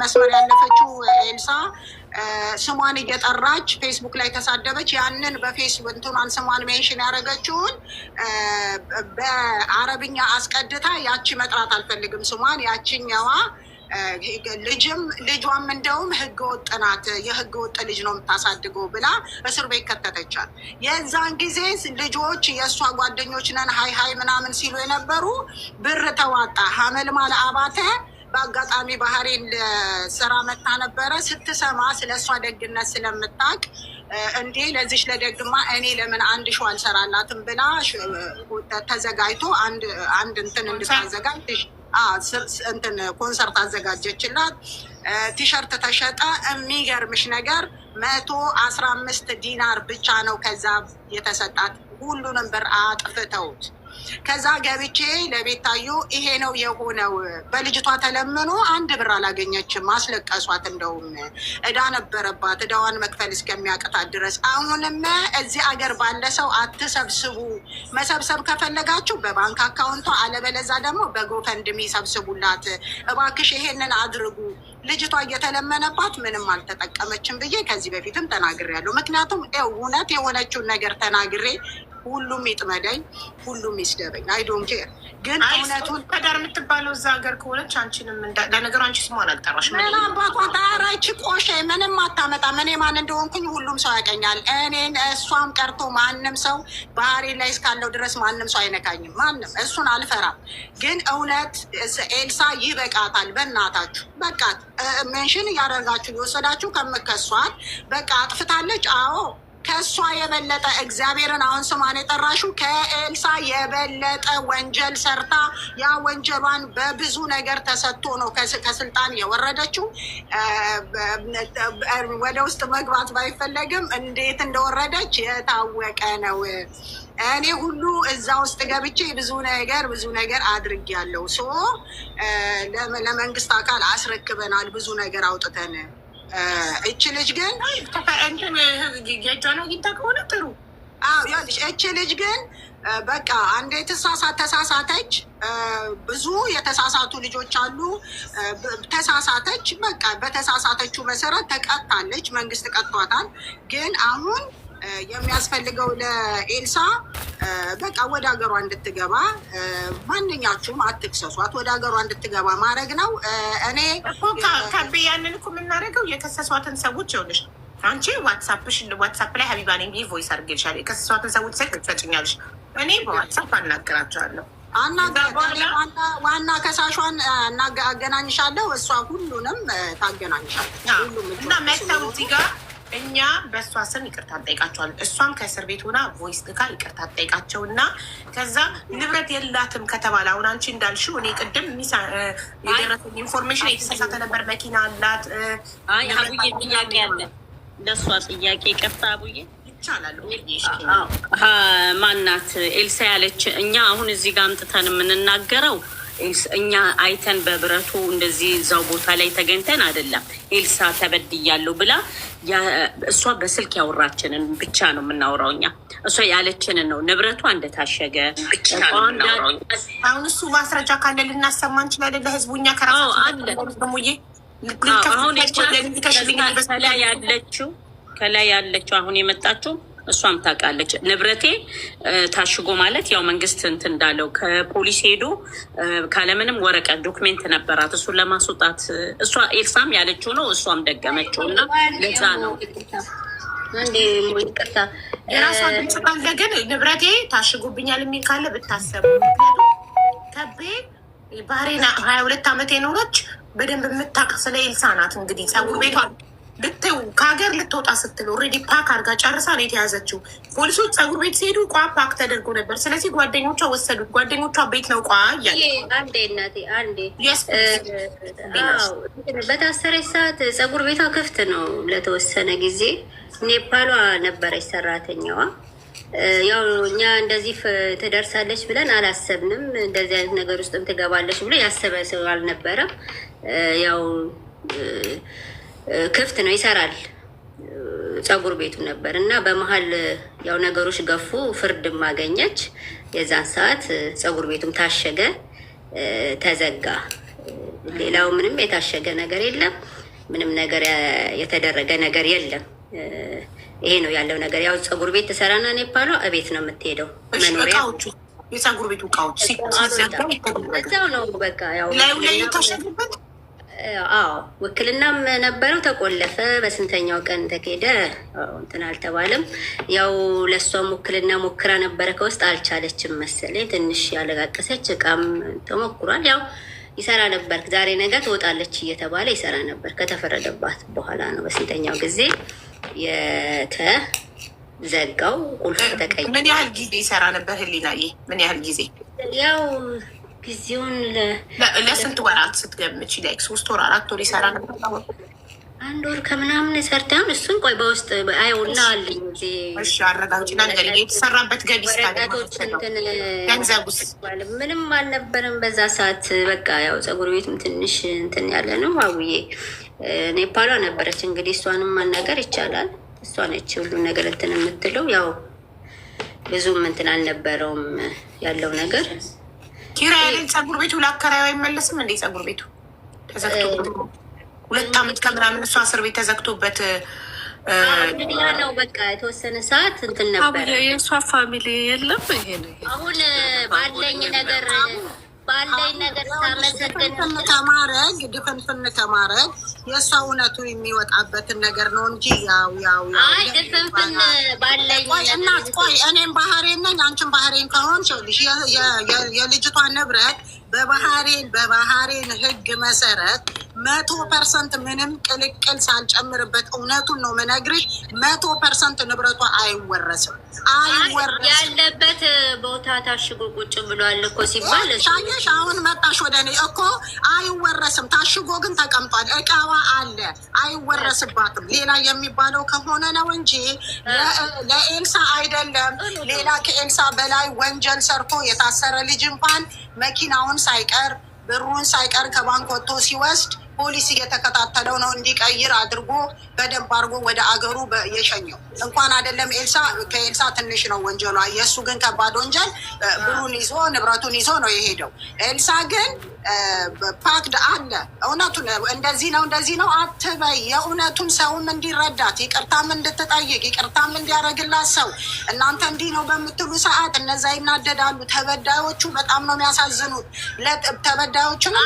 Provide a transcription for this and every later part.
መስመር ያለፈችው ኤልሳ ስሟን እየጠራች ፌስቡክ ላይ ተሳደበች። ያንን በፌስቡክ እንትኗን ስሟን ሜንሽን ያደረገችውን በአረብኛ አስቀድታ ያቺ መጥራት አልፈልግም ስሟን ያቺኛዋ ልጇም እንደውም ህገ ወጥ ናት፣ የህገ ወጥ ልጅ ነው የምታሳድገው ብላ እስር ቤት ከተተቻል። የዛን ጊዜ ልጆች የእሷ ጓደኞች ነን ሀይ ምናምን ሲሉ የነበሩ ብር ተዋጣ። ሀመልማል አባተ በአጋጣሚ ባህሬን ስራ መታ ነበረ። ስትሰማ ስለ እሷ ደግነት ስለምታውቅ እንዴ ለዚች ለደግማ እኔ ለምን አንድ ሾው አልሰራላትም ብላ ተዘጋጅቶ አንድ እንትን እንድታዘጋጅ እንትን ኮንሰርት አዘጋጀችላት። ቲሸርት ተሸጠ። የሚገርምሽ ነገር 115 ዲናር ብቻ ነው ከዛ የተሰጣት። ሁሉንም ብር አጥፍተውት ከዛ ገብቼ ለቤታዮ ይሄ ነው የሆነው። በልጅቷ ተለምኖ አንድ ብር አላገኘችም። አስለቀሷት። እንደውም እዳ ነበረባት፣ እዳዋን መክፈል እስከሚያቅታት ድረስ። አሁንም እዚህ አገር ባለ ሰው አትሰብስቡ። መሰብሰብ ከፈለጋችሁ በባንክ አካውንቷ፣ አለበለዛ ደግሞ በጎፈንድሚ ሰብስቡላት። እባክሽ ይሄንን አድርጉ። ልጅቷ እየተለመነባት ምንም አልተጠቀመችም ብዬ ከዚህ በፊትም ተናግሬያለሁ። ምክንያቱም እውነት የሆነችውን ነገር ተናግሬ ሁሉም ይጥመደኝ፣ ሁሉም ይስደበኝ። አይ ዶንት ኬር። ግን እውነቱን ከዳር የምትባለው እዛ ሀገር ከሆነች አንቺንም ለነገሩ አንቺ ስሟን አልጠራሽ። ምን አባቷ ጣራች ቆሼ ምንም አታመጣም። እኔ ማን እንደሆንኩኝ ሁሉም ሰው ያውቀኛል። እኔን እሷም ቀርቶ ማንም ሰው ባህሬን ላይ እስካለው ድረስ ማንም ሰው አይነካኝም። ማንም እሱን አልፈራም። ግን እውነት ኤልሳ ይበቃታል። በእናታችሁ በቃት። ሜንሽን እያደረጋችሁ የወሰዳችሁ ከምከሷት በቃ አጥፍታለች። አዎ ከእሷ የበለጠ እግዚአብሔርን አሁን ስሟን የጠራሹ ከኤልሳ የበለጠ ወንጀል ሰርታ ያ ወንጀሏን በብዙ ነገር ተሰጥቶ ነው ከስልጣን የወረደችው። ወደ ውስጥ መግባት ባይፈለግም እንዴት እንደወረደች የታወቀ ነው። እኔ ሁሉ እዛ ውስጥ ገብቼ ብዙ ነገር አድርጌያለሁ። ሶ ለመንግስት አካል አስረክበናል ብዙ ነገር አውጥተን። እች ልጅ ግን የእጇን አግኝታ ከሆነ ጥሩ። ያለች እች ልጅ ግን በቃ አንዴ ተሳሳተች። ብዙ የተሳሳቱ ልጆች አሉ። ተሳሳተች፣ በቃ በተሳሳተችው መሰረት ተቀጣለች። መንግስት ቀጥቷታል። ግን አሁን የሚያስፈልገው ለኤልሳ በቃ ወደ ሀገሯ እንድትገባ፣ ማንኛችሁም አትክሰሷት፣ ወደ ሀገሯ እንድትገባ ማድረግ ነው። እኔ ከቤ ያንን እኮ የምናደርገው የከሰሷትን ሰዎች ይኸውልሽ፣ አንቺ ዋትሳፕ ላይ ሀቢባ ነኝ ብዬ ቮይስ አድርጌልሻለሁ። የከሰሷትን ሰዎች ስልክ ትሰጭኛለሽ፣ እኔ በዋትሳፕ አናገራቸዋለሁ። ዋና ከሳሿን አገናኝሻለሁ፣ እሷ ሁሉንም ታገናኝሻለች። እና መተው እዚህ ጋር እኛ በእሷ ስም ይቅርታ እንጠይቃቸዋለን። እሷም ከእስር ቤት ሆና ቮይስ ልካ ይቅርታ እንጠይቃቸው እና ከዛ ንብረት የላትም ከተባለ አሁን አንቺ እንዳልሽው እኔ ቅድም የደረሰኝ ኢንፎርሜሽን የተሳሳተ ነበር። መኪና አላት። አቡዬ ጥያቄ አለ ለእሷ ጥያቄ። ይቅርታ አቡዬ ይቻላል። ማናት ኤልሳ ያለች? እኛ አሁን እዚህ ጋር አምጥተን የምንናገረው እኛ አይተን በብረቱ እንደዚህ እዛው ቦታ ላይ ተገኝተን አይደለም። ኤልሳ ተበድያለሁ ብላ እሷ በስልክ ያወራችንን ብቻ ነው የምናወራው። እኛ እሷ ያለችንን ነው። ንብረቷ እንደታሸገ ብቻ ነው የምናወራው። አሁን እሱ ማስረጃ ካለ ልናሰማ እንችላለን ለህዝቡ። እኛ ከላይ ያለችው አሁን የመጣችው እሷም ታውቃለች። ንብረቴ ታሽጎ ማለት ያው መንግስት እንትን እንዳለው ከፖሊስ ሄዶ ካለምንም ወረቀት ዶክሜንት ነበራት እሱን ለማስወጣት እሷ ኤልሳም ያለችው ነው፣ እሷም ደገመችው እና ለዛ ነው የራሷ ድምጽ ካለ ግን ንብረቴ ታሽጎብኛል የሚል ካለ ብታሰቡ። ምክንያቱም ከቤ ባህሬን 22 ዓመት የኖረች በደንብ የምታውቅ ስለ ኤልሳ ናት። እንግዲህ ፀጉር ቤቷ ብትው ከሀገር ልትወጣ ስትል ኦልሬዲ ፓክ አድርጋ ጨርሳ ነው የተያዘችው። ፖሊሶች ፀጉር ቤት ሲሄዱ ፓክ ተደርጎ ነበር። ስለዚህ ጓደኞቿ ወሰዱት። ጓደኞቿ ቤት ነው እያለ አንዴ እናቴ አንዴ በታሰረች ሰዓት ፀጉር ቤቷ ክፍት ነው ለተወሰነ ጊዜ። ኔፓሏ ነበረች ሰራተኛዋ። ያው እኛ እንደዚህ ትደርሳለች ብለን አላሰብንም። እንደዚህ አይነት ነገር ውስጥም ትገባለች ብሎ ያሰበ ሰው አልነበረም። ያው ክፍት ነው ይሰራል ፀጉር ቤቱ ነበር እና በመሀል ያው ነገሮች ገፉ፣ ፍርድ ማገኘች። የዛን ሰዓት ፀጉር ቤቱም ታሸገ፣ ተዘጋ። ሌላው ምንም የታሸገ ነገር የለም። ምንም ነገር የተደረገ ነገር የለም። ይሄ ነው ያለው ነገር። ያው ፀጉር ቤት ትሰራና ኔፓሏ እቤት ነው የምትሄደው። መኖሪያ የፀጉር ቤቱ እቃዎች እዛው ነው በቃ። ያው ላይ ታሸግበት። አዎ ውክልናም ነበረው ተቆለፈ። በስንተኛው ቀን ተኬደ እንትን አልተባለም። ያው ለእሷም ውክልና ሞክራ ነበረ ከውስጥ አልቻለችም መሰለኝ። ትንሽ ያለቃቀሰች እቃም ተሞክሯል። ያው ይሰራ ነበር። ዛሬ ነገ ትወጣለች እየተባለ ይሰራ ነበር። ከተፈረደባት በኋላ ነው በስንተኛው ጊዜ የተዘጋው ቁልፍ ተቀይ። ምን ያህል ጊዜ ይሰራ ነበር ህሊናዬ? ምን ያህል ጊዜ? ያው ጊዜውን ለስንት ወራት ስትገምች? ላይ 3 ወር 4 ወር ይሰራ ነበር። 1 ወር ከምናምን ሰርተን እሱን ቆይ በውስጥ አይውና አለኝ ጊዜ እሺ፣ አረጋግጭና ነገር የተሰራበት ገቢ ገንዘቡስ ምንም አልነበረም በዛ ሰዓት። በቃ ያው ፀጉር ቤትም ትንሽ እንትን ያለ ነው። አውዬ ኔፓሏ ነበረች እንግዲህ እሷንም ማናገር ይቻላል። እሷ ነች ሁሉ ነገር እንትን የምትለው። ያው ብዙም እንትን አልነበረውም ያለው ነገር። ኪራይ ላይ ፀጉር ቤቱ ለአከራዩ አይመለስም እንዴ? ፀጉር ቤቱ ተዘግቶ 2 ዓመት ከምናምን እሷ እስር ቤት ተዘግቶበት እንግዲህ ያ ነው በቃ። የተወሰነ ሰዓት እንትን ነበር። የእሷ ፋሚሊ የለም። ይሄ ነው አሁን ባለኝ ነገር ሳመሰግን ከማረግ ድፍንፍን ከማረግ የእሷ እውነቱ የሚወጣበትን ነገር ነው እንጂ ያው አይ ድፍንፍን ባለኝ እናት ቆይ እኔም ባህሬን ነኝ አንቺን ባህሬን ከሆንሽ የልጅቷ ንብረት በባህሬን ሕግ መሰረት 100% ምንም ቅልቅል ሳልጨምርበት እውነቱን ነው የምነግርሽ። 100% ንብረቷ አይወረስም። ያለበት ቦታ ታሽጎ ቁጭ ብሏል እኮ ሲባል ሻየሽ አሁን መጣሽ ወደ እኔ እኮ አይወረስም። ታሽጎ ግን ተቀምጧል። እቃዋ አለ፣ አይወረስባትም። ሌላ የሚባለው ከሆነ ነው እንጂ ለኤልሳ አይደለም። ሌላ ከኤልሳ በላይ ወንጀል ሰርቶ የታሰረ ልጅ እንኳን መኪናውን ሳይቀር ብሩን ሳይቀር ከባንክ ወጥቶ ሲወስድ ፖሊስ እየተከታተለው ነው እንዲቀይር አድርጎ በደንብ አድርጎ ወደ አገሩ የሸኘው። እንኳን አይደለም ኤልሳ፣ ከኤልሳ ትንሽ ነው ወንጀሏ። የእሱ ግን ከባድ ወንጀል ብሩን ይዞ ንብረቱን ይዞ ነው የሄደው። ኤልሳ ግን ፓክድ አለ። እውነቱን እንደዚህ ነው አትበይ። የእውነቱን ሰውም እንዲረዳት ይቅርታም እንድትጠይቅ ይቅርታም እንዲያደርግላት ሰው እናንተ እንዲህ ነው በምትሉ ሰዓት እነዛ ይናደዳሉ። ተበዳዮቹ በጣም ነው የሚያሳዝኑት። ተበዳዮቹን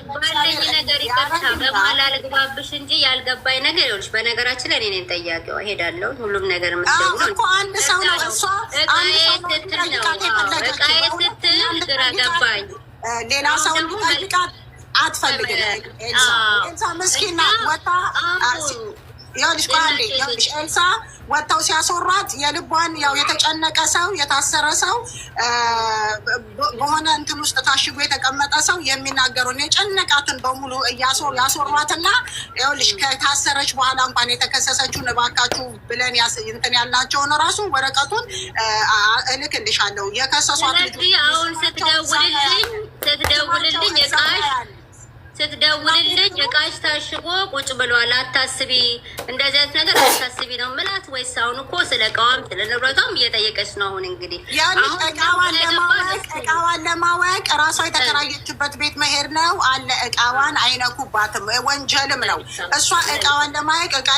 ባለኝ ነገር ይቅርታ በመሀል አልግባብሽ እንጂ ያልገባኝ ነገር ይኸውልሽ፣ በነገራችን ላይ እኔ ነኝ ጠያቂዋ። እሄዳለሁ ሁሉም ነገር የምትደውለው እኮ አንድ ሰው ነው። እሷ እቃዬ ስትል ግራ ገባኝ። ሌላ ሰው እንዲጠይቃት አትፈልግም። ኤልሳ ምስኪና ወጣ ይኸውልሽ፣ ቋንዴ ይኸውልሽ ኤልሳ ወጥተው ሲያስወሯት የልቧን ያው የተጨነቀ ሰው የታሰረ ሰው በሆነ እንትን ውስጥ ታሽጎ የተቀመጠ ሰው የሚናገሩን የጨነቃትን በሙሉ ያስወሯትና ይኸውልሽ ከታሰረች በኋላ እንኳን የተከሰሰችውን እባካችሁ ብለን እንትን ያልናቸውን ራሱ ወረቀቱን እልክልሻለሁ። የከሰሷት ልጅ አሁን ስትደውልልኝ እቃሽ ታሽጎ ቁጭ ብሏል፣ አታስቢ፣ እንደዚህ አይነት ነገር አታስቢ ነው የምላት። ወይስ አሁን እኮ ስለ እቃዋም ስለ ንብረቷም እየጠየቀች ነው። አሁን እንግዲህ እቃዋን ለማወቅ ራሷ የተከራየችበት ቤት መሄድ ነው አለ። እቃዋን አይነኩባትም፣ ወንጀልም ነው። እሷ እቃዋን ለማወቅ እቃ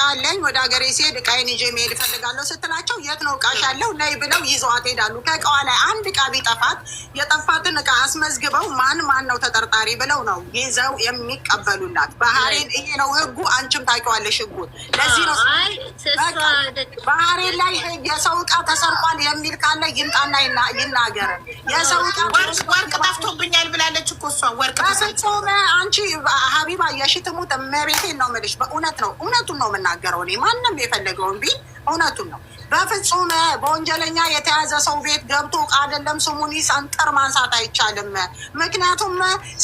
አለኝ ወደ ሀገሬ ሲሄድ እቃዬን ይዤ መሄድ እፈልጋለሁ ስትላቸው የት ነው እቃሽ ያለው ነይ ብለው ይዘዋት ሄዳሉ። ከእቃዋ ላይ አንድ እቃ ቢጠፋት የጠፋትን እቃ አስመዝግበው ማን ነው ተጠርጣሪ ብለው ነው ይዘው የሚቀበሉላት። ባህሬን ይሄ ነው ህጉ። አንቺም ታውቂዋለሽ ህጉን። ለዚህ ነው ባህሬን ላይ የሰው እቃ ተሰርቋል የሚል ካለ ይምጣና ይናገር። የሰው እቃ ወርቅ ጠፍቶብኛል ብላለች እኮ እሷ። ወርቅ ተሰጥቶመ አንቺ ሀቢባ የሽትሙት እመቤቴን ነው የምልሽ። በእውነት ነው፣ እውነቱን ነው የምናገረው እኔ። ማንም የፈለገውን ቢል እውነቱን ነው። በፍጹም በወንጀለኛ የተያዘ ሰው ቤት ገብቶ አይደለም ስሙኒ ሰንጠር ማንሳት አይቻልም። ምክንያቱም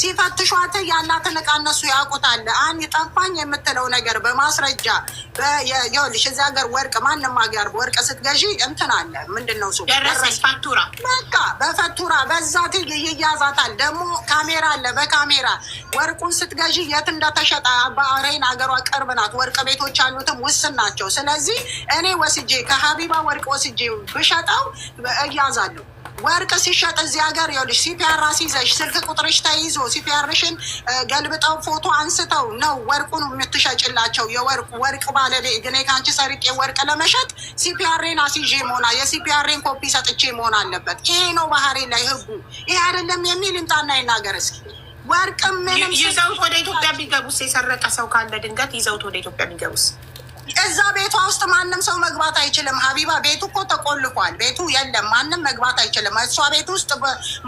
ሲፈትሿት ያላትን እቃ እነሱ ያውቁታል። አንድ ጠፋኝ የምትለው ነገር በማስረጃ ይኸውልሽ፣ እዚህ ሀገር ወርቅ ማንም ሀገር ወርቅ ስትገዢ እንትን አለ። ምንድን ነው እሱ? ፋቱራ። በቃ በፈቱራ በዛ ይያዛታል። ደግሞ ካሜራ አለ። በካሜራ ወርቁን ስትገዢ የት እንደተሸጠ ባህሬን ሀገሯ ቅርብ ናት። ወርቅ ቤቶች ያሉትም ውስን ናቸው። ስለዚህ እኔ ወስጄ ከሀቢባ ወርቅ ወስጄ ብሸጠው እያዛለሁ። ወርቅ ሲሸጥ እዚህ ሀገር ይኸውልሽ ሲፒአር አስይዘሽ ስልክ ቁጥርሽ ተይዞ ሲፒአርሽን ገልብጠው ፎቶ አንስተው ነው ወርቁን የምትሸጭላቸው። የወርቅ ባለቤት ግን ከአንቺ ሰርቄ ወርቅ ለመሸጥ ሲፒአሬን አስይዤ መሆና የሲፒአሬን ኮፒ ሰጥቼ መሆን አለበት። ይሄ ነው ባህሬን ላይ ህጉ። ይሄ አይደለም የሚል ይምጣና ይናገር እስኪ። ወርቅ ምንም ይዘውት ወደ ኢትዮጵያ ቢገቡስ? የሰረቀ ሰው ካለ ድንገት ይዘውት ወደ ኢትዮጵያ ቢገቡስ? እዛ ቤቷ ውስጥ ማንም ሰው መግባት አይችልም። ሀቢባ ቤቱ እኮ ተቆልፏል። ቤቱ የለም፣ ማንም መግባት አይችልም። እሷ ቤት ውስጥ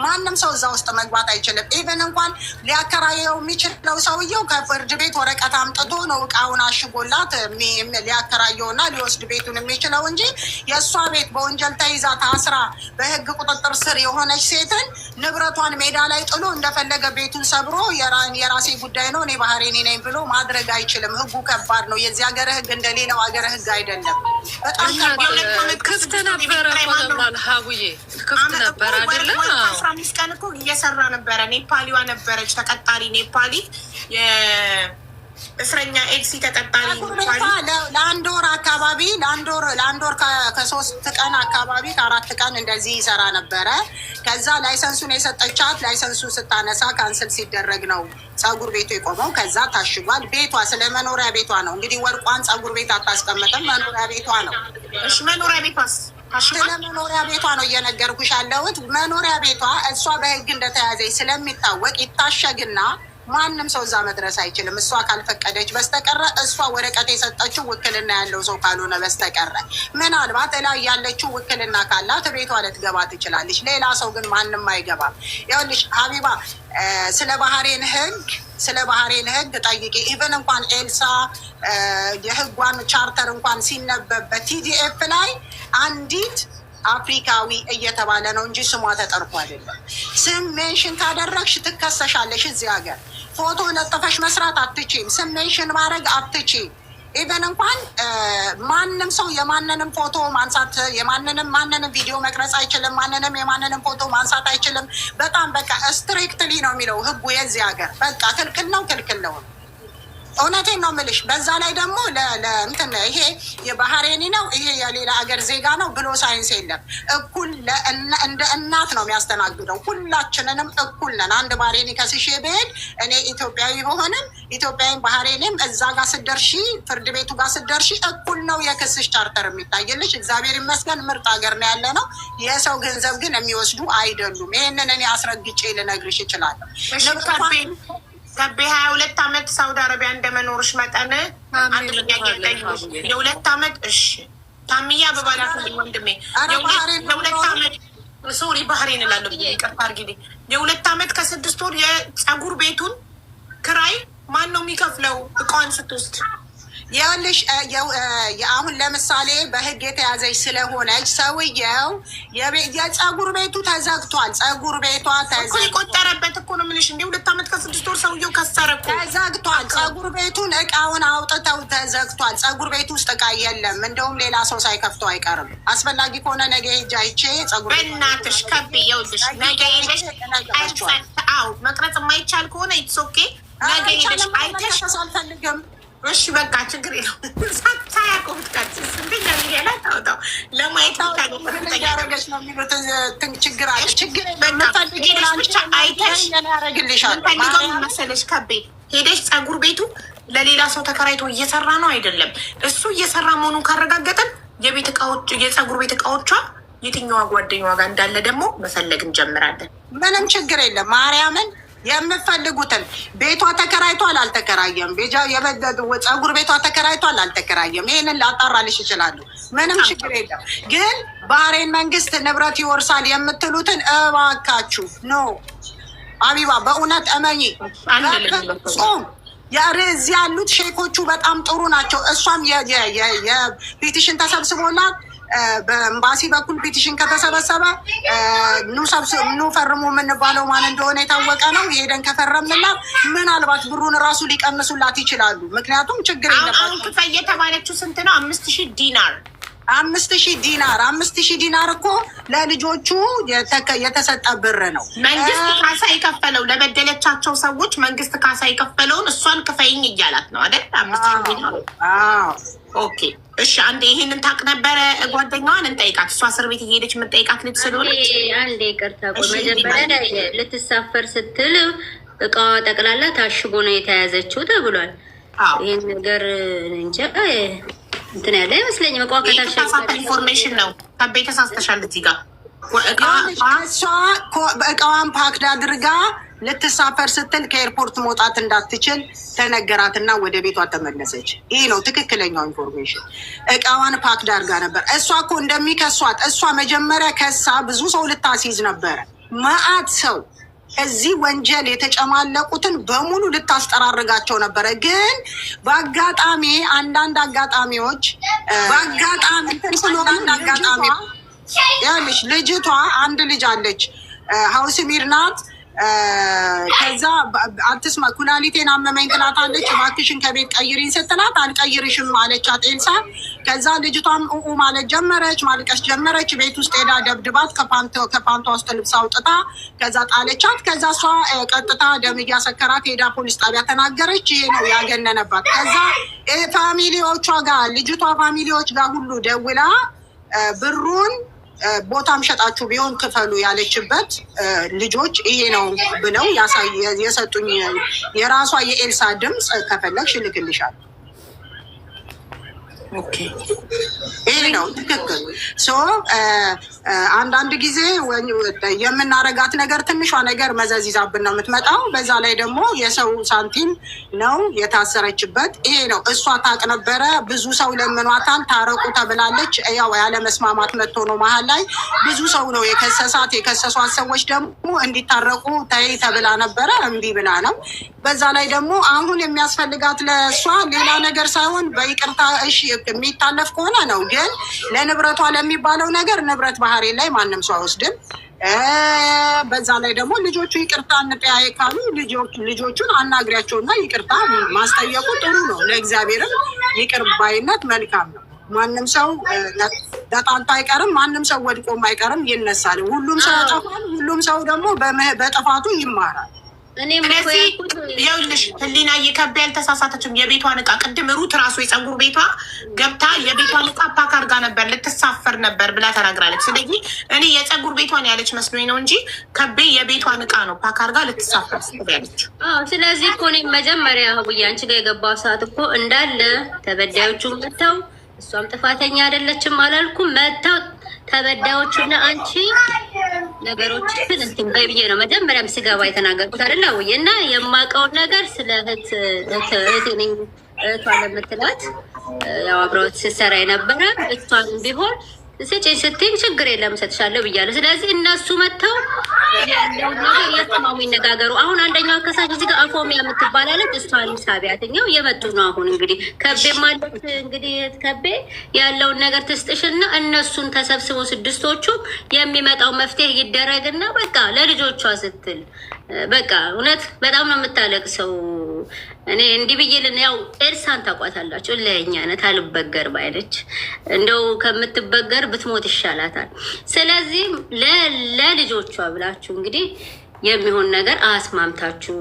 ማንም ሰው እዛ ውስጥ መግባት አይችልም። ኢቨን እንኳን ሊያከራየው የሚችለው ሰውየው ከፍርድ ቤት ወረቀት አምጥቶ ነው እቃውን አሽጎላት ሊያከራየውና ሊወስድ ቤቱን የሚችለው እንጂ የእሷ ቤት በወንጀል ተይዛ ታስራ በህግ ቁጥጥር ስር የሆነች ሴትን ንብረቷን ሜዳ ላይ ጥሎ እንደፈለገ ቤቱን ሰብሮ የራሴ ጉዳይ ነው እኔ ባህሬኔ ነኝ ብሎ ማድረግ አይችልም። ህጉ ከባድ ነው። የዚህ ሀገር ህግ እንደሌላው ሀገር ህግ አይደለም። በጣም ክፍት ነበረ ኮለማን ሀቡዬ ክፍት ነበር አይደለም። 15 ቀን እኮ እየሰራ ነበረ። ኔፓሊዋ ነበረች ተቀጣሪ ኔፓሊ እስረኛ ኤልሲ ተቀጣሪ ለአንድ ወር አካባቢ ለአንድ ወር ከ3 ቀን አካባቢ ከ4 ቀን እንደዚህ ይሰራ ነበረ። ከዛ ላይሰንሱን የሰጠቻት ላይሰንሱ ስታነሳ ካንስል ሲደረግ ነው ፀጉር ቤቱ የቆመው። ከዛ ታሽጓል። ቤቷ ስለ መኖሪያ ቤቷ ነው እንግዲህ ወርቋን ፀጉር ቤት አታስቀምጥም። መኖሪያ ቤቷ ነው። እሺ መኖሪያ ቤቷስ? ስለ መኖሪያ ቤቷ ነው እየነገርኩሽ ያለሁት። መኖሪያ ቤቷ እሷ በህግ እንደተያዘች ስለሚታወቅ ይታሸግና ማንም ሰው እዛ መድረስ አይችልም። እሷ ካልፈቀደች በስተቀረ እሷ ወረቀት የሰጠችው ውክልና ያለው ሰው ካልሆነ በስተቀረ ምናልባት እላይ ያለችው ውክልና ካላት ቤቷ ልትገባ ትችላለች። ሌላ ሰው ግን ማንም አይገባም። ይኸውልሽ ሀቢባ ስለ ባህሬን ህግ ጠይቂ። ኢቨን እንኳን ኤልሳ የህጓን ቻርተር እንኳን ሲነበብ በቲዲኤፍ ላይ አንዲት አፍሪካዊ እየተባለ ነው እንጂ ስሟ ተጠርቶ አይደለም። ስም ሜንሽን ካደረግሽ ትከሰሻለሽ። እዚህ ሀገር ፎቶ ለጥፈሽ መስራት አትችም። ስም ሜንሽን ማድረግ አትችም። ኢቨን እንኳን ማንም ሰው የማንንም ፎቶ ማንሳት ማንንም ቪዲዮ መቅረጽ አይችልም። የማንንም ፎቶ ማንሳት አይችልም። በጣም በቃ ስትሪክትሊ ነው የሚለው ህጉ የዚህ ሀገር። በቃ ክልክል ነው። እውነቴን ነው የምልሽ። በዛ ላይ ደግሞ ለእንትን ይሄ የባህሬኒ ነው ይሄ የሌላ ሀገር ዜጋ ነው ብሎ ሳይንስ የለም። እኩል እንደ እናት ነው የሚያስተናግደው። ሁላችንንም እኩል ነን። አንድ ባህሬኒ ከስሼ ብሄድ እኔ ኢትዮጵያዊ በሆንም ኢትዮጵያዊም ባህሬኒም እዛ ጋር ስደርሺ ፍርድ ቤቱ ጋር ስደርሺ እኩል ነው የክስሽ ቻርተር የሚታየልሽ። እግዚአብሔር ይመስገን ምርጥ ሀገር ነው ያለ ነው። የሰው ገንዘብ ግን የሚወስዱ አይደሉም። ይህንን እኔ አስረግጬ ልነግርሽ እችላለሁ። ከቤ 22 ዓመት ሳውዲ አረቢያ እንደመኖርሽ መጠን አንድ ጥያቄ ጠይቁሽ። የ2 ዓመት እሺ ታሚያ በባላት ወንድሜ የ2 ዓመት ሶሪ ባህሬን እላለሁ ይቅርታ አድርጊልኝ። የ2 ዓመት ከ6 ወር የፀጉር ቤቱን ክራይ ማን ነው የሚከፍለው? እቃዋን ስትወስድ ይኸውልሽ አሁን ለምሳሌ በህግ የተያዘች ስለሆነች ሰውየው የፀጉር ቤቱ ተዘግቷል። ፀጉር ቤቷ የቆጠረበት እኮ ነው የምልሽ። እንደ 2 ዓመት ከ6 ወር ሰውየው ከሰረ እኮ ተዘግቷል። ፀጉር ቤቱን እቃውን አውጥተው ተዘግቷል። ፀጉር ቤት ውስጥ እቃ የለም። እንደውም ሌላ ሰው ሳይከፍተው አይቀርም። አስፈላጊ ከሆነ ነገ ሄጄ አይቼ ፀጉር በእናትሽ ከብ ይኸውልሽ ነገ ሄደሽ መቅረጽ የማይቻል ከሆነ ኢትስ ኦኬ። ነገ ሄደሽ አይተሽ አልፈልግም። እሺ በቃ ችግር የለውም። ሳያቆምት ስንተኛ ሚዲያ ላይ ታወጣው ለማየት ያረገች ነው የሚሉት ችግር አለ። ችግር ብቻ አይተሽ ፈልገው መሰለሽ ከቤ ሄደሽ ፀጉር ቤቱ ለሌላ ሰው ተከራይቶ እየሰራ ነው አይደለም። እሱ እየሰራ መሆኑን ካረጋገጥን የቤት እቃዎች የፀጉር ቤት እቃዎቿ የትኛዋ ጓደኛዋ ጋር እንዳለ ደግሞ መፈለግ እንጀምራለን። ምንም ችግር የለም። ማርያምን የምፈልጉትን ቤቷ ተከራይቷል አልተከራየም፣ ፀጉር ቤቷ ተከራይቷል አልተከራየም፣ ይህንን ላጣራልሽ ይችላሉ። ምንም ችግር የለም። ግን ባህሬን መንግስት ንብረት ይወርሳል የምትሉትን እባካችሁ ኖ አቢባ በእውነት እመኚ። ጾም እዚህ ያሉት ሼኮቹ በጣም ጥሩ ናቸው። እሷም የፒቲሽን ተሰብስቦላት በኤምባሲ በኩል ፒቲሽን ከተሰበሰበ ኑ ፈርሙ የምንባለው ማን እንደሆነ የታወቀ ነው። ሄደን ከፈረምንላት ምናልባት ብሩን እራሱ ሊቀንሱላት ይችላሉ። ምክንያቱም ችግር የለባቸው። ክፈይ የተባለችው ስንት ነው? 5000 ዲናር 5,000 ዲናር 5,000 ዲናር እኮ ለልጆቹ የተሰጠ ብር ነው። መንግስት ካሳ የከፈለው ለበደለቻቸው ሰዎች መንግስት ካሳ የከፈለውን እሷን ክፈይኝ እያላት ነው አይደል? 5,000 ዲናር። ኦኬ እሺ። አንዴ ይሄንን ታውቅ ነበረ? ጓደኛዋን እንጠይቃት። እሷ እስር ቤት እየሄደች የምጠይቃት ልጅ ስለሆነች አንዴ ይቅርታ፣ ቆይ መጀመሪያ ላይ ልትሳፈር ስትል እቃዋ ጠቅላላ ታሽጎ ነው የተያዘችው ተብሏል። ይሄን ነገር እንጃ እንትን ያለ አይመስለኝም። እቃዋ ከታሸገ ኢንፎርሜሽን ነው። ከቤ ተሳስተሻል። እዚህ ጋር እሷ እቃዋን ፓክድ አድርጋ ልትሳፈር ስትል ከኤርፖርት መውጣት እንዳትችል ተነገራትና ወደ ቤቷ ተመለሰች። ይህ ነው ትክክለኛው ኢንፎርሜሽን። እቃዋን ፓክድ አድርጋ ነበር። እሷ እኮ እንደሚከሷት እሷ መጀመሪያ ከሳ ብዙ ሰው ልታስይዝ ነበረ። መአት ሰው እዚህ ወንጀል የተጨማለቁትን በሙሉ ልታስጠራርጋቸው ነበረ። ግን በአጋጣሚ አንዳንድ አጋጣሚዎች ያለች ልጅቷ አንድ ልጅ አለች ሀውስሚር ናት። ከዛ አትስማ ኩላሊቴን አመመኝ ትላታለች። እባክሽን ከቤት ቀይሪኝ ስትላት አልቀይርሽም አለቻት ኤልሳ። ከዛ ልጅቷም ማለት ጀመረች፣ ማልቀስ ጀመረች። ቤት ውስጥ ሄዳ ደብድባት ከፓንቷ ውስጥ ልብስ አውጥታ ከዛ ጣለቻት። ከዛ እሷ ቀጥታ ደም እያሰከራት ሄዳ ፖሊስ ጣቢያ ተናገረች። ይሄ ነው ያገነነባት። ከዛ ፋሚሊዎቿ ጋር ልጅቷ ፋሚሊዎች ጋር ሁሉ ደውላ ብሩን ቦታም ሸጣችሁ ቢሆን ክፈሉ ያለችበት ልጆች ይሄ ነው ብለው የሰጡኝ የራሷ የኤልሳ ድምፅ ከፈለግሽ እልክልሻለሁ። ይሄ ነው ትክክል። አንዳንድ ጊዜ የምናረጋት ነገር ትንሿ ነገር መዘዝ ይዛብን ነው የምትመጣው። በዛ ላይ ደግሞ የሰው ሳንቲም ነው የታሰረችበት። ይሄ ነው እሷ ታውቅ ነበረ። ብዙ ሰው ለምኗታል፣ ታረቁ ተብላለች። ያው ያለ መስማማት መጥቶ ነው መሀል ላይ ብዙ ሰው ነው የከሰሳት። የከሰሷት ሰዎች ደግሞ እንዲታረቁ ተይ ተብላ ነበረ፣ እምቢ ብላ ነው። በዛ ላይ ደግሞ አሁን የሚያስፈልጋት ለእሷ ሌላ ነገር ሳይሆን በይቅርታ እሺ የሚታለፍ ከሆነ ነው። ግን ለንብረቷ ለሚባለው ነገር ንብረት ባህሪ ላይ ማንም ሰው አይወስድም። በዛ ላይ ደግሞ ልጆቹ ይቅርታ እንጠያየ ካሉ ልጆቹን አናግሪያቸውና ይቅርታ ማስጠየቁ ጥሩ ነው። ለእግዚአብሔርም ይቅር ባይነት መልካም ነው። ማንም ሰው ተጣልቶ አይቀርም። ማንም ሰው ወድቆም አይቀርም፣ ይነሳል። ሁሉም ሰው ያጠፋል። ሁሉም ሰው ደግሞ በጥፋቱ ይማራል። ስለዚህ ይኸውልሽ ህሊና እየከበ ያልተሳሳተችም የቤቷን እቃ ቅድም ሩት ራሱ የፀጉር ቤቷ ገብታ የቤቷን እቃ ፓክ አድርጋ ነበር ልትሳፈር ነበር ብላ ተናግራለች። ስለዚህ እኔ የፀጉር ቤቷን ያለች መስሎኝ ነው እንጂ ከቤ የቤቷን እቃ ነው ፓክ አድርጋ ልትሳፈር ያለች። ስለዚህ እኮ እኔ መጀመሪያ ህቡዬ አንቺ ጋር የገባው ሰዓት እኮ እንዳለ ተበዳዮቹ መጥተው እሷም ጥፋተኛ አይደለችም አላልኩም። መጥተው ተበዳዮቹና አንቺ ነገሮችን እንትን በይ ብዬ ነው መጀመሪያም ስገባ የተናገርኩት አይደል? ወይ እና የማውቀውን ነገር ስለ እህቷ ለምትላት ያው አብረውት ስትሰራ የነበረ እሷን ቢሆን ስጪኝ ስትይኝ ችግር የለም እሰጥሻለሁ ብያለሁ። ስለዚህ እነሱ መጥተው ያለውን ነገር እያስተማሙ ይነጋገሩ። አሁን አንደኛው ከሳሽ እዚህ ጋር አፎሚያ የምትባላለች እሷን ሳቢያትኛው እየመጡ ነው። አሁን እንግዲህ ከቤ ማለት እንግዲህ ከቤ ያለውን ነገር ትስጥሽና እነሱን ተሰብስበው ስድስቶቹ የሚመጣው መፍትሄ ይደረግና በቃ ለልጆቿ ስትል በቃ እውነት በጣም ነው የምታለቅሰው። እኔ እንዲህ ብዬልን ያው ኤልሳን ታውቋታላችሁ፣ ለኛነት አልበገር ባይለች እንደው ከምትበገር ብትሞት ይሻላታል። ስለዚህ ለልጆቿ ብላችሁ እንግዲህ የሚሆን ነገር አስማምታችሁ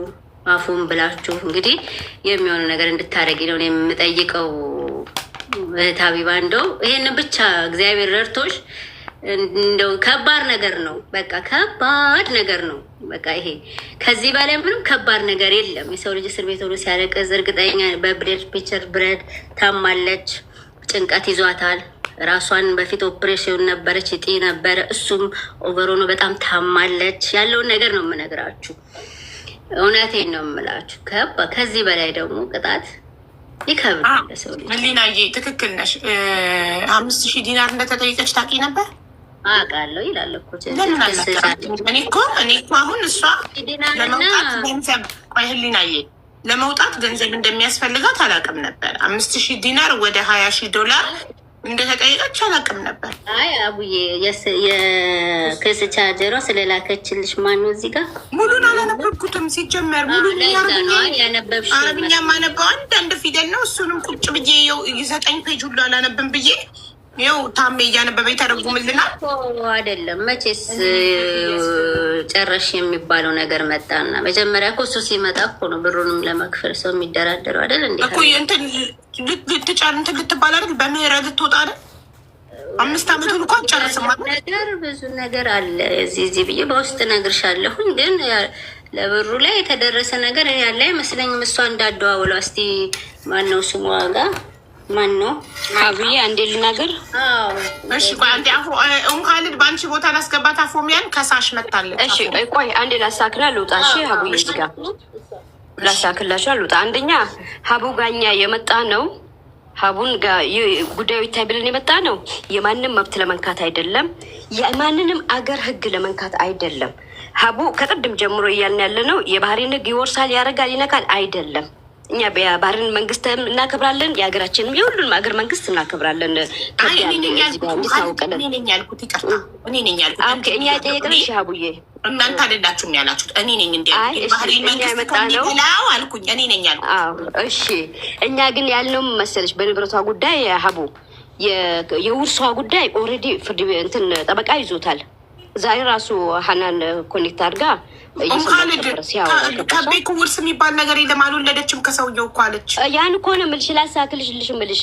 አፉን ብላችሁ እንግዲህ የሚሆኑ ነገር እንድታረጊ ነው የምጠይቀው እህት ሀቢባ። እንደው ይሄንን ብቻ እግዚአብሔር ረድቶሽ እንደው ከባድ ነገር ነው፣ በቃ ከባድ ነገር ነው። በቃ ይሄ ከዚህ በላይ ምንም ከባድ ነገር የለም። የሰው ልጅ እስር ቤት ሆኖ ሲያለቅስ እርግጠኛ በብሬድ ፒቸር ብሬድ ታማለች፣ ጭንቀት ይዟታል። ራሷን በፊት ኦፕሬሽን ነበረች፣ እጢ ነበረ፣ እሱም ኦቨር ሆኖ በጣም ታማለች። ያለውን ነገር ነው የምነግራችሁ፣ እውነቴን ነው የምላችሁ። ከዚህ በላይ ደግሞ ቅጣት ይከብዳል ለሰው ልጅ። ህሊናዬ ትክክል ነሽ። 5,000 ዲናር እንደተጠየቀች ታውቂ ነበር? አውቃለሁ ይላል እኮ እኔ እኮ አሁን እሷ ለመውጣት ገንዘብ ህሊናዬ ለመውጣት ገንዘብ እንደሚያስፈልጋት አላውቅም ነበር። 5,000 ዲናር ወደ 20,000 ዶላር እንደተጠየቀች አላውቅም ነበር። አይ አቡዬ የክስ ቻርጀሯ ስለላከችልሽ ማነው እዚህ ጋር ሙሉን አላነበብኩትም። ሲጀመር ሙሉን አረብኛ ማነበው አንዳንድ ፊደል ነው። እሱንም ቁጭ ብዬ 9 ፔጅ ሁሉ አላነብም ብዬ ይኸው ታሜ እያነበበ ተረጉምልናል። አይደለም መቼስ ጨረሽ የሚባለው ነገር መጣና መጀመሪያ እኮ እሱ ሲመጣ እኮ ነው ብሩንም ለመክፈል ሰው የሚደራደረው አይደል እንዴ? እኮ እንትን ልትባል አይደል? በምህረት ልትወጣ አይደል? 5 ዓመቱን እንኳን ጨርስም ነገር ብዙ ነገር አለ እዚህ ብዬ በውስጥ እነግርሻለሁኝ። ግን ለብሩ ላይ የተደረሰ ነገር ያለ አይመስለኝም። እሷ እንዳደዋውለው እስቲ ማነው ስሙ ዋጋ ማን ነው አብዬ አንዴ ልናገር። እሺ ቆይ አንዴ ካሊድ በአንቺ ቦታ ላስገባት። አፎሚያን ከሳሽ መታለች። እሺ ቆይ አንዴ ላሳክላ ልውጣ። እሺ ሀቡዬ እዚህ ጋር ላሳክላችሁ ልውጣ። አንደኛ ሀቡ ጋኛ የመጣ ነው። ሀቡን ጋር ጉዳዩ ይታይ ብለን የመጣ ነው። የማንም መብት ለመንካት አይደለም። የማንንም አገር ህግ ለመንካት አይደለም። ሀቡ ከቅድም ጀምሮ እያልን ያለ ነው የባህሪን ህግ ይወርሳል፣ ያደርጋል፣ ይነካል አይደለም። እኛ በባህርን መንግስት እናከብራለን፣ የሀገራችንም የሁሉንም ሀገር መንግስት እናከብራለን። እኛ ጠየቅንሽ ሀቡዬ፣ እናንተ አይደላችሁም ያላችሁት፣ እኔ ነኝ እንዲ የመጣ ነው አልኩኝ። እኔ ነኝ ያልኩት። እሺ እኛ ግን ያልነው መሰለሽ በንብረቷ ጉዳይ ሀቡ የውርሷ ጉዳይ ኦልሬዲ ፍርድ እንትን ጠበቃ ይዞታል። ዛሬ ራሱ ሀናን ኮኔክት አድርጋ ከቤት ውርስ የሚባል ነገር የለም አልወለደችም ከሰውየው እኮ አለች። ያን እኮ ነው የምልሽ። ላሳክልሽ ምልሽ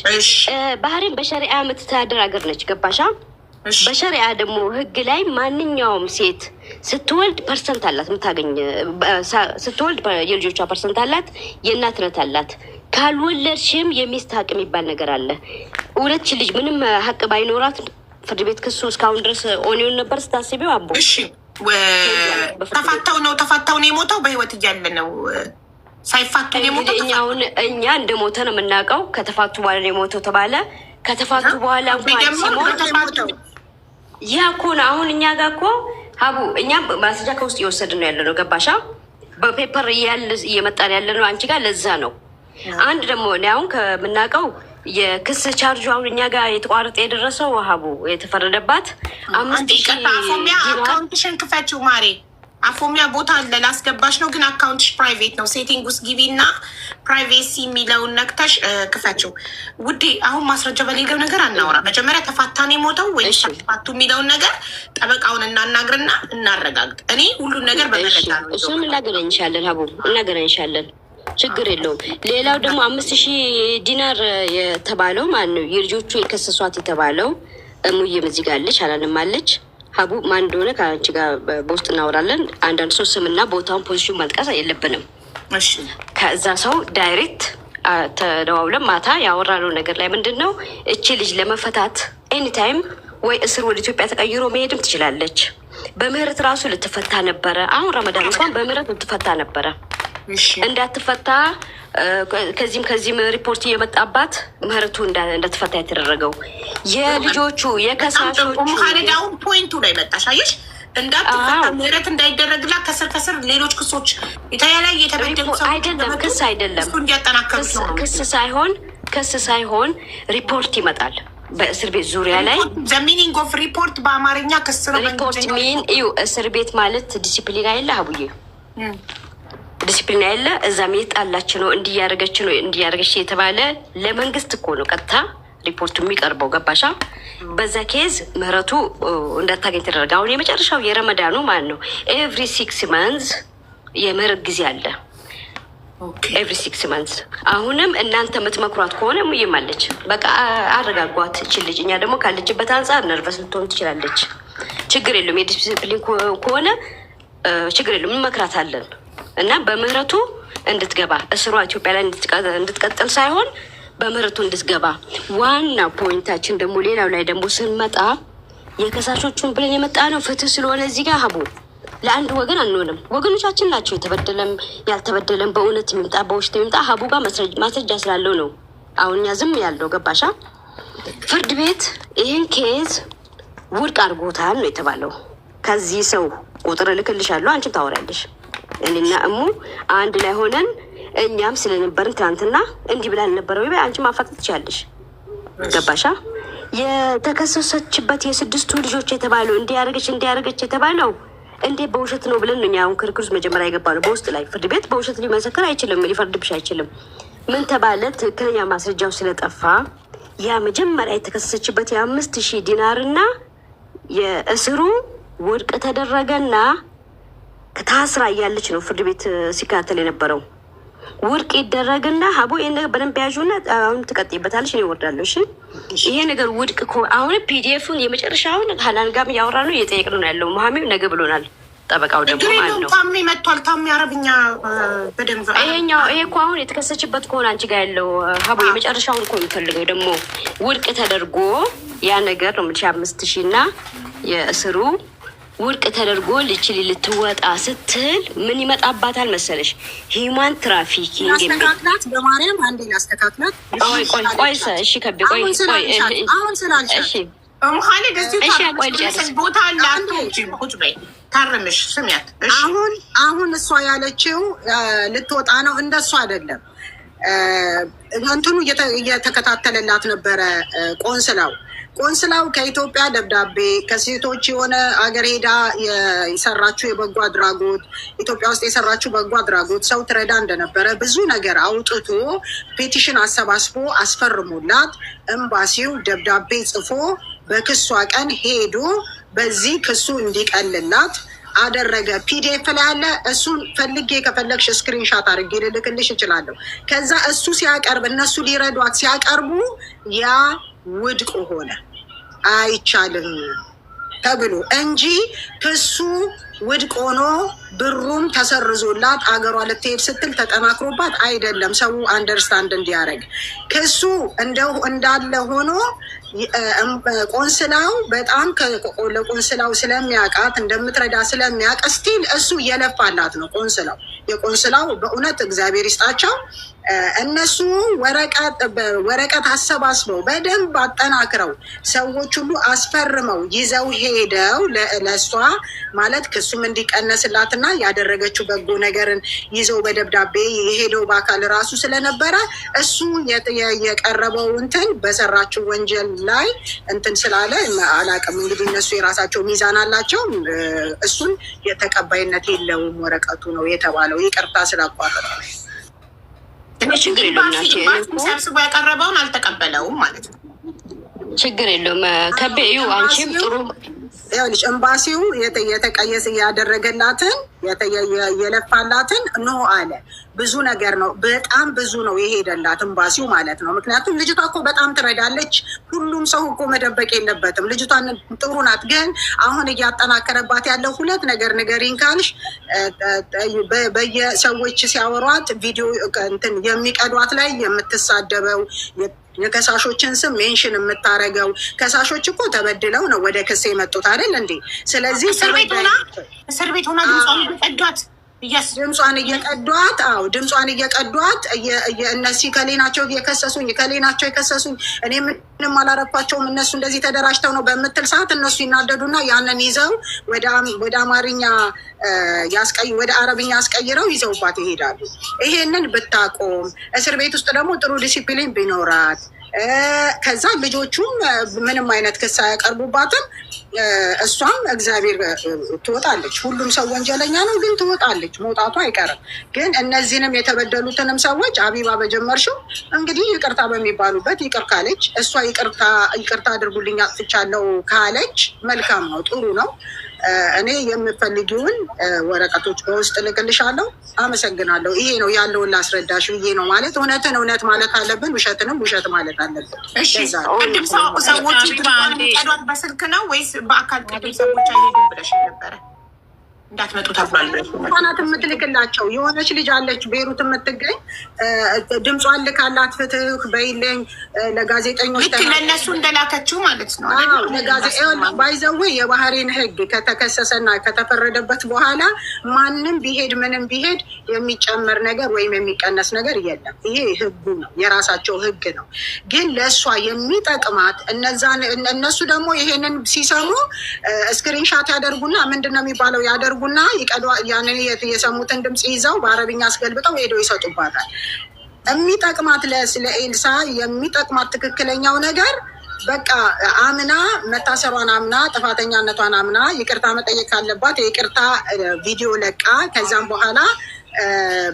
ባህሬን በሸሪዓ የምትተዳደር ሀገር ነች። ገባሻ? በሸሪዓ ደግሞ ህግ ላይ ማንኛውም ሴት ስትወልድ ፐርሰንት አላት የምታገኝ። ስትወልድ የልጆቿ ፐርሰንት አላት፣ የእናትነት አላት። ካልወለድሽም የሚስት ሀቅ የሚባል ነገር አለ። ሁለት ልጅ ምንም ሀቅ ባይኖራት ፍርድ ቤት ክሱ እስካሁን ድረስ ኦኒዮን ነበር ስታስቢው አቦ። እሺ ተፋታው ነው የሞተው። በህይወት እያለ ነው ሳይፋቱ ነው የሞተው። እኛ እንደ ሞተ ነው የምናውቀው። ከተፋቱ በኋላ ነው የሞተው ተባለ። ከተፋቱ በኋላ እንኳን ሲሞት ያ እኮ ነው። አሁን እኛ ጋር እኮ ሀቡ እኛ ማስረጃ ከውስጥ እየወሰድን ነው ያለ ነው። ገባሻ? በፔፐር እየመጣን ያለ ነው አንቺ ጋር። ለዛ ነው አንድ ደግሞ እኔ አሁን ከምናውቀው የክስ ቻርጁ አሁን እኛ ጋር የተቋረጠ የደረሰው ሀቡ የተፈረደባት 5,000 አፎሚያ አካውንትሽን ክፈችው ማሬ። አፎሚያ ቦታ አለ ላስገባሽ ነው፣ ግን አካውንትሽ ፕራይቬት ነው። ሴቲንግ ውስጥ ግቢ እና ፕራይቬሲ የሚለውን ነክተሽ ክፈችው ውዴ። አሁን ማስረጃ በሌለው ነገር አናወራ። መጀመሪያ ተፋታን የሞተው ወይ ተፋቱ የሚለውን ነገር ጠበቃውን እናናግርና እናረጋግጥ። እኔ ሁሉን ነገር በመረጃ ነው። እሱም እናገናኝሻለን ሀቡ፣ እናገናኝሻለን። ችግር የለውም። ሌላው ደግሞ 5,000 ዲናር የተባለው ማን ነው? የልጆቹ የከሰሷት የተባለው እሙዬም እዚህ ጋር አለች፣ አላንም አለች። ሀቡ ማን እንደሆነ ከአንቺ ጋር በውስጥ እናወራለን። አንዳንድ ሰው ስምና ቦታውን ፖዚሽን መጥቀስ የለብንም። ከዛ ሰው ዳይሬክት ተደዋውለን ማታ ያወራነው ነገር ላይ ምንድን ነው እቺ ልጅ ለመፈታት ኤኒታይም ወይ እስር ወደ ኢትዮጵያ ተቀይሮ መሄድም ትችላለች። በምህረት ራሱ ልትፈታ ነበረ። አሁን ረመዳን እንኳን በምህረት ልትፈታ ነበረ። እንዳትፈታ ከዚህም ሪፖርት እየመጣባት ምህረቱ እንዳትፈታ የተደረገው የልጆቹ የከሳሾቹ ሙካነዳውን ፖይንቱ ላይ መጣሽ። አየሽ? እንዳትፈታ ምህረት እንዳይደረግላ ከስር ሌሎች ክሶች የተለያየ የተበደሉ አይደለም። ክስ አይደለም፣ ክስ ሳይሆን ሪፖርት ይመጣል በእስር ቤት ዙሪያ ላይ። ሚኒንግ ኦፍ ሪፖርት በአማርኛ ክስ ነው። ሪፖርት ሚን እስር ቤት ማለት ዲሲፕሊን አይደለ ሀቡዬ? ዲሲፕሊን ያለ እዛም የጣላች ነው እንዲያደረገች የተባለ ለመንግስት እኮ ነው ቀጥታ ሪፖርቱ የሚቀርበው። ገባሻ? በዛ ኬዝ ምህረቱ እንዳታገኝ ተደረገ። አሁን የመጨረሻው የረመዳኑ ማለት ነው ኤቭሪ 6 months የምህረት ጊዜ አለ። ኤቭሪ 6 months። አሁንም እናንተ የምትመክሯት ከሆነ ሙይም አለች፣ በቃ አረጋጓት እችል ልጅ። እኛ ደግሞ ካለችበት አንጻር ነርቨስ ልትሆን ትችላለች። ችግር የለውም። የዲሲፕሊን ከሆነ ችግር የለውም፣ እንመክራታለን። እና በምህረቱ እንድትገባ እስሯ ኢትዮጵያ ላይ እንድትቀጥል ሳይሆን በምህረቱ እንድትገባ። ዋና ፖይንታችን ደግሞ ሌላው ላይ ደግሞ ስንመጣ የከሳሾቹን ብለን የመጣ ነው ፍትህ ስለሆነ እዚህ ጋር ሀቡ ለአንድ ወገን አንሆንም። ወገኖቻችን ናቸው የተበደለም ያልተበደለም፣ በእውነት የሚምጣ በውሸት የሚምጣ ሀቡ ጋር ማስረጃ ስላለው ነው አሁን እኛ ዝም ያለው። ገባሻ? ፍርድ ቤት ይህን ኬዝ ውድቅ አድርጎታል ነው የተባለው። ከዚህ ሰው ቁጥር እልክልሻለሁ፣ አንቺም ታወሪያለሽ። እኔና እሙ አንድ ላይ ሆነን እኛም ስለነበርን ትናንትና እንዲህ ብላ አልነበረ ወይ አንቺ ማፋጠጥ ትችያለሽ። ገባሻ? የተከሰሰችበት የ6 ልጆች የተባለው እንዲያደረገች የተባለው እንዴ በውሸት ነው ብለን ነው አሁን ክርክር ውስጥ መጀመሪያ የገባ ነው። በውስጥ ላይ ፍርድ ቤት በውሸት ሊመሰክር አይችልም፣ ሊፈርድብሽ አይችልም። ምን ተባለ? ትክክለኛ ማስረጃው ስለጠፋ ያ መጀመሪያ የተከሰሰችበት የ5,000 ዲናርና የእስሩ ውድቅ ተደረገና ከታስራ እያለች ነው ፍርድ ቤት ሲካተል የነበረው። ውድቅ ይደረግና ሀቡ ይሄን ነገር በደንብ ያዡና አሁን ትቀጥይበታለሽ። እኔ እወርዳለሁ። እሺ ይሄ ነገር ውድቅ አሁን ፒዲኤፉን የመጨረሻውን ሀላል ጋር እያወራ ነው እየጠየቅን ነው ያለው። መሀሜም ነገ ብሎናል። ጠበቃው ደግሞ ማለት ነው ታሜ መጥቷል። ታሜ አረብኛ በደንብ ይሄኛው ይሄ እኮ አሁን የተከሰችበት ከሆነ አንቺ ጋር ያለው ሀቡ የመጨረሻውን እኮ የሚፈልገው ደግሞ ውድቅ ተደርጎ ያ ነገር ነው 5,000 እና የእስሩ ውድቅ ተደርጎ ልችል ልትወጣ ስትል ምን ይመጣባታል መሰለሽ? ሂማን ትራፊኪንግ ያስተካክላት። በማርያም አንዴ ያስተካክላት። ቆይ እሺ ከቤ ቆይ አሁን ስላልሽ እሺ ኻሊድ እዚህ ቦታ አላንቺ ቁጭ በይ ታርምሽ ስሚያት። አሁን እሷ ያለችው ልትወጣ ነው። እንደሱ አይደለም። እንትኑ እየተከታተለላት ነበረ ቆንስላው ከኢትዮጵያ ደብዳቤ ከሴቶች የሆነ አገር ሄዳ የሰራችው የበጎ አድራጎት ኢትዮጵያ ውስጥ የሰራችው በጎ አድራጎት ሰው ትረዳ እንደነበረ ብዙ ነገር አውጥቶ ፔቲሽን አሰባስቦ አስፈርሙላት ኤምባሲው ደብዳቤ ጽፎ በክሷ ቀን ሄዶ በዚህ ክሱ እንዲቀልላት አደረገ። ፒዲኤፍ ላይ ያለ እሱን ፈልጌ ከፈለግሽ ስክሪንሻት አድርጌ ልልክልሽ እችላለሁ። ከዛ እሱ ሲያቀርብ እነሱ ሊረዷት ሲያቀርቡ ያ ውድቅ ሆነ። አይቻልም ተብሎ እንጂ ክሱ ውድቅ ሆኖ ብሩም ተሰርዞላት አገሯ ልትሄድ ስትል ተጠናክሮባት አይደለም። ሰው አንደርስታንድ እንዲያደርግ ክሱ እንዳለ ሆኖ ቆንስላው በጣም ለቆንስላው ስለሚያውቃት እንደምትረዳ ስለሚያውቅ ስቲል እሱ እየለፋላት ነው። የቆንስላው በእውነት እግዚአብሔር ይስጣቸው። እነሱ ወረቀት አሰባስበው በደንብ አጠናክረው ሰዎች ሁሉ አስፈርመው ይዘው ሄደው ለእሷ ማለት ክሱም እንዲቀነስላትና ያደረገችው በጎ ነገርን ይዘው በደብዳቤ የሄደው በአካል ራሱ ስለነበረ እሱ የቀረበው እንትን በሰራችው ወንጀል ላይ እንትን ስላለ አላውቅም። እንግዲህ እነሱ የራሳቸው ሚዛን አላቸው። እሱን የተቀባይነት የለውም ወረቀቱ ነው የተባለው። ይቅርታ ስላቋረጠ ሰብስቦ ያቀረበውን አልተቀበለውም ማለት ነው። ችግር የለውም። ከቤዩ አንቺም ጥሩ ልጅ ኤምባሲው የተቀየስ ያደረገላትን የለፋላትን ኖ አለ። ብዙ ነገር ነው፣ በጣም ብዙ ነው የሄደላት ኤምባሲው ማለት ነው። ምክንያቱም ልጅቷ እኮ በጣም ትረዳለች። ሁሉም ሰው እኮ መደበቅ የለበትም። ልጅቷን ጥሩ ናት። ግን አሁን እያጠናከረባት ያለው ሁለት ነገር ንገሪኝ ካልሽ በየሰዎች ሲያወሯት ቪዲዮ እንትን የሚቀዷት ላይ የምትሳደበው የከሳሾችን ስም ሜንሽን የምታረገው ከሳሾች እኮ ተበድለው ነው ወደ ክስ የመጡት አይደል እንዴ? ስለዚህ እስር ቤት ሆና ድምጿን እየቀዷት ድምጿን እየቀዷት እነዚህ ከሌ ናቸው የከሰሱኝ እኔ ምንም አላረኳቸውም እነሱ እንደዚህ ተደራጅተው ነው በምትል ሰዓት እነሱ ይናደዱና ያንን ይዘው ወደ አማርኛ ወደ አረብኛ አስቀይረው ይዘውባት ይሄዳሉ። ይሄንን ብታቆም እስር ቤት ውስጥ ደግሞ ጥሩ ዲሲፕሊን ቢኖራት ከዛ ልጆቹም ምንም አይነት ክስ አያቀርቡባትም። እሷም እግዚአብሔር ትወጣለች። ሁሉም ሰው ወንጀለኛ ነው፣ ግን ትወጣለች። መውጣቱ አይቀርም። ግን እነዚህንም የተበደሉትንም ሰዎች አቢባ በጀመርሽው እንግዲህ ይቅርታ በሚባሉበት ይቅር ካለች እሷ ይቅርታ አድርጉልኝ አጥፍቻለሁ ካለች መልካም ነው፣ ጥሩ ነው። እኔ የምፈልጊውን ወረቀቶች በውስጥ ልክልሻለሁ። አመሰግናለሁ። ይሄ ነው ያለውን ላስረዳሽ ብዬ ነው። ማለት እውነትን እውነት ማለት አለብን፣ ውሸትንም ውሸት ማለት አለብን። ቅድም ሰዎች ቀዷት በስልክ ነው ወይስ በአካል ቅድም ሰዎች አይሄዱም ብለሽ ነበረ? እንዳትመጡ ተብሏል። ህጻናት የምትልክላቸው የሆነች ልጅ አለች ቤሩት የምትገኝ ድምጿን ልካላት ፍትህ በይለኝ ለጋዜጠኞች ለእነሱ እንደላከችው ማለት ነው። ባይዘዌ የባህሬን ህግ ከተከሰሰና ከተፈረደበት በኋላ ማንም ቢሄድ ምንም ቢሄድ የሚጨመር ነገር ወይም የሚቀነስ ነገር የለም። ይሄ ህጉ ነው፣ የራሳቸው ህግ ነው። ግን ለእሷ የሚጠቅማት እነሱ ደግሞ ይሄንን ሲሰሙ ስክሪንሻት ያደርጉና ምንድን ነው የሚባለው ያደርጉና ያንን የሰሙትን ድምፅ ይዘው በአረብኛ አስገልብጠው ሄደው ይሰጡባታል። የሚጠቅማት ለኤልሳ የሚጠቅማት ትክክለኛው ነገር በቃ አምና መታሰሯን አምና ጥፋተኛነቷን አምና ይቅርታ መጠየቅ ካለባት የይቅርታ ቪዲዮ ለቃ ከዛም በኋላ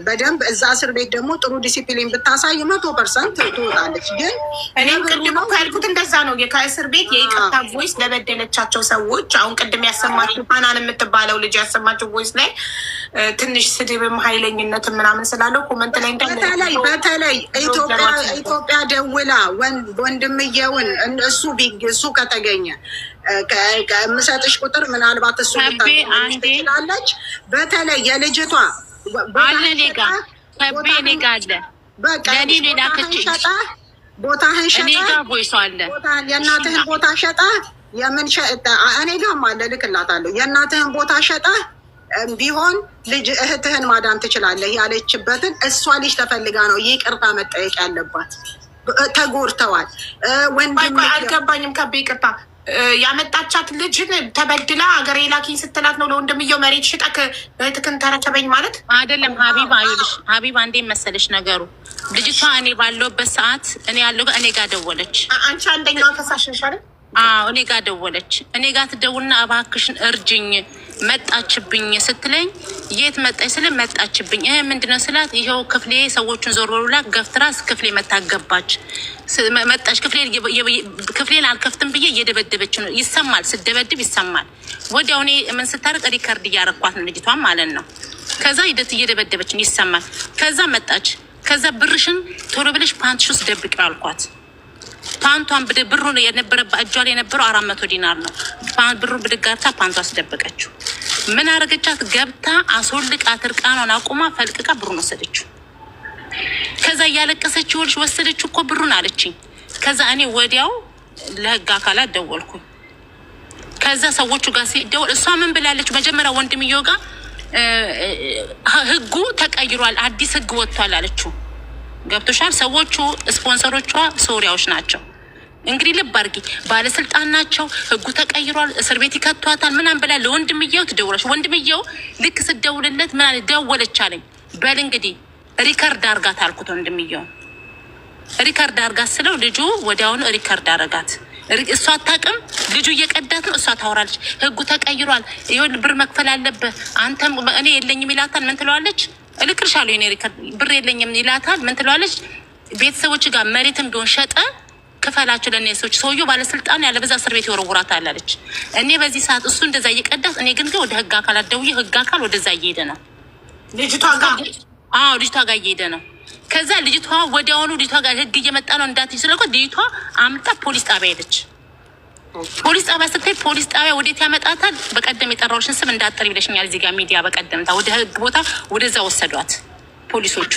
በደንብ እዛ እስር ቤት ደግሞ ጥሩ ዲሲፕሊን ብታሳይ 100% ትወጣለች። ግን እኔም ቅድም እኮ ያልኩት እንደዛ ነው። ከእስር ቤት የይቅርታ ቮይስ ለበደለቻቸው ሰዎች አሁን ቅድም ያሰማችው ፋናን የምትባለው ልጅ ያሰማችው ቮይስ ላይ ትንሽ ስድብም ኃይለኝነትም ምናምን ስላለው ኮመንት ላይ በተለይ ኢትዮጵያ ደውላ ወንድምየውን እሱ ከተገኘ ከምሰጥሽ ቁጥር ምናልባት እሱ ትችላለች። በተለይ የልጅቷ አለ ኔጋ ከቤ ኔጋ አለ ለኔ ሌላ ከችሽ ቦታህን ሸጣ ቦይሶ አለ የእናትህን ቦታ ሸጣ የምን ሸጣ እኔ ጋርም አለ ልክላታለሁ። የእናትህን ቦታ ሸጣ ቢሆን ልጅ እህትህን ማዳን ትችላለህ ያለችበትን እሷ ልጅ ተፈልጋ ነው ይቅርታ መጠየቅ ያለባት። ተጎድተዋል። ወንድም አልገባኝም። ከቤ ይቅርታ ያመጣቻት ልጅን ተበድላ ሀገሬ ላኪኝ ስትላት ነው ለወንድምየው መሬት ሽጠክ እህትክን ተረከበኝ ማለት አይደለም። ሀቢባ ይልሽ ሀቢባ እንዴ መሰለሽ ነገሩ ልጅቷ እኔ ባለውበት ሰዓት እኔ ያለው እኔ ጋር ደወለች። አንቺ አንደኛዋ ተሳሽንሽ አይደል? አዎ እኔ ጋር ደወለች። እኔ ጋር ትደውልና እባክሽን እርጅኝ መጣችብኝ ስትለኝ የት መጣች ስለ መጣችብኝ ምንድነው ስላት ይኸው ክፍሌ ሰዎቹን ዞር ብላ ገፍትራ ክፍሌ መታገባች መጣች። ክፍሌን አልከፍትም ብዬ እየደበደበች ነው። ይሰማል፣ ስደበድብ ይሰማል። ወዲያው እኔ ምን ስታርቅ ሪከርድ እያረኳት ነው ልጅቷን ማለት ነው። ከዛ ሂደት እየደበደበች ይሰማል። ከዛ መጣች። ከዛ ብርሽን ቶሎ ብለሽ ፓንትሽ ውስጥ ደብቂው አልኳት። ፓንቷን ብሩ የነበረባት እጇ ላይ የነበረው 400 ዲናር ነው። ብሩ ብድጋርታ ፓንቷ አስደበቀችው። ምን አረገቻት? ገብታ አስወልቃት እርቃኗን አቁማ ፈልቅቃ ብሩን ወሰደችው። ከዛ እያለቀሰች ይኸውልሽ ወሰደችው እኮ ብሩን አለችኝ። ከዛ እኔ ወዲያው ለህግ አካላት ደወልኩኝ። ከዛ ሰዎቹ ጋር ሲደውል እሷ ምን ብላለች? መጀመሪያ ወንድምየው ጋር ህጉ ተቀይሯል፣ አዲስ ህግ ወጥቷል አለችው። ገብቶሻል? ሰዎቹ ስፖንሰሮቿ ሶሪያዎች ናቸው። እንግዲህ ልብ አድርጊ፣ ባለስልጣን ናቸው። ህጉ ተቀይሯል፣ እስር ቤት ይከቷታል ምናምን ብላ ለወንድምየው ትደውለች። ወንድምየው ልክ ስደውልለት ምን አለ? ደወለች አለኝ። በል እንግዲህ ሪከርድ አርጋት አልኩት። ወንድምየው ሪከርድ አርጋት ስለው ልጁ ወዲያውኑ ሪከርድ አረጋት። እሷ አታውቅም፣ ልጁ እየቀዳት ነው። እሷ ታወራለች። ህጉ ተቀይሯል፣ ይሁን ብር መክፈል አለብህ አንተም። እኔ የለኝም ይላታል። ምን ትለዋለች? እልክልሻለሁ የኔ ሪከርድ ብር የለኝም ይላታል። ምን ትለዋለች? ቤተሰቦች ጋር መሬትም ቢሆን ሸጠ ክፈላቸው ለእነዚህ ሰዎች። ሰውየው ባለስልጣን ያለ በዛ እስር ቤት ይወረውራታል አለች። እኔ በዚህ ሰዓት እሱ እንደዛ እየቀዳት፣ እኔ ግን ወደ ህግ አካላት ደውዬ ህግ አካል ወደዛ እየሄደ ነው ልጅቷ ጋር። አዎ ልጅቷ ጋር እየሄደ ነው። ከዛ ልጅቷ ወዲያውኑ ልጅቷ ጋር ህግ እየመጣ ነው እንዳትይ ስለኮ ልጅቷ አምጣ ፖሊስ ጣቢያ ሄደች። ፖሊስ ጣቢያ ስትሄድ ፖሊስ ጣቢያ ወዴት ያመጣታል? በቀደም የጠራሁሽን ስም እንዳትጠሪ ብለሽኛል እዚህ ጋር ሚዲያ። በቀደምታ ወደ ህግ ቦታ ወደዛ ወሰዷት ፖሊሶቹ።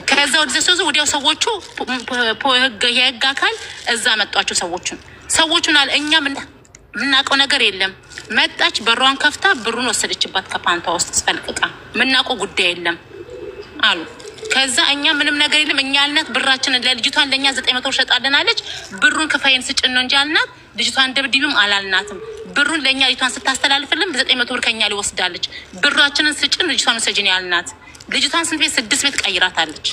ከዛ ወደዛ ወዲያው ሰዎቹ የህግ አካል እዛ መጧቸው ሰዎቹን አለ እኛ ምናውቀው ነገር የለም። መጣች፣ በሯን ከፍታ ብሩን ወሰደችባት ከፓንቷ ውስጥ ስፈልቅቃ። ምናውቀው ጉዳይ የለም አሉ። ከዛ እኛ ምንም ነገር የለም እኛ አልናት ብራችንን ለልጅቷን ለእኛ 900 ሸጣልን አለች። ብሩን ክፈይን ስጭን ነው እንጂ አልናት። ልጅቷን ደብድቢም አላልናትም። ብሩን ለእኛ ልጅቷን ስታስተላልፍልን 900 ብር ከኛ ሊወስዳለች። ብራችንን ስጭን ልጅቷን ውሰጅን ያልናት። ልጅቷን ስንት ቤት 6 ቤት ቀይራታለች።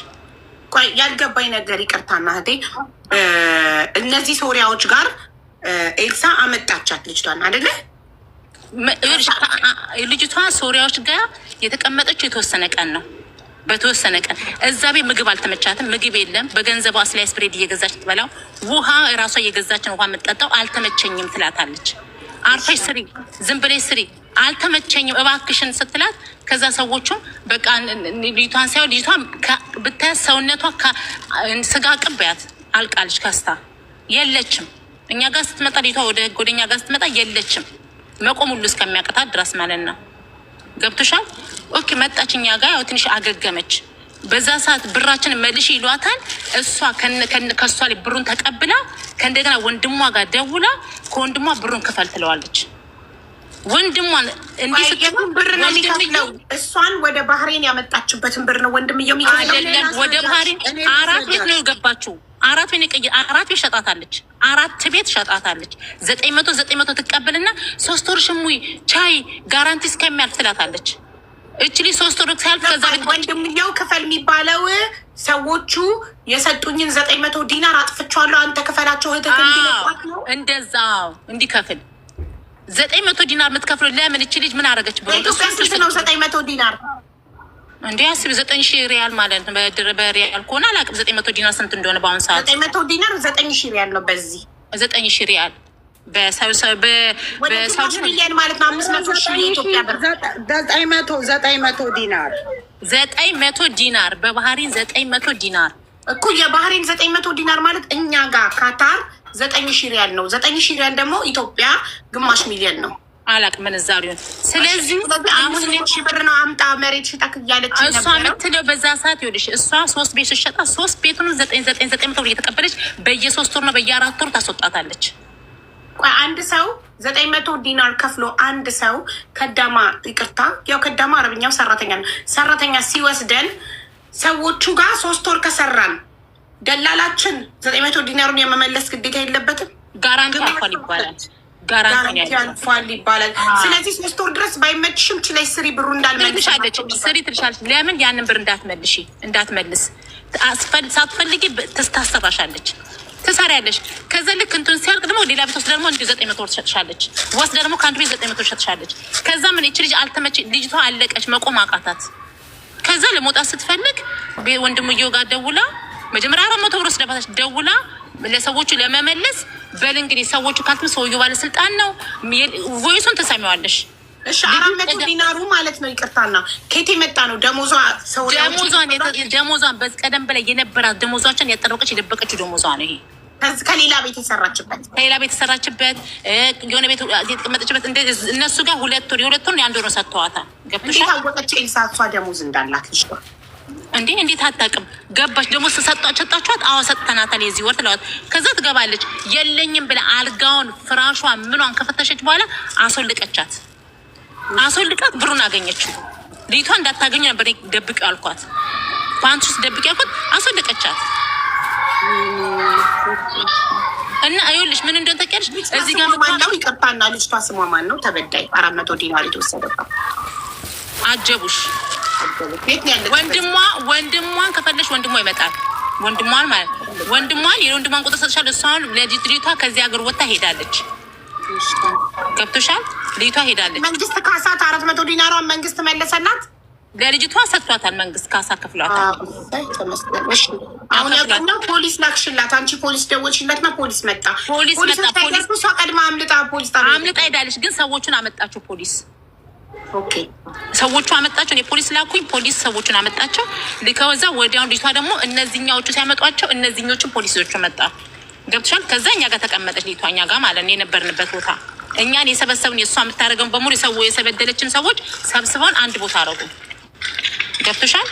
ቆይ ያልገባኝ ነገር ይቅርታና እህቴ፣ እነዚህ ሶሪያዎች ጋር ኤልሳ አመጣቻት ልጅቷን አይደለ? ልጅቷ ሶሪያዎች ጋር የተቀመጠችው የተወሰነ ቀን ነው። በተወሰነ ቀን እዛ ቤት ምግብ አልተመቻትም። ምግብ የለም። በገንዘቧ ስላይስ ብሬድ እየገዛች ትበላው፣ ውሃ ራሷ እየገዛች ነው ውሃ የምትጠጣው። አልተመቸኝም ትላታለች። አርፈሽ ስሪ፣ ዝም ብለሽ ስሪ፣ አልተመቸኝም እባክሽን ስትላት፣ ከዛ ሰዎቹም በቃ ልጅቷን ሳይሆን ልጅቷ ብታያት ሰውነቷ ስጋ ቅበያት አልቃለች። ከስታ የለችም። እኛ ጋር ስትመጣ ልጅቷ ወደ እኛ ጋር ስትመጣ የለችም። መቆም ሁሉ እስከሚያቅታት ድረስ ማለት ነው። ገብቶሻል? ኦኬ መጣች እኛ ጋር ያው ትንሽ አገገመች። በዛ ሰዓት ብራችን መልሽ ይሏታል። እሷ ከእሷ ላይ ብሩን ተቀብላ ከእንደገና ወንድሟ ጋር ደውላ ከወንድሟ ብሩን ክፈል ትለዋለች። ወንድሟን እንዲህ ስትሆን ብር ነው የሚከፍለው። እሷን ወደ ባህሬን ያመጣችበትን ብር ነው ወንድምየው የሚከፍለው። አይደለም ወደ ባህሬን 4 ቤት ነው የገባችው። 4 ቤት ሸጣታለች። 4 ቤት ሸጣታለች። 900 ትቀበልና 3 ወር ሽሙይ ቻይ ጋራንቲ እስከሚያልፍ ትላታለች። እችሊ 3 ወር ሲያልፍ ከዛ ወንድምየው ክፈል የሚባለው ሰዎቹ የሰጡኝን 900 ዲናር አጥፍቻለሁ አንተ ክፈላቸው እህትህ እንዲለቋት ነው። እንደዛ እንዲከፍል 900 ዲናር የምትከፍለው ለምን? እቺ ልጅ ምን አደረገች? በኢትዮጵያ ስንት ነው 900 ዲናር? እንዴ አስቢ 9,000 ሪያል ማለት ነው። በሪያል ከሆነ አላውቅም 900 ዲናር ስንት እንደሆነ በአሁኑ ሰዓት 900 ዲናር 9,000 ሪያል ነው። በዚህ 9,000 ሪያል በሳውዲ ሚሊዮን ማለት ነው። 500 ሺህ የኢትዮጵያ ብር 900 ዲናር 900 ዲናር በባህሪን 900 ዲናር እኮ የባህሬን 900 ዲናር ማለት እኛ ጋር ካታር 9,000 ሪያል ነው። 9,000 ሪያል ደግሞ ኢትዮጵያ ግማሽ ሚሊዮን ነው። አላውቅም ምንዛሬውን። ስለዚህ አሁን ሺህ ብር ነው አምጣ መሬት ሽጣክ እያለች እሷ የምትለው በዛ ሰዓት ይኸውልሽ፣ እሷ 3 ቤት ስትሸጣ 3 ቤቱን 900 ብር እየተቀበለች በየ3 ወር ነው በየ4 ወር ታስወጣታለች። አንድ ሰው 900 ዲናር ከፍሎ አንድ ሰው ከዳማ ይቅርታ፣ ያው ከዳማ አረብኛው ሰራተኛ ነው። ሰራተኛ ሲወስደን ሰዎቹ ጋር 3 ወር ከሰራን ደላላችን 900 ዲናሩን የመመለስ ግዴታ የለበትም። ጋራንቲ አልፏል ይባላል። ጋራንቲ አልፏል ይባላል። ስለዚህ 3 ወር ድረስ ባይመችሽም ችለሽ ስሪ ብሩ እንዳልመልሻለች ስሪ ትልሻለች። ለምን ያንን ብር እንዳትመልስ ሳትፈልጊ ታሰራሻለች፣ ትሰሪያለሽ። ከዛ ልክ እንትን ሲያልቅ ደግሞ ሌላ ቤት ወስዳ ደግሞ እንዲሁ 900 ብር ትሸጥሻለች። ወስዳ ደግሞ ከአንዱ ቤት 900 ብር ትሸጥሻለች። ከዛ ምን ይቺ ልጅ አልተመች፣ ልጅቷ አለቀች፣ መቆም አቃታት። ከዛ ለመውጣት ስትፈልግ ወንድምየው ጋር ደውላ መጀመሪያ 400 ብር ወስዳባታች። ደውላ ለሰዎቹ ለመመለስ በል እንግዲህ ሰዎቹ ካልትም ሰውየው ባለስልጣን ነው። ቮይሱን ተሰሚዋለሽ። እሺ 400 ዲናሩ ማለት ነው። ይቅርታና ከየት የመጣ ነው? ደሞዟን በቀደም በላይ የነበራት ደሞዟችን ያጠረቀች የደበቀችው ደሞዟ ነው። ይሄ ከሌላ ቤት የሰራችበት የሆነ ቤት የተቀመጠችበት እነሱ ጋር 2 ወር የ2 ወር የ1 ወር ሰጥተዋታል። ገብቶሻል? ታወቀች ኤልሳሷ ደሞዝ እንዳላት ልጅ ነው እንዴ? እንዴት አታውቅም? ገባች ደግሞ ሰጣችኋት? አዎ ሰጥተናታል የዚህ ወር ትለዋት። ከዛ ትገባለች። የለኝም ብላ አልጋውን ፍራሿ ምኗን ከፈተሸች በኋላ አስወልቀቻት። ብሩን አገኘችው። ልጅቷ እንዳታገኙ ነበር ደብቂ ያልኳት፣ ፓንት ውስጥ ደብቂ ያልኳት። አስወልቀቻት እና ይኸውልሽ ምን እንደሆነ ታውቂያለሽ? እዚህ ጋር ማነው? ይቅርታና ልጅቷ ስሟ ማን ነው? ተበዳይ 400 ዲናር የተወሰደባት አጀቡሽ። ወንድሟን ከፈለሽ ወንድሟ ይመጣል። ወንድሟን ማለት የወንድሟን ቁጥር ሰጥሻለሁ። እሷን ለልጅቷ ከዚህ ሀገር ወጣ ሄዳለች። ገብቶሻል? ልጅቷ ሄዳለች። መንግስት ካሳት 400 ዲናሯን መንግስት መለሰላት። ለልጅቷ ሰጥቷታል። መንግስት ካሳ ከፍሏታል። አሁን ያው ፖሊስ ላክሽላት። አንቺ ፖሊስ ደወልሽላትና ፖሊስ መጣ። ፖሊስ እሷ ቀድማ አምልጣ ሄዳለች። ግን ሰዎቹን አመጣቸው ፖሊስ። ኦኬ ሰዎቹ አመጣቸው። እኔ ፖሊስ ላኩኝ። ፖሊስ ሰዎቹን አመጣቸው። ከዛ ወዲያውኑ ልጅቷ ደግሞ እነዚህኛዎቹ ሲያመጧቸው እነዚህኞቹን ፖሊሶቹ መጣ። ገብቶሻል? ከዛ እኛ ጋር ተቀመጠች ልጅቷ፣ እኛ ጋር ማለት ነው የነበርንበት ቦታ። እኛን የሰበሰብን የእሷ የምታደርገውን በሙሉ የሰበደለችን ሰዎች ሰብስበውን አንድ ቦታ አረጉ። ገብቶሻል?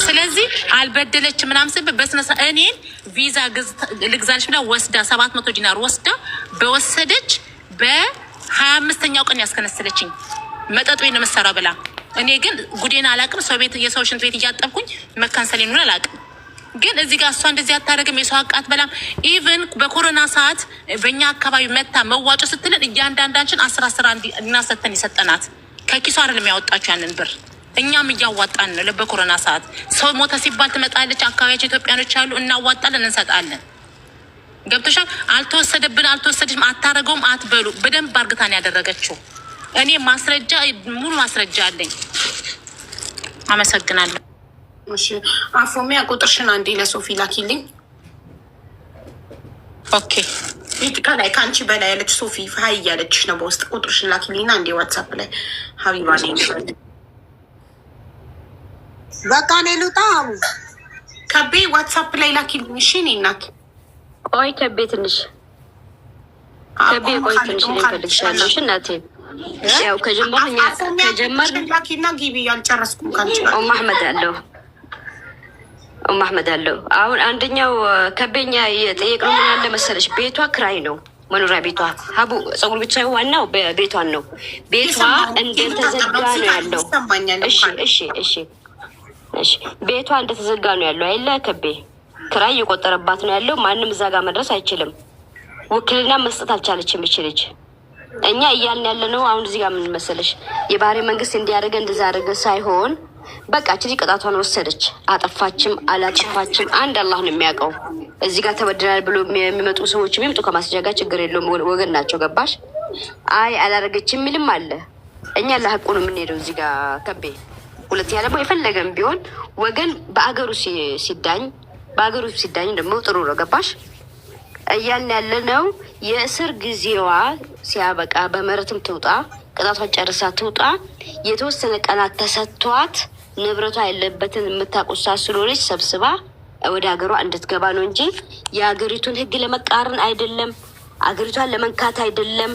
ስለዚህ አልበደለችም ምናምን ስል በስነሳ እኔን ቪዛ ልግዛልሽ ብላ ወስዳ 700 ዲናር ወስዳ በወሰደች በ25ኛው ቀን ያስከነሰለችኝ መጠጥ ቤት ነው መሰራ ብላ። እኔ ግን ጉዴን አላውቅም። ሰው ቤት የሰው ሽንት ቤት እያጠብኩኝ መካንሰሌን ሆነ አላውቅም። ግን እዚህ ጋር እሷ እንደዚህ አታደርግም። የሰው አቃት በላም። ኢቨን በኮሮና ሰዓት በእኛ አካባቢ መታ መዋጮ ስትልን እያንዳንዳችን 10 እናሰተን የሰጠናት ከኪሷ አይደለም ያወጣችሁ ያንን ብር። እኛም እያዋጣን ነው። በኮሮና ሰዓት ሰው ሞተ ሲባል ትመጣለች። አካባቢያቸው ኢትዮጵያኖች አሉ፣ እናዋጣለን፣ እንሰጣለን። ገብቶሻል? አልተወሰደብን አልተወሰደችም አታረገውም አትበሉ። በደንብ አርግታን ያደረገችው። እኔ ማስረጃ ሙሉ ማስረጃ አለኝ። አመሰግናለሁ። እሺ አፎሚያ ቁጥርሽን አንዴ ለሶፊ ላኪልኝ። ኦኬ ከላይ ከአንቺ በላይ ያለች ሶፊ ሀይ እያለችሽ ነው። በውስጥ ቁጥርሽን ላኪልኝና አንዴ ዋትሳፕ ላይ ሀቢባ ነኝ። በቃ እኔ ልውጣ። ከቤ ዋትሳፕ ላይ ላኪልኝ። እሺ እኔ እናት ቆይ ከቤ ትንሽ ልፈልግሻለሽ እናቴ። ያው ከጀመር ላኪና ጊቢ ያልጨረስኩም ካንቺ ኡም አህመድ አለው። አሁን አንደኛው ከቤኛ የጠየቅነው ምን ያለ መሰለሽ፣ ቤቷ ክራይ ነው መኖሪያ ቤቷ። ሀቡ ፀጉር ብቻ ዋናው ቤቷን ነው። ቤቷ እንደተዘጋ ነው ያለው። እሺ ቤቷ እንደተዘጋ ነው ያለው አይደለ? ከቤ ክራይ እየቆጠረባት ነው ያለው። ማንም እዛ ጋር መድረስ አይችልም። ውክልና መስጠት አልቻለችም ይችልች። እኛ እያልን ያለ ነው አሁን እዚህ ጋር ምን መሰለሽ፣ የባህሬ መንግስት እንዲያደርገ እንደዛ አደረገ ሳይሆን በቃ እቺ ቅጣቷን ወሰደች። አጠፋችም አላጠፋችም አንድ አላህ ነው የሚያውቀው። እዚህ ጋር ተበድናል ብሎ የሚመጡ ሰዎች የሚመጡ ከማስረጃ ችግር የለውም፣ ወገን ናቸው። ገባሽ? አይ አላደረገችም የሚልም አለ። እኛ ለሀቁ ነው የምንሄደው እዚህ ጋር ከቤ ሁለተኛ ደግሞ የፈለገም ቢሆን ወገን በአገሩ ሲዳኝ ደግሞ ጥሩ ነው። ገባሽ? እያልን ያለ ነው። የእስር ጊዜዋ ሲያበቃ በምህረትም ትውጣ፣ ቅጣቷን ጨርሳ ትውጣ። የተወሰነ ቀናት ተሰጥቷት ንብረቷ ያለበትን የምታቆሳ ስለሆነች ሰብስባ ወደ ሀገሯ እንድትገባ ነው እንጂ የሀገሪቱን ሕግ ለመቃረን አይደለም፣ አገሪቷን ለመንካት አይደለም።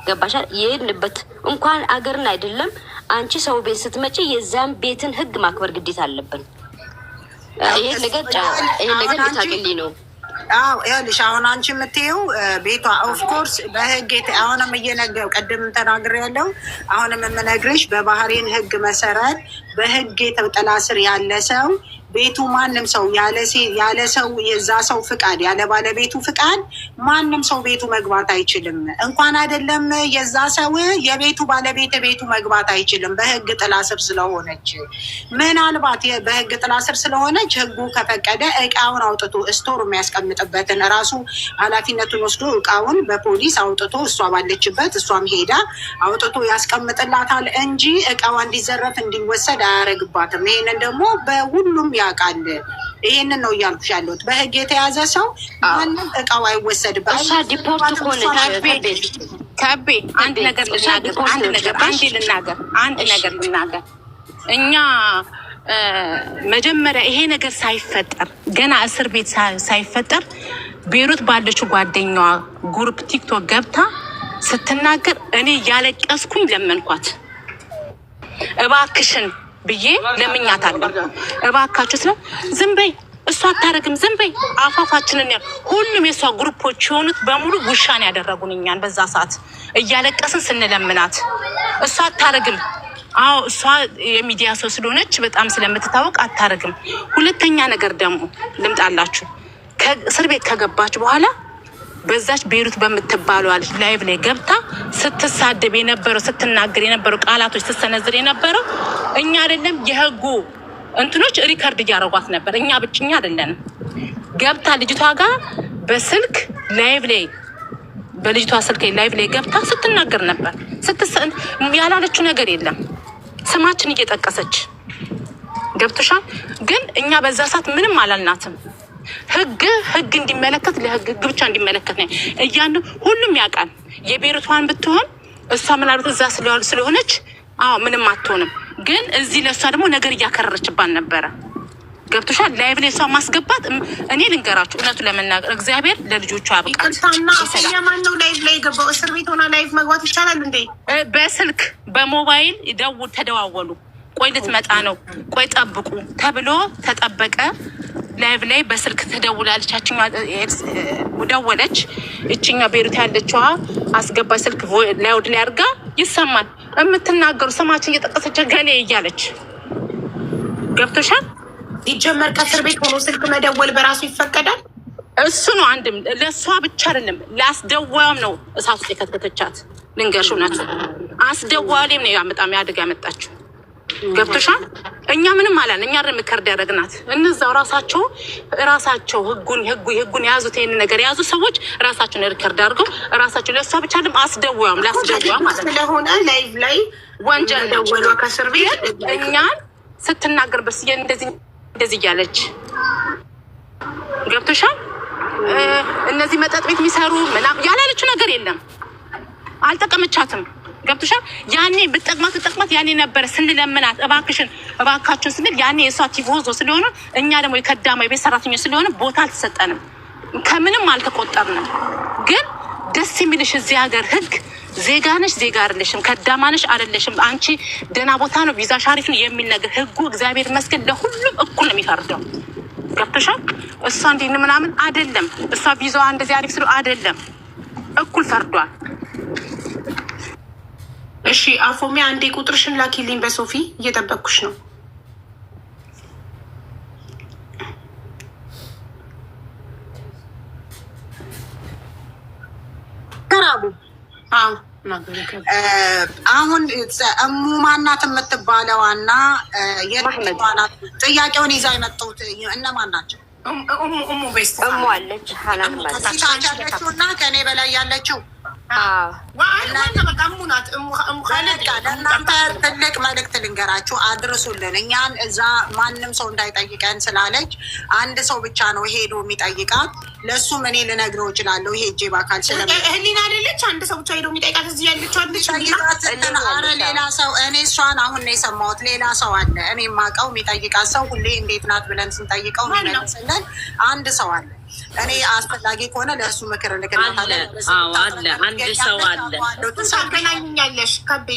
ገባሻል? የሄድንበት እንኳን አገርን አይደለም አንቺ ሰው ቤት ስትመጪ የዛን ቤትን ሕግ ማክበር ግዴታ አለብን። ይሄን ነገር ልታገሊ ነው። አዎ ይኸውልሽ፣ አሁን አንቺ የምትይው ቤቷ ኦፍኮርስ በህግ አሁንም እየነገው ቅድም ተናግሬ ያለው አሁንም የምነግርሽ በባህሬን ህግ መሰረት በህግ ጥላ ስር ያለ ሰው ቤቱ ማንም ሰው ያለ ሰው የዛ ሰው ፍቃድ ያለ ባለቤቱ ፍቃድ ማንም ሰው ቤቱ መግባት አይችልም። እንኳን አይደለም የዛ ሰው የቤቱ ባለቤት ቤቱ መግባት አይችልም በህግ ጥላ ስር ስለሆነች። ምናልባት በህግ ጥላ ስር ስለሆነች ህጉ ከፈቀደ እቃውን አውጥቶ ስቶር የሚያስቀምጥበትን ራሱ ኃላፊነቱን ወስዶ እቃውን በፖሊስ አውጥቶ እሷ ባለችበት እሷም ሄዳ አውጥቶ ያስቀምጥላታል እንጂ እቃዋ እንዲዘረፍ እንዲወሰድ አያረግባትም። ይሄንን ደግሞ በሁሉም ያውቃል። ይሄንን ነው እያልኩሽ ያለሁት። በህግ የተያዘ ሰው ማንም እቃው አይወሰድበት። እሷ ዲፖርት ሆነች። ከቤ አንድ ነገር ልናገር። እኛ መጀመሪያ ይሄ ነገር ሳይፈጠር ገና እስር ቤት ሳይፈጠር ቤሩት ባለችው ጓደኛዋ ግሩፕ ቲክቶክ ገብታ ስትናገር እኔ ያለቀስኩኝ ለመንኳት። እባክሽን ብዬ ለምኛታለሁ። እባካችሁ ስለ ዝም በይ እሷ አታረግም ዝም በይ አፋፋችንን ያ ሁሉም የሷ ግሩፖች የሆኑት በሙሉ ውሻን ያደረጉን እኛን በዛ ሰዓት እያለቀስን ስንለምናት እሷ አታረግም። አዎ እሷ የሚዲያ ሰው ስለሆነች በጣም ስለምትታወቅ አታረግም። ሁለተኛ ነገር ደግሞ ልምጣላችሁ። ከእስር ቤት ከገባች በኋላ በዛች ቤሩት በምትባለው አለች ላይቭ ላይ ገብታ ስትሳደብ የነበረው ስትናገር የነበረው ቃላቶች ስትሰነዝር የነበረው እኛ አይደለም የህጉ እንትኖች ሪከርድ እያደረጓት ነበር። እኛ ብቻኛ አይደለንም። ገብታ ልጅቷ ጋር በስልክ ላይቭ ላይ በልጅቷ ስልክ ላይቭ ላይ ገብታ ስትናገር ነበር። ያላለችው ነገር የለም። ስማችን እየጠቀሰች ገብቶሻል። ግን እኛ በዛ ሰዓት ምንም አላልናትም። ህግ እንዲመለከት ለህግ ብቻ እንዲመለከት ነው እያንዱ ሁሉም ያውቃል። የቤሩቷን ብትሆን እሷ ምናልባት እዛ ስለሆነች አዎ ምንም አትሆንም። ግን እዚህ ለእሷ ደግሞ ነገር እያከረረችባን ነበረ። ገብቶሻል። ላይቭ ላይ እሷ ማስገባት እኔ ልንገራችሁ እውነቱ ለመናገር እግዚአብሔር ለልጆቹ ያብቃል። ይቅርታና ማነው ላይቭ ላይ ገባው? እስር ቤት ሆና ላይቭ መግባት ይቻላል እንዴ? በስልክ በሞባይል ተደዋወሉ። ቆይ ልትመጣ ነው ቆይ ጠብቁ ተብሎ ተጠበቀ። ላይቭ ላይ በስልክ ተደውላለች። ደወለች። እችኛ ቤሩት ያለችዋ አስገባች ስልክ ላውድ ላይ አድርጋ ይሰማል። የምትናገሩ ስማችን እየጠቀሰች ገሌ እያለች ገብቶሻል። ይጀመር ከእስር ቤት ሆኖ ስልክ መደወል በራሱ ይፈቀዳል? እሱ ነው አንድም ለእሷ ብቻ አይደለም ለአስደዋዩም ነው እሳት ውስጥ የከተተቻት። ልንገርሽ እውነቱ አስደዋዩም ነው በጣም ያድግ ያመጣችው። ገብቶሻል። እኛ ምንም አላን። እኛ ሪከርድ ያደረግናት እነዛው ራሳቸው ህጉን የያዙት ይሄን ነገር የያዙ ሰዎች ራሳቸውን ሪከርድ አድርገው ራሳቸው ለእሷ ብቻ አይደለም አስደዋዩም ላስደዋዩ ማለት ስለሆነ ላይቭ ላይ ወንጀል ደወሏ ከእስር ቤት እኛን ስትናገር በስ እንደዚህ እያለች ገብቶሻል። እነዚህ መጠጥ ቤት የሚሰሩ ምናምን ያላለችው ነገር የለም። አልጠቀመቻትም። ገብቶሻል። ያኔ ብትጠቅማት ያኔ ነበረ ስንለምናት እባካችሁን ስንል ያኔ የእሷ ቲፎዞ ስለሆነ እኛ ደግሞ የከዳማ የቤት ሰራተኞች ስለሆነ ቦታ አልተሰጠንም። ከምንም አልተቆጠርንም። ግን ደስ የሚልሽ እዚህ ሀገር ህግ ዜጋ ነሽ ዜጋ አይደለሽም፣ ከዳማ ነሽ አይደለሽም፣ አንቺ ደህና ቦታ ነው ቪዛሽ አሪፍ ነው የሚል ነገር ህጉ እግዚአብሔር ይመስገን ለሁሉም እኩል ነው የሚፈርደው። ገብቶሻል። እሷ እንዲህ ምናምን አይደለም። እሷ ቪዛዋ እንደዚህ አሪፍ ስለ አይደለም እኩል ፈርዷል። እሺ አፎሚያ አንዴ ቁጥርሽን ላኪልኝ በሶፊ እየጠበቅኩሽ ነው። አሁን እሙ ማናት የምትባለዋና የማናት ጥያቄውን ይዛ የመጡት እነማን ናቸው? እሙ አለች ሀላም ያለችው እና ከኔ በላይ ያለችው ለእናንተ ትልቅ መልእክት ልንገራችሁ፣ አድርሱልን። እኛን እዛ ማንም ሰው እንዳይጠይቀን ስላለች አንድ ሰው ብቻ ነው ሄዶ የሚጠይቃት። ለእሱም እኔ ልነግረው እችላለሁ። ይሄ እጄ በአካል ህሊና አይደለች አንድ ሰው ብቻ ሄዶ የሚጠይቃት እዚህ ያለችው አለች። ኧረ ሌላ ሰው እኔ እሷን አሁን ነው የሰማሁት። ሌላ ሰው አለ እኔ የማውቀው የሚጠይቃት ሰው። ሁሌ እንዴት ናት ብለን ስንጠይቀው የሚመልስልን አንድ ሰው አለ። እኔ አስፈላጊ ከሆነ ለእሱ ምክር ልክናታለን። አለ አንድ ሰው አለ። ታገናኛለሽ አንድ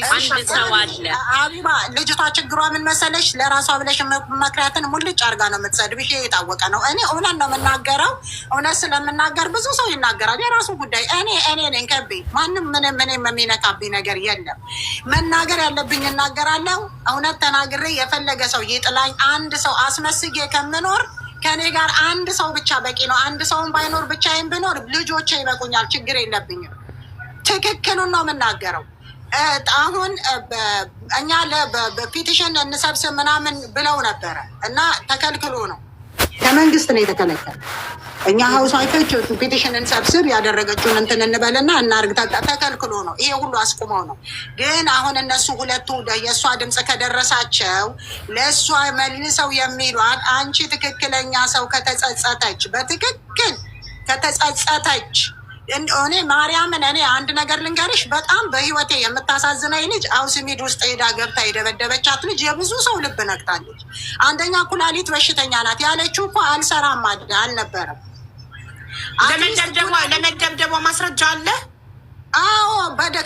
ሰው አለ። ሀቢባ ልጅቷ ችግሯ ምን መሰለሽ? ለራሷ ብለሽ መክሪያትን ሙልጭ አርጋ ነው የምትሰድብሽ። ይሄ የታወቀ ነው። እኔ እውነት ነው የምናገረው። እውነት ስለምናገር ብዙ ሰው ይናገራል። የራሱ ጉዳይ። እኔ ነኝ ከቤ ማንም ምንም የሚነካብኝ ነገር የለም። መናገር ያለብኝ እናገራለሁ። እውነት ተናግሬ የፈለገ ሰው ይጥላኝ። አንድ ሰው አስመስጌ ከምኖር ከኔ ጋር አንድ ሰው ብቻ በቂ ነው። አንድ ሰውን ባይኖር ብቻዬን ብኖር ልጆቼ ይበቁኛል። ችግር የለብኝም። ትክክሉን ነው የምናገረው። አሁን እኛ በፒቲሽን እንሰብስብ ምናምን ብለው ነበረ እና ተከልክሎ ነው፣ ከመንግስት ነው የተከለከለ። እኛ ሀውስ ዋይፎች ፒቲሽን እንሰብስብ ያደረገችውን እንትን እንበልና እናርግ ተከልክሎ ነው። ይሄ ሁሉ አስቁመው ነው። ግን አሁን እነሱ ሁለቱ የእሷ ድምፅ ከደረሳቸው ለእሷ መልሰው የሚሏት አንቺ ትክክለኛ ሰው ከተጸጸተች፣ በትክክል ከተጸጸተች እኔ ማርያምን እኔ አንድ ነገር ልንገርሽ፣ በጣም በህይወቴ የምታሳዝነኝ ልጅ አውስሚድ ውስጥ ሄዳ ገብታ የደበደበቻት ልጅ የብዙ ሰው ልብ ነክታለች። አንደኛ ኩላሊት በሽተኛ ናት። ያለችው እኮ አልሰራም አልነበረም። ለመደብደቧ ማስረጃ አለ። አዎ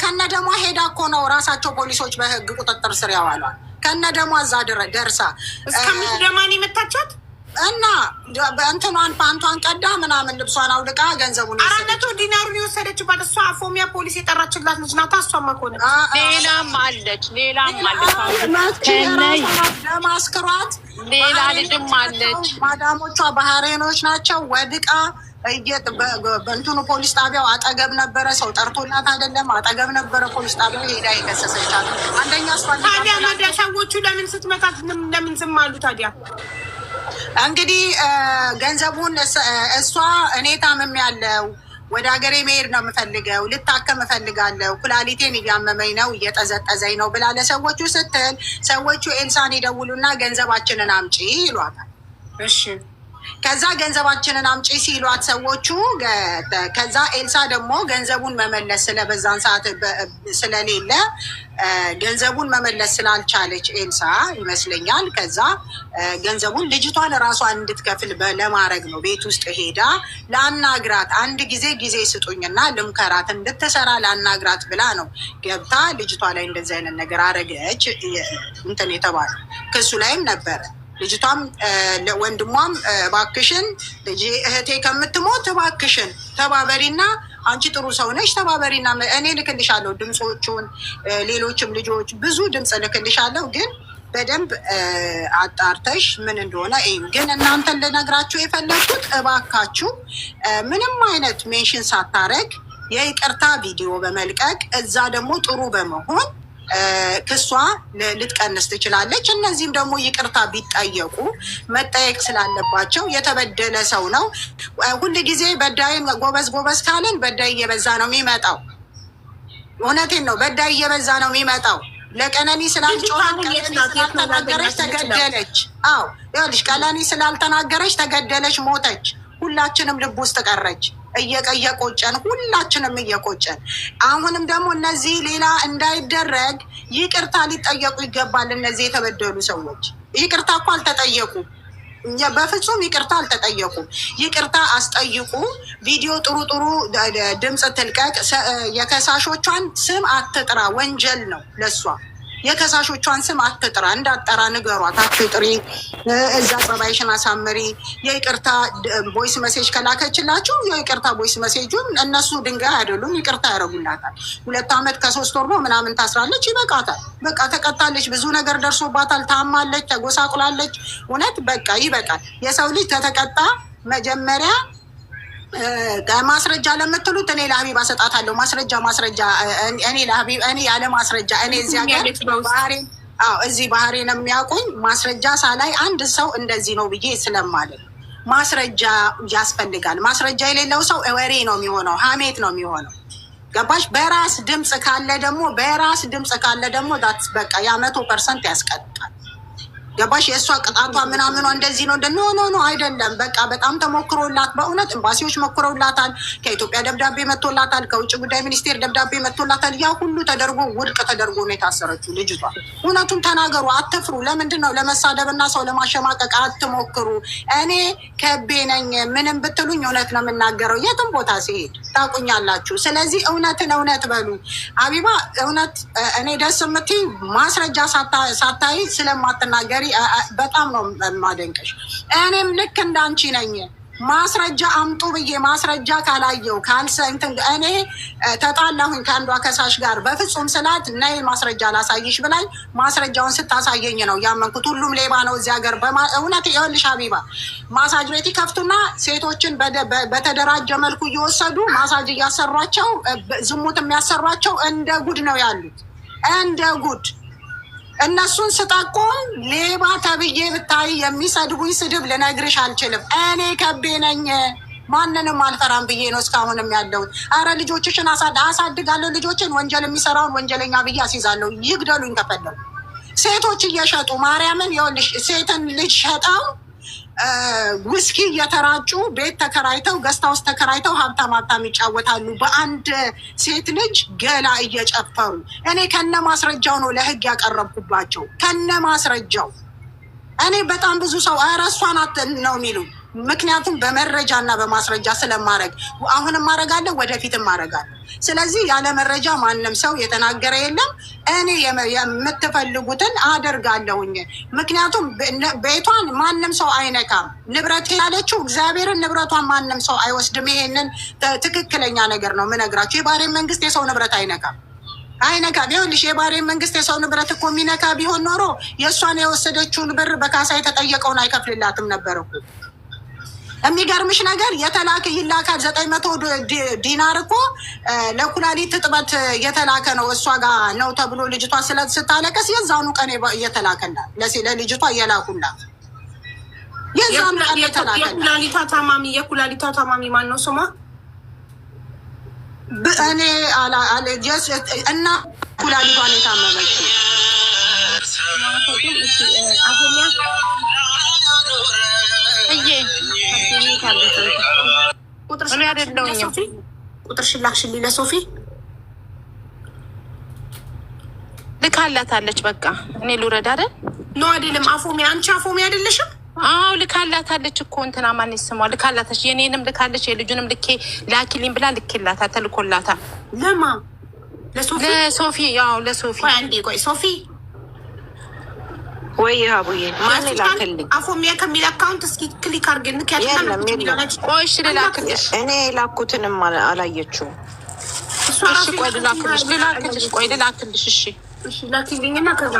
ከነ ደሟ ሄዳ እኮ ነው ራሳቸው ፖሊሶች በህግ ቁጥጥር ስር ያዋሏል። ከነ ደሟ እዛ ደርሳ እስከምትደማን የመታቻት እና እንትኗን ፓንቷን ቀዳ ምናምን ልብሷን አውልቃ ገንዘቡን 400 ዲናሩን የወሰደችባት እሷ አፎሚያ ፖሊስ የጠራችላት ልጅ ናት። እሷ መኮነ ሌላም አለች ለማስክሯት ሌላ ልጅም አለች። ማዳሞቿ ባህሬኖች ናቸው። ወድቃ በእንትኑ ፖሊስ ጣቢያው አጠገብ ነበረ። ሰው ጠርቶላት አይደለም፣ አጠገብ ነበረ ፖሊስ ጣቢያው ሄዳ የከሰሰቻት። አንደኛ ታዲያ ሰዎቹ ለምን ስትመታት ለምን ዝም አሉ ታዲያ? እንግዲህ ገንዘቡን እሷ እኔ ታምም ያለው ወደ ሀገሬ መሄድ ነው የምፈልገው፣ ልታከም እፈልጋለሁ፣ ኩላሊቴን እያመመኝ ነው፣ እየጠዘጠዘኝ ነው ብላ ለሰዎቹ ስትል ሰዎቹ ኤልሳን ይደውሉና ገንዘባችንን አምጪ ይሏታል። እሺ ከዛ ገንዘባችንን አምጪ ሲሏት ሰዎቹ፣ ከዛ ኤልሳ ደግሞ ገንዘቡን መመለስ ስለበዛን ሰዓት ስለሌለ ገንዘቡን መመለስ ስላልቻለች ኤልሳ ይመስለኛል። ከዛ ገንዘቡን ልጅቷን ራሷን እንድትከፍል ለማድረግ ነው ቤት ውስጥ ሄዳ ላናግራት፣ አንድ ጊዜ ስጡኝና ልምከራት፣ እንድትሰራ ላናግራት ብላ ነው ገብታ ልጅቷ ላይ እንደዚህ አይነት ነገር አረገች እንትን የተባለ ክሱ ላይም ነበረ። ልጅቷም ወንድሟም እባክሽን ልጄ እህቴ ከምትሞት እባክሽን ተባበሪና፣ አንቺ ጥሩ ሰው ነሽ ተባበሪና፣ እኔ ልክልሻለሁ ድምፆቹን፣ ሌሎችም ልጆች ብዙ ድምፅ ልክልሻለሁ፣ ግን በደንብ አጣርተሽ ምን እንደሆነ ግን እናንተን ልነግራችሁ የፈለግኩት እባካችሁ ምንም አይነት ሜንሽን ሳታረግ የይቅርታ ቪዲዮ በመልቀቅ እዛ ደግሞ ጥሩ በመሆን ክሷ ልትቀንስ ትችላለች። እነዚህም ደግሞ ይቅርታ ቢጠየቁ መጠየቅ ስላለባቸው የተበደለ ሰው ነው። ሁል ጊዜ በዳይን ጎበዝ ካለን በዳይ እየበዛ ነው የሚመጣው። እውነቴን ነው፣ በዳይ እየበዛ ነው የሚመጣው። ለቀነኒ ስላልተናገረች ተገደለች። አዎ ይኸውልሽ፣ ቀነኒ ስላልተናገረች ተገደለች፣ ሞተች። ሁላችንም ልብ ውስጥ ቀረች። እየቆጨን ሁላችንም እየቆጨን። አሁንም ደግሞ እነዚህ ሌላ እንዳይደረግ ይቅርታ ሊጠየቁ ይገባል። እነዚህ የተበደሉ ሰዎች ይቅርታ እኮ አልተጠየቁም። በፍጹም ይቅርታ አልተጠየቁም። ይቅርታ አስጠይቁ። ቪዲዮ ጥሩ ድምፅ ትልቀቅ። የከሳሾቿን ስም አትጥራ፣ ወንጀል ነው ለሷ። የከሳሾቿን ስም አትጥራ፣ እንዳጠራ ንገሯት። አትጥሪ፣ እዛ ጸባይሽን አሳምሪ። የይቅርታ ቦይስ መሴጅ ከላከችላችሁ የይቅርታ ቦይስ መሴጁን እነሱ ድንጋይ አይደሉም፣ ይቅርታ ያደርጉላታል። 2 ዓመት ከ3 ወር ነው ምናምን ታስራለች፣ ይበቃታል። በቃ ተቀጣለች፣ ብዙ ነገር ደርሶባታል፣ ታማለች፣ ተጎሳቁላለች። እውነት በቃ ይበቃል። የሰው ልጅ ከተቀጣ መጀመሪያ ማስረጃ ለምትሉት እኔ ለሀቢባ እሰጣታለሁ። ማስረጃ እኔ ያለ ማስረጃ እኔ እዚህ ሀገር ባህሬን እዚህ ባህሬን የሚያውቁኝ ማስረጃ ሳላይ አንድ ሰው እንደዚህ ነው ብዬ ስለማለት ማስረጃ ያስፈልጋል። ማስረጃ የሌለው ሰው ወሬ ነው የሚሆነው፣ ሀሜት ነው የሚሆነው። ገባሽ? በራስ ድምፅ ካለ ደግሞ ዳትስ በቃ ያ 100% ያስቀጣል። ገባሽ? የእሷ ቅጣቷ ምናምኗ እንደዚህ ነው። ኖ አይደለም። በቃ በጣም ተሞክሮላት፣ በእውነት ኤምባሲዎች ሞክረውላታል። ከኢትዮጵያ ደብዳቤ መጥቶላታል። ከውጭ ጉዳይ ሚኒስቴር ደብዳቤ መጥቶላታል። ያ ሁሉ ተደርጎ ውድቅ ተደርጎ ነው የታሰረችው ልጅቷ። እውነቱን ተናገሩ፣ አትፍሩ። ለምንድን ነው ለመሳደብና ሰው ለማሸማቀቅ አትሞክሩ። እኔ ከቤ ነኝ፣ ምንም ብትሉኝ እውነት ነው የምናገረው። የትም ቦታ ሲሄድ ታውቁኛላችሁ። ስለዚህ እውነትን እውነት በሉ። አቢባ እውነት እኔ ደስ የምትይ ማስረጃ ሳታይ ስለማትናገሪ በጣም ነው የማደንቅሽ። እኔም ልክ እንዳንቺ ነኝ። ማስረጃ አምጡ ብዬ ማስረጃ ካላየው እኔ ተጣላሁኝ ከአንዷ ከሳሽ ጋር በፍጹም ስላት ነይ ማስረጃ ላሳይሽ ብላኝ ማስረጃውን ስታሳየኝ ነው ያመንኩት። ሁሉም ሌባ ነው እዚህ ሀገር። እውነት ይኸውልሽ ሀቢባ ማሳጅ ቤት ይከፍቱና ሴቶችን በተደራጀ መልኩ እየወሰዱ ማሳጅ እያሰሯቸው ዝሙት የሚያሰሯቸው እንደ ጉድ ነው ያሉት፣ እንደ ጉድ። እነሱን ስጠቁም ሌባ ተብዬ ብታይ የሚሰድቡኝ ስድብ ልነግርሽ አልችልም። እኔ ከቤ ነኝ፣ ማንንም አልፈራም ብዬ ነው እስካሁንም ያለሁት። አረ ልጆችሽን አሳድጋለሁ፣ ልጆችን ወንጀል የሚሰራውን ወንጀለኛ ብዬ አስይዛለሁ። ይግደሉኝ ከፈለጉ። ሴቶች እየሸጡ ማርያምን፣ ይኸውልሽ ሴትን ልጅ ሸጠው ውስኪ እየተራጩ ቤት ተከራይተው ገስታ ውስጥ ተከራይተው ሀብታም ይጫወታሉ በአንድ ሴት ልጅ ገላ እየጨፈሩ። እኔ ከነ ማስረጃው ነው ለህግ ያቀረብኩባቸው፣ ከነ ማስረጃው። እኔ በጣም ብዙ ሰው ኧረ እሷ ናት ነው የሚሉ፣ ምክንያቱም በመረጃ እና በማስረጃ ስለማረግ አሁንም ማረጋለሁ፣ ወደፊትም ማረጋለሁ። ስለዚህ ያለ መረጃ ማንም ሰው የተናገረ የለም። እኔ የምትፈልጉትን አደርጋለሁኝ። ምክንያቱም ቤቷን ማንም ሰው አይነካም። ንብረት ያለችው እግዚአብሔርን ንብረቷን ማንም ሰው አይወስድም። ይሄንን ትክክለኛ ነገር ነው የምነግራቸው። የባህሬን መንግስት የሰው ንብረት አይነካም። ይኸውልሽ የባህሬን መንግስት የሰው ንብረት እኮ የሚነካ ቢሆን ኖሮ የእሷን የወሰደችውን ብር በካሳ የተጠየቀውን አይከፍልላትም ነበር እኮ። የሚገርምሽ ነገር የተላከ ይላካል 900 ዲናር እኮ ለኩላሊት እጥበት የተላከ ነው እሷ ጋር ነው ተብሎ ልጅቷ ስታለቀስ የዛኑ ቀን እየተላከላት ለልጅቷ እየላኩላት የዛኑ ቀን የተላከላት። የኩላሊቷ ታማሚ ማን ነው ስሟ? እኔ እና ኩላሊቷን የታመመችው ቁጥርሽን ላክሽልኝ ለሶፊ ልካላታለች። በቃ እኔ ልውረድ አይደል? ኖ አይደለም። አፎሚ አንቺ አፎሚ አይደለሽም? አዎ ልካላታለች እኮ እንትና ማን ስሟ ልካላታች። የኔንም ልካለች፣ የልጁንም ልኬ ላኪልኝ ብላ ልኬላታ ተልኮላታል። ለማ ለሶፊ ያው ለሶፊ። አንዴ ቆይ ሶፊ ወይ አቡዬ ማን ላክልኝ? አፎሚያ ከሚል አካውንት እስኪ ክሊክ አድርገን ቆይ እሺ ልላክልሽ። እኔ ላኩትንም አላየችውም። እሺ ቆይ ልላክልሽ። ቆይ ልላክልሽ። እሺ ላኪልኝና ከዛ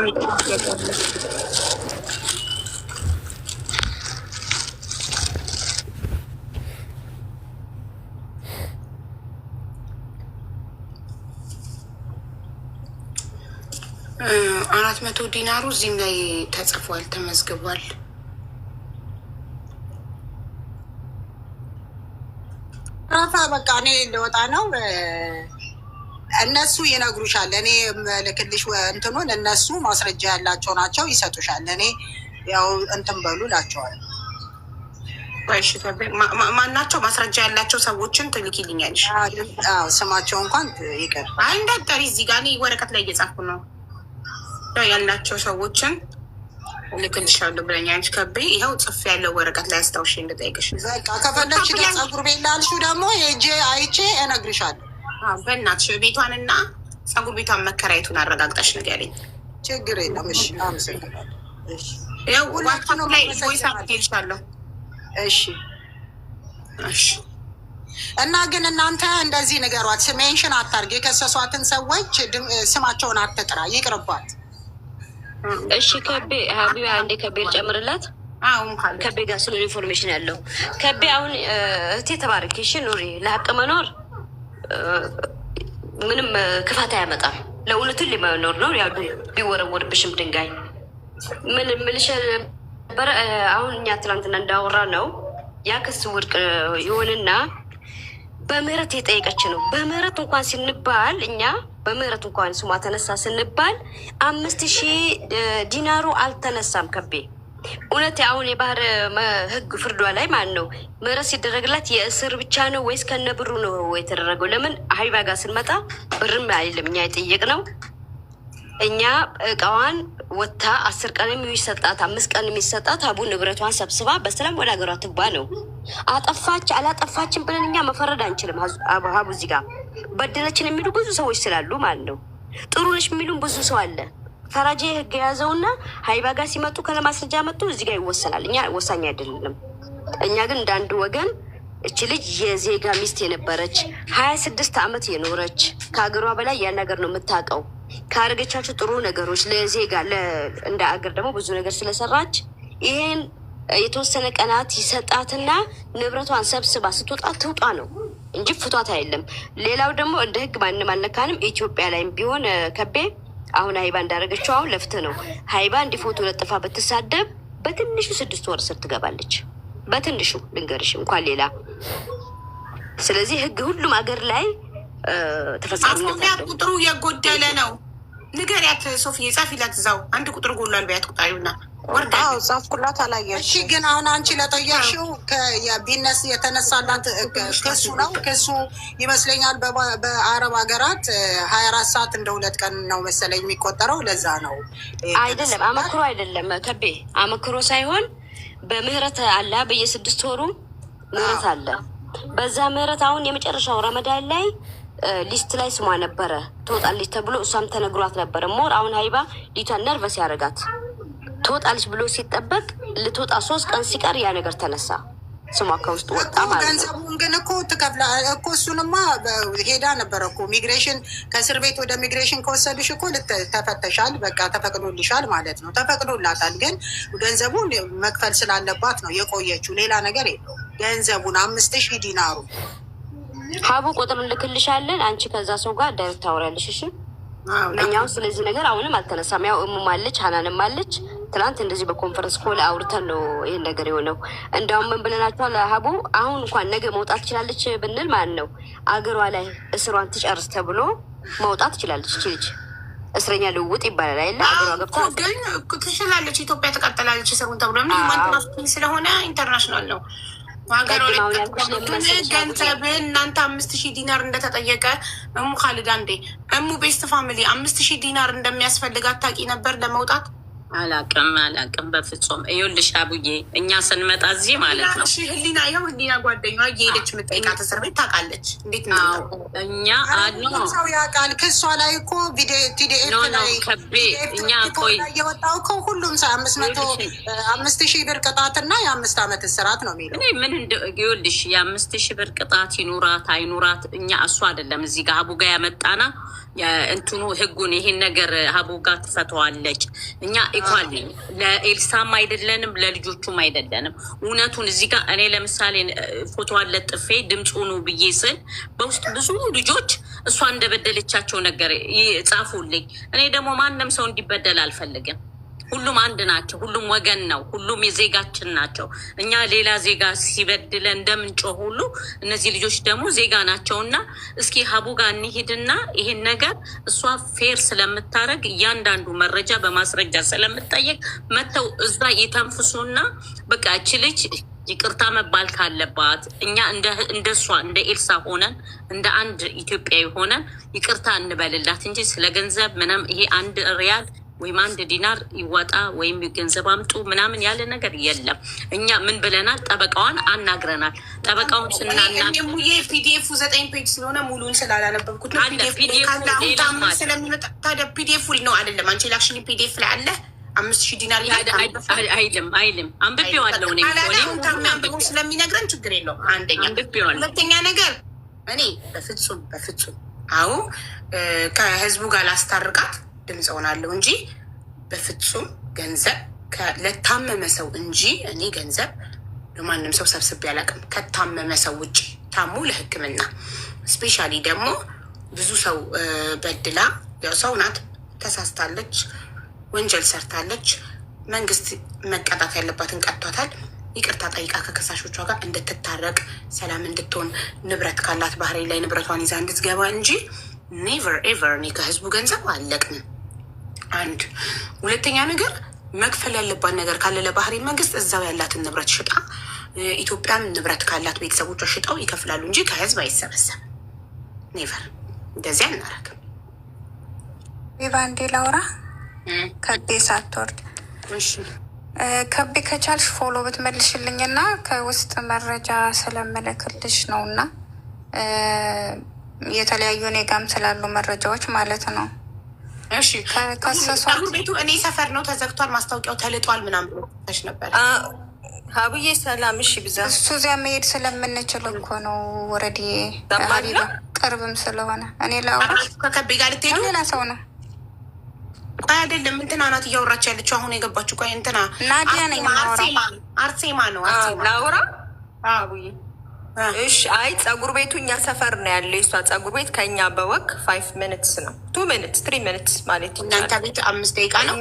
አራት 400 ዲናሩ እዚህም ላይ ተጽፏል፣ ተመዝግቧል። ራፋ በቃ እኔ እንደወጣ ነው። እነሱ ይነግሩሻል። እኔ ልክልሽ እንትኑን እነሱ ማስረጃ ያላቸው ናቸው፣ ይሰጡሻል። እኔ ያው እንትን በሉ እላቸዋለሁ። ማናቸው ማስረጃ ያላቸው ሰዎችን ትልኪልኛለሽ? ስማቸው እንኳን ይቀር እንዳጠሪ እዚህ ጋር እኔ ወረቀት ላይ እየጻፍኩ ነው። ያላቸው ሰዎችን ልክልሻለሁ ብለኛለች። ከቤ ይኸው ጽፍ ያለው ወረቀት ላይ አስታውሽ እንድጠይቅሽ። በቃ ከፈለግሽ ፀጉር ቤት ላልሽው ደግሞ ሄጄ አይቼ እነግርሻለሁ። በእናትሽ ቤቷንና ፀጉር ቤቷን መከራየቱን አረጋግጠሽ ንገሪኝ። ችግር የለም። እሺ አመሰግናለሁ። ያው ዋትሳፕ ላይ ቮይስ አድርጌልሻለሁ። እሺ እሺ። እና ግን እናንተ እንደዚህ ንገሯት፣ ሜንሽን አታርግ። የከሰሷትን ሰዎች ስማቸውን አትጥራ፣ ይቅርባት። እሺ ከቤ ሀቢባ አንዴ ከቤ ልጨምርላት። ከቤ ጋር ስለ ኢንፎርሜሽን ያለው ከቤ አሁን እህቴ ተባረክ። እሺ ኑሪ። ለሀቅ መኖር ምንም ክፋት አያመጣም። ለእውነትን ሊመኖር ነው። ያሉ ቢወረወርብሽም ድንጋይ ምን ምልሽ ነበረ። አሁን እኛ ትናንትና እንዳወራ ነው ያ ክስ ውድቅ ይሆንና በምህረት የጠየቀች ነው። በምህረት እንኳን ስንባል እኛ በምህረት እንኳን ስሟ ተነሳ ስንባል 5000 ዲናሩ አልተነሳም። ከቤ እውነት አሁን የባህር ህግ ፍርዷ ላይ ማለት ነው ምህረት ሲደረግላት የእስር ብቻ ነው ወይስ ከነብሩ ነው የተደረገው? ለምን ሀይባ ጋር ስንመጣ ብርም አይልም እኛ የጠየቅነው። እኛ እቃዋን ወታ 10 ቀን የሚሰጣት 5 ቀን የሚሰጣት ሀቡ ንብረቷን ሰብስባ በሰላም ወደ ሀገሯ ትግባ ነው። አጠፋች አላጠፋችን ብለን እኛ መፈረድ አንችልም። ሀቡ እዚህ ጋር በደለችን የሚሉ ብዙ ሰዎች ስላሉ ማለት ነው። ጥሩ ነሽ የሚሉም ብዙ ሰው አለ። ፈራጅ ህግ የያዘውና ሀይባ ጋር ሲመጡ ከለማስረጃ መጡ እዚህ ጋር ይወሰናል። እኛ ወሳኝ አይደለም። እኛ ግን እንደ አንድ ወገን እች ልጅ የዜጋ ሚስት የነበረች 26 ዓመት የኖረች ከሀገሯ በላይ ያን ነገር ነው የምታውቀው። ካረገቻቸው ጥሩ ነገሮች ለዜጋ እንደ አገር ደግሞ ብዙ ነገር ስለሰራች ይሄን የተወሰነ ቀናት ይሰጣትና ንብረቷን ሰብስባ ስትወጣ ትውጣ ነው እንጂ ፍቷት አይደለም። ሌላው ደግሞ እንደ ህግ ማንም አልነካንም። ኢትዮጵያ ላይም ቢሆን ከቤ አሁን ሀይባ እንዳደረገችው አሁን ለፍት ነው። ሀይባ እንዲህ ፎቶ ለጥፋ ብትሳደብ በትንሹ 6 ወር እስር ትገባለች። በትንሹ ልንገርሽ እንኳን ሌላ። ስለዚህ ህግ ሁሉም አገር ላይ ተፈጻሚነት አለው። ቁጥሩ የጎደለ ነው። ንገሪያት ሶፊዬ፣ ጻፊላት እዛው አንድ ቁጥር ጎሏል በያት ቁጣዩና ወርዳ ጻፍኩላት አላየሽ። እሺ ግን አሁን አንቺ ለጠየቅሽው ቢነስ የተነሳላት ክሱ ነው። ክሱ ይመስለኛል በአረብ ሀገራት 24 ሰዓት እንደ 2 ቀን ነው መሰለኝ የሚቆጠረው። ለዛ ነው አይደለም አመክሮ አይደለም ከቤ አመክሮ ሳይሆን በምህረት አለ። በየ6 ወሩ ምህረት አለ። በዛ ምህረት አሁን የመጨረሻው ረመዳን ላይ ሊስት ላይ ስሟ ነበረ ትወጣለች ተብሎ እሷም ተነግሯት ነበረ። ሞር አሁን ሀይባ ሊቷን ነርቨስ ያደረጋት ትወጣለች ብሎ ሲጠበቅ ልትወጣ 3 ቀን ሲቀር ያ ነገር ተነሳ። ስሟ ከውስጥ ወጣ ማለት ነው። ገንዘቡን ግን እኮ ትከፍላ እኮ እሱንማ ሄዳ ነበረ እኮ ሚግሬሽን ከእስር ቤት ወደ ሚግሬሽን ከወሰዱሽ እኮ ተፈተሻል፣ በቃ ተፈቅዶልሻል ማለት ነው። ተፈቅዶላታል። ግን ገንዘቡን መክፈል ስላለባት ነው የቆየችው። ሌላ ነገር የለው። ገንዘቡን 5000 ዲናሩ ሀቡ ቁጥር ልክልሻለን። አንቺ ከዛ ሰው ጋር ዳይሬክት ታወሪያለሽ። እሺ እኛው ስለዚህ ነገር አሁንም አልተነሳም። ያው እሙም አለች ሀናንም አለች። ትናንት እንደዚህ በኮንፈረንስ ኮል አውርተን ነው ይህን ነገር የሆነው። እንዲያውም ምን ብለናቸዋል? ሀቡ አሁን እንኳን ነገ መውጣት ትችላለች ብንል ማለት ነው አገሯ ላይ እስሯን ትጨርስ ተብሎ መውጣት ትችላለች። እቺ ልጅ እስረኛ ልውውጥ ይባላል አይደለ? አገሯ ገብታ ግን ትችላለች። ኢትዮጵያ ትቀጥላለች እስሩን ተብሎ ማንትናፍኝ ስለሆነ ኢንተርናሽናል ነው ሀገሯ ላይ ገንዘብ እናንተ 5000 ዲናር እንደተጠየቀ እሙ ካልዳ እንዴ እሙ ቤስት ፋሚሊ 5000 ዲናር እንደሚያስፈልጋት ታውቂ ነበር ለመውጣት? አላቅም በፍጹም። ይኸውልሽ አቡዬ እኛ ስንመጣ እዚህ ማለት ነው ህሊና ይኸው ህሊና ጓደኛዋ እየሄደች የምጠይቃት እስር ቤት ታውቃለች። እንዴት ነው እኛ ሰው ያውቃል። ክሷ ላይ እኮ ቲዲኤፍ ላይ ከቤ እኛ ቆይ የወጣው እኮ ሁሉም ሰው 5000 ብር ቅጣትና የ5 ዓመት እስራት ነው የሚለው። እኔ ምን ይኸውልሽ የ5000 ብር ቅጣት ይኑራት አይኑራት እኛ እሱ አይደለም እዚህ ጋር ሀቡ ጋር ያመጣና እንትኑ ህጉን ይሄን ነገር ሀቡ ጋር ትፈተዋለች። እኛ ኢኳል ነኝ ለኤልሳም አይደለንም ለልጆቹም አይደለንም። እውነቱን እዚህ ጋር እኔ ለምሳሌ ፎቶዋን ለጥፌ ድምፁ ነው ብዬ ስል በውስጥ ብዙ ልጆች እሷ እንደበደለቻቸው ነገር ጻፉልኝ። እኔ ደግሞ ማንም ሰው እንዲበደል አልፈልግም። ሁሉም አንድ ናቸው። ሁሉም ወገን ነው። ሁሉም የዜጋችን ናቸው። እኛ ሌላ ዜጋ ሲበድለ እንደምንጮህ ሁሉ እነዚህ ልጆች ደግሞ ዜጋ ናቸው እና እስኪ ሀቡ ጋር እንሂድና ይሄን ነገር እሷ ፌር ስለምታደርግ እያንዳንዱ መረጃ በማስረጃ ስለምጠየቅ መተው እዛ የተንፍሱና በቃ እቺ ልጅ ይቅርታ መባል ካለባት እኛ እንደ እሷ እንደ ኤልሳ ሆነን እንደ አንድ ኢትዮጵያዊ ሆነን ይቅርታ እንበልላት እንጂ ስለ ገንዘብ ምንም ይሄ 1 ሪያል ወይም 1 ዲናር ይወጣ ወይም ገንዘብ አምጡ ምናምን ያለ ነገር የለም። እኛ ምን ብለናል? ጠበቃዋን አናግረናል። ጠበቃውን ስናናሙዬ ፒዲኤፉ 9 ፔጅ ስለሆነ ሙሉን ስላላነበብኩት ነው። ታዲያ ፒዲኤፉ ነው አይደለም? አንቺ ላክሽን ፒዲኤፍ ላይ አለ 5000 ዲናር አይልም። አንብቤዋለሁ እኔ ስለሚነግረን ችግር የለውም። አንደኛ። ሁለተኛ ነገር እኔ በፍጹም አዎ ከህዝቡ ጋር ላስታርቃት ድምፅ ሆናለሁ እንጂ በፍጹም ገንዘብ ለታመመ ሰው እንጂ እኔ ገንዘብ ለማንም ሰው ሰብስቤ አላውቅም። ከታመመ ሰው ውጭ ታሙ ለሕክምና ስፔሻሊ ደግሞ ብዙ ሰው በድላ ያው ሰው ናት፣ ተሳስታለች፣ ወንጀል ሰርታለች። መንግስት መቀጣት ያለባትን ቀጥቷታል። ይቅርታ ጠይቃ ከከሳሾቿ ጋር እንድትታረቅ ሰላም እንድትሆን ንብረት ካላት ባህሬን ላይ ንብረቷን ይዛ እንድትገባ እንጂ ኔቨር ኤቨር እኔ ከህዝቡ ገንዘብ አለቅንም። አንድ ሁለተኛ ነገር መክፈል ያለባት ነገር ካለ ለባህሬን መንግስት እዛው ያላትን ንብረት ሽጣ ኢትዮጵያም ንብረት ካላት ቤተሰቦቿ ሽጠው ይከፍላሉ እንጂ ከህዝብ አይሰበሰብም። ኔቨር እንደዚህ አናረግም። ቪቫንዴ ላውራ ከቤ ሳትወርድ ከቤ ከቻልሽ ፎሎ ብትመልሽልኝ እና ከውስጥ መረጃ ስለመለክልሽ ነው እና የተለያዩ እኔ ጋም ስላሉ መረጃዎች ማለት ነው። እሺ ከሰሷት ቤቱ እኔ ሰፈር ነው ተዘግቷል፣ ማስታወቂያው ተልጧል ምናምን ብሎሽ ነበር። ሀቡዬ ሰላም። እሺ ብዛ እሱ እዚያ መሄድ ስለምንችል እኮ ነው። ወረዲ ቅርብም ስለሆነ እኔ ላውራ ከከቤ ጋር ልትሄዱ ሌላ ሰው ነው። ቆይ አይደለም እንትና ናት እያወራች ያለችው አሁን የገባችው። ቆይ እንትና ናዲያ ነኝ አርሴማ ነው ላውራ ሀቡዬ። እሺ አይ ፀጉር ቤቱ እኛ ሰፈር ነው ያለው። የሷ ፀጉር ቤት ከኛ በወቅ 5 ሚኒትስ ነው 2 ሚኒትስ 3 ሚኒትስ ማለት ይቻላል። እናንተ ቤት 5 ደቂቃ ነው።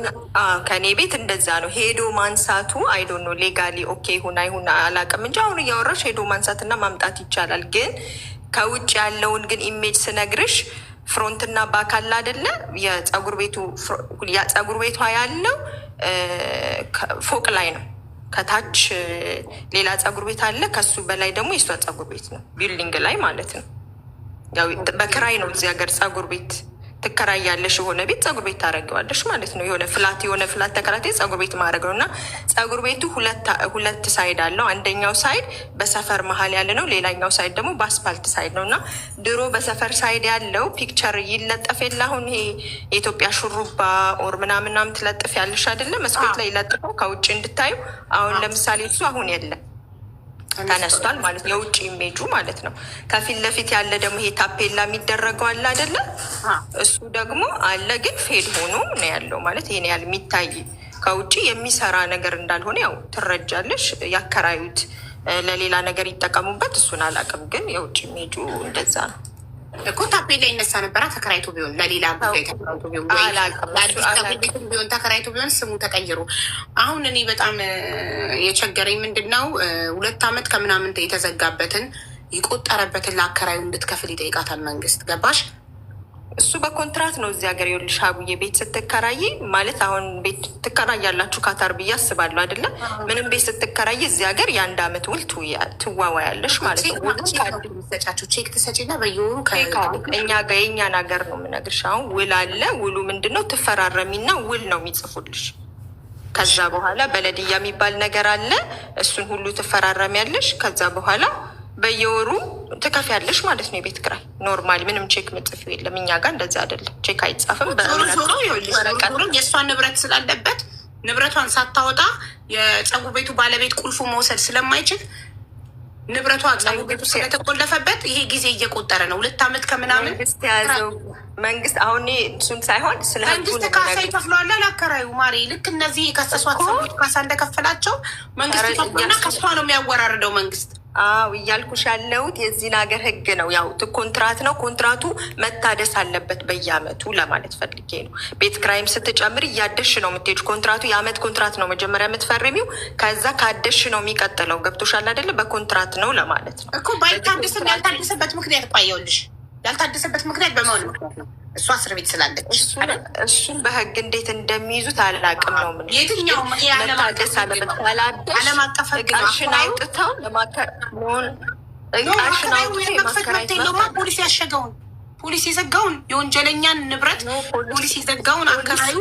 ከኔ ቤት እንደዛ ነው። ሄዶ ማንሳቱ አይዶን ነው ሌጋሊ ኦኬ ይሁን አይሁን አላውቅም እንጂ አሁን እያወራሽ ሄዶ ማንሳትና ማምጣት ይቻላል። ግን ከውጭ ያለውን ግን ኢሜጅ ስነግርሽ ፍሮንትና ባካል አይደለ የፀጉር ቤቱ ፀጉር ቤቷ ያለው ፎቅ ላይ ነው። ከታች ሌላ ፀጉር ቤት አለ። ከሱ በላይ ደግሞ የሷ ፀጉር ቤት ነው፣ ቢልዲንግ ላይ ማለት ነው። ያው በክራይ ነው እዚህ ሀገር ፀጉር ቤት ትከራያለሽ። የሆነ ቤት ፀጉር ቤት ታደርጊዋለሽ ማለት ነው። የሆነ ፍላት ተከራቴ ፀጉር ቤት ማድረግ ነው። እና ፀጉር ቤቱ ሁለት ሳይድ አለው። አንደኛው ሳይድ በሰፈር መሀል ያለ ነው። ሌላኛው ሳይድ ደግሞ በአስፓልት ሳይድ ነው። እና ድሮ በሰፈር ሳይድ ያለው ፒክቸር ይለጠፍ የለ አሁን ይሄ የኢትዮጵያ ሹሩባ ኦር ምናምናም ትለጥፍ ያለሽ አይደለ? መስኮት ላይ ይለጥፈው ከውጭ እንድታዩ። አሁን ለምሳሌ እሱ አሁን የለም ተነስቷል ማለት ነው። የውጭ ኢሜጁ ማለት ነው። ከፊት ለፊት ያለ ደግሞ ይሄ ታፔላ የሚደረገው አለ አይደለ? እሱ ደግሞ አለ ግን ፌድ ሆኖ ነው ያለው ማለት ይሄን ያህል የሚታይ ከውጭ የሚሰራ ነገር እንዳልሆነ ያው ትረጃለሽ። ያከራዩት ለሌላ ነገር ይጠቀሙበት፣ እሱን አላውቅም። ግን የውጭ ኢሜጁ እንደዛ ነው እኮ። ታፔላ ይነሳ ነበራ ተከራይቶ ቢሆን ለሌላ ጉዳይ ተከራይቶ ቢሆን ቢሆን ተከራይቶ ቢሆን ስሙ ተቀይሮ። አሁን እኔ በጣም የቸገረኝ ምንድን ነው 2 ዓመት ከምናምን የተዘጋበትን የቆጠረበትን ለአከራዩ እንድትከፍል ይጠይቃታል መንግስት። ገባሽ? እሱ በኮንትራት ነው እዚህ ሀገር። ይኸውልሽ ሀቡዬ ቤት ስትከራይ ማለት አሁን ቤት ትከራያላችሁ ካታር ብዬ አስባለሁ አይደለም? ምንም ቤት ስትከራይ እዚህ ሀገር የ1 ዓመት ውል ትዋዋያለሽ ማለት ነው። ሰጫችሁ ቼክ ትሰጪና በየወሩ እኛ ጋር የእኛን ሀገር ነው የምነግርሽ። አሁን ውል አለ። ውሉ ምንድን ነው? ትፈራረሚና ውል ነው የሚጽፉልሽ። ከዛ በኋላ በለድያ የሚባል ነገር አለ። እሱን ሁሉ ትፈራረሚያለሽ። ከዛ በኋላ በየወሩ ትከፍያለሽ ማለት ነው የቤት ኪራይ። ኖርማል ምንም ቼክ ምጽፊው የለም። እኛ ጋር እንደዛ አይደለም። ቼክ አይጻፍም። የእሷን ንብረት ስላለበት ንብረቷን ሳታወጣ የፀጉር ቤቱ ባለቤት ቁልፉ መውሰድ ስለማይችል ንብረቷ ፀጉር ቤቱ ስለተቆለፈበት ይሄ ጊዜ እየቆጠረ ነው። 2 ዓመት ከምናምን ያዘው መንግስት። አሁን እሱን ሳይሆን ስለ መንግስት ካሳ ይከፍለዋል ለአከራዩ ማሬ። ልክ እነዚህ የከሰሷት ሰዎች ካሳ እንደከፈላቸው መንግስት ይከፍልና ከሷ ነው የሚያወራርደው መንግስት። እያልኩሽ ያለሁት የዚህን ሀገር ህግ ነው። ያው ኮንትራት ነው። ኮንትራቱ መታደስ አለበት በየአመቱ ለማለት ፈልጌ ነው። ቤት ክራይም ስትጨምር እያደሽ ነው የምትሄዱ። ኮንትራቱ የአመት ኮንትራት ነው መጀመሪያ የምትፈርሚው። ከዛ ካደሽ ነው የሚቀጥለው። ገብቶሻል አይደለ? በኮንትራት ነው ለማለት ነው እኮ። ባይታደስ ያልታደሰበት ምክንያት ቆየውልሽ። ያልታደሰበት ምክንያት በመሆኑ ነው እሷ እስር ቤት ስላለች። እሱን በህግ እንዴት እንደሚይዙት አላውቅም ነው ምን የትኛው መታደስ አለበት። ዓለም አቀፍ ህግ ነው አውጥተው መክፈት መብት የለውማ። ፖሊስ ያሸገውን ፖሊስ የዘጋውን የወንጀለኛን ንብረት ፖሊስ የዘጋውን አከራዩ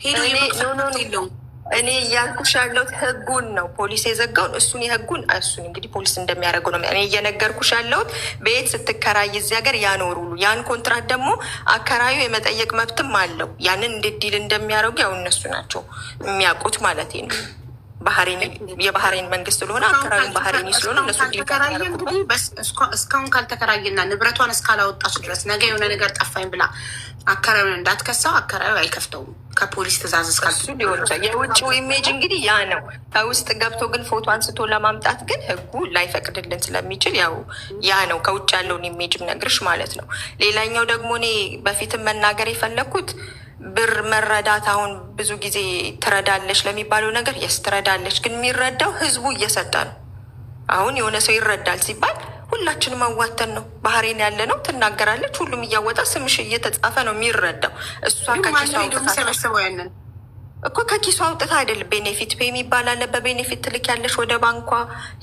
ሄዶ የመክፈት የለውም። እኔ እያልኩሽ ያለሁት ህጉን ነው። ፖሊስ የዘጋውን እሱን የህጉን እሱን እንግዲህ ፖሊስ እንደሚያደርገው ነው እኔ እየነገርኩሽ ያለሁት። ቤት ስትከራይ እዚህ ሀገር ያኖሩሉ ያን ኮንትራት ደግሞ አከራዩ የመጠየቅ መብትም አለው። ያንን እንዴት ዲል እንደሚያደርጉ ያው እነሱ ናቸው የሚያውቁት ማለት ነው። የባህሬን መንግስት ስለሆነ አከራዩን ባህሬኒ ስለሆነ እነሱ እስካሁን ካልተከራየና ንብረቷን እስካላወጣች ድረስ ነገ የሆነ ነገር ጠፋኝ ብላ አከራዩን እንዳትከሳው አከራዩ አይከፍተውም። ከፖሊስ ትእዛዝ እስካልሱ ሊሆን ይችላል። የውጭው ኢሜጅ እንግዲህ ያ ነው። ከውስጥ ገብቶ ግን ፎቶ አንስቶ ለማምጣት ግን ህጉ ላይፈቅድልን ስለሚችል ያው ያ ነው ከውጭ ያለውን ኢሜጅ ነግርሽ ማለት ነው። ሌላኛው ደግሞ እኔ በፊትም መናገር የፈለግኩት ብር መረዳት አሁን ብዙ ጊዜ ትረዳለች ለሚባለው ነገር የስ ትረዳለች፣ ግን የሚረዳው ህዝቡ እየሰጠ ነው። አሁን የሆነ ሰው ይረዳል ሲባል ሁላችንም አዋተን ነው። ባህሬን ያለ ነው ትናገራለች፣ ሁሉም እያወጣ ስምሽ እየተጻፈ ነው የሚረዳው። እሷ ሰበስበው ያንን እኮ ከኪሷ አውጥታ አይደል። ቤኔፊት ፔ የሚባል አለ። በቤኔፊት ትልክ ያለሽ ወደ ባንኳ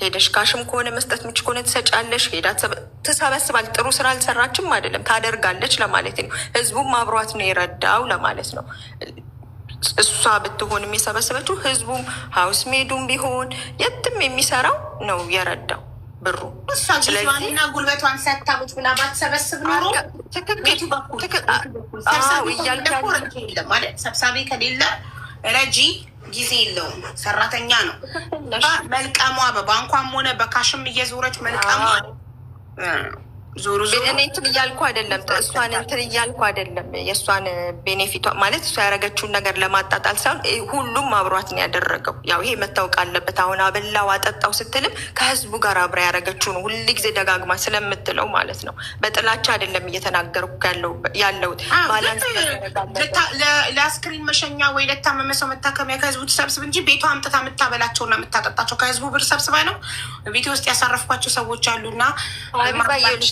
ሄደሽ ካሽም ከሆነ መስጠት ምች ከሆነ ትሰጫለሽ። ሄዳ ትሰበስባል። ጥሩ ስራ አልሰራችም አይደለም፣ ታደርጋለች ለማለት ነው። ህዝቡም አብሯት ነው የረዳው ለማለት ነው። እሷ ብትሆንም የሰበሰበችው ህዝቡም ሀውስ ሜዱም ቢሆን የትም የሚሰራው ነው የረዳው ብሩ። እሷ ጊዜዋንና ጉልበቷን ሰታቦች ብላ ባትሰበስብ ኖሮ ቤቱ በኩል ሰብሳቢ ከሌለ ረጂ ጊዜ የለውም። ሰራተኛ ነው መልቀሟ። በባንኳም ሆነ በካሽም እየዞረች መልቀሟ ዞሮ እኔ እንትን እያልኩ አይደለም፣ እሷን እንትን እያልኩ አይደለም። የእሷን ቤኔፊቷ ማለት እሷ ያደረገችውን ነገር ለማጣጣል ሳይሆን ሁሉም አብሯት ነው ያደረገው። ያው ይሄ መታወቅ አለበት። አሁን አበላው አጠጣው ስትልም ከህዝቡ ጋር አብራ ያደረገችው ነው፣ ሁል ጊዜ ደጋግማ ስለምትለው ማለት ነው። በጥላቻ አይደለም እየተናገርኩ ያለሁት። ባላንስ ለአስክሪን መሸኛ ወይ ለታመመ ሰው መታከሚያ ከህዝቡ ትሰብስብ እንጂ ቤቷ አምጥታ የምታበላቸውና የምታጠጣቸው ከህዝቡ ብር ሰብስባ ነው። ቤቴ ውስጥ ያሳረፍኳቸው ሰዎች አሉና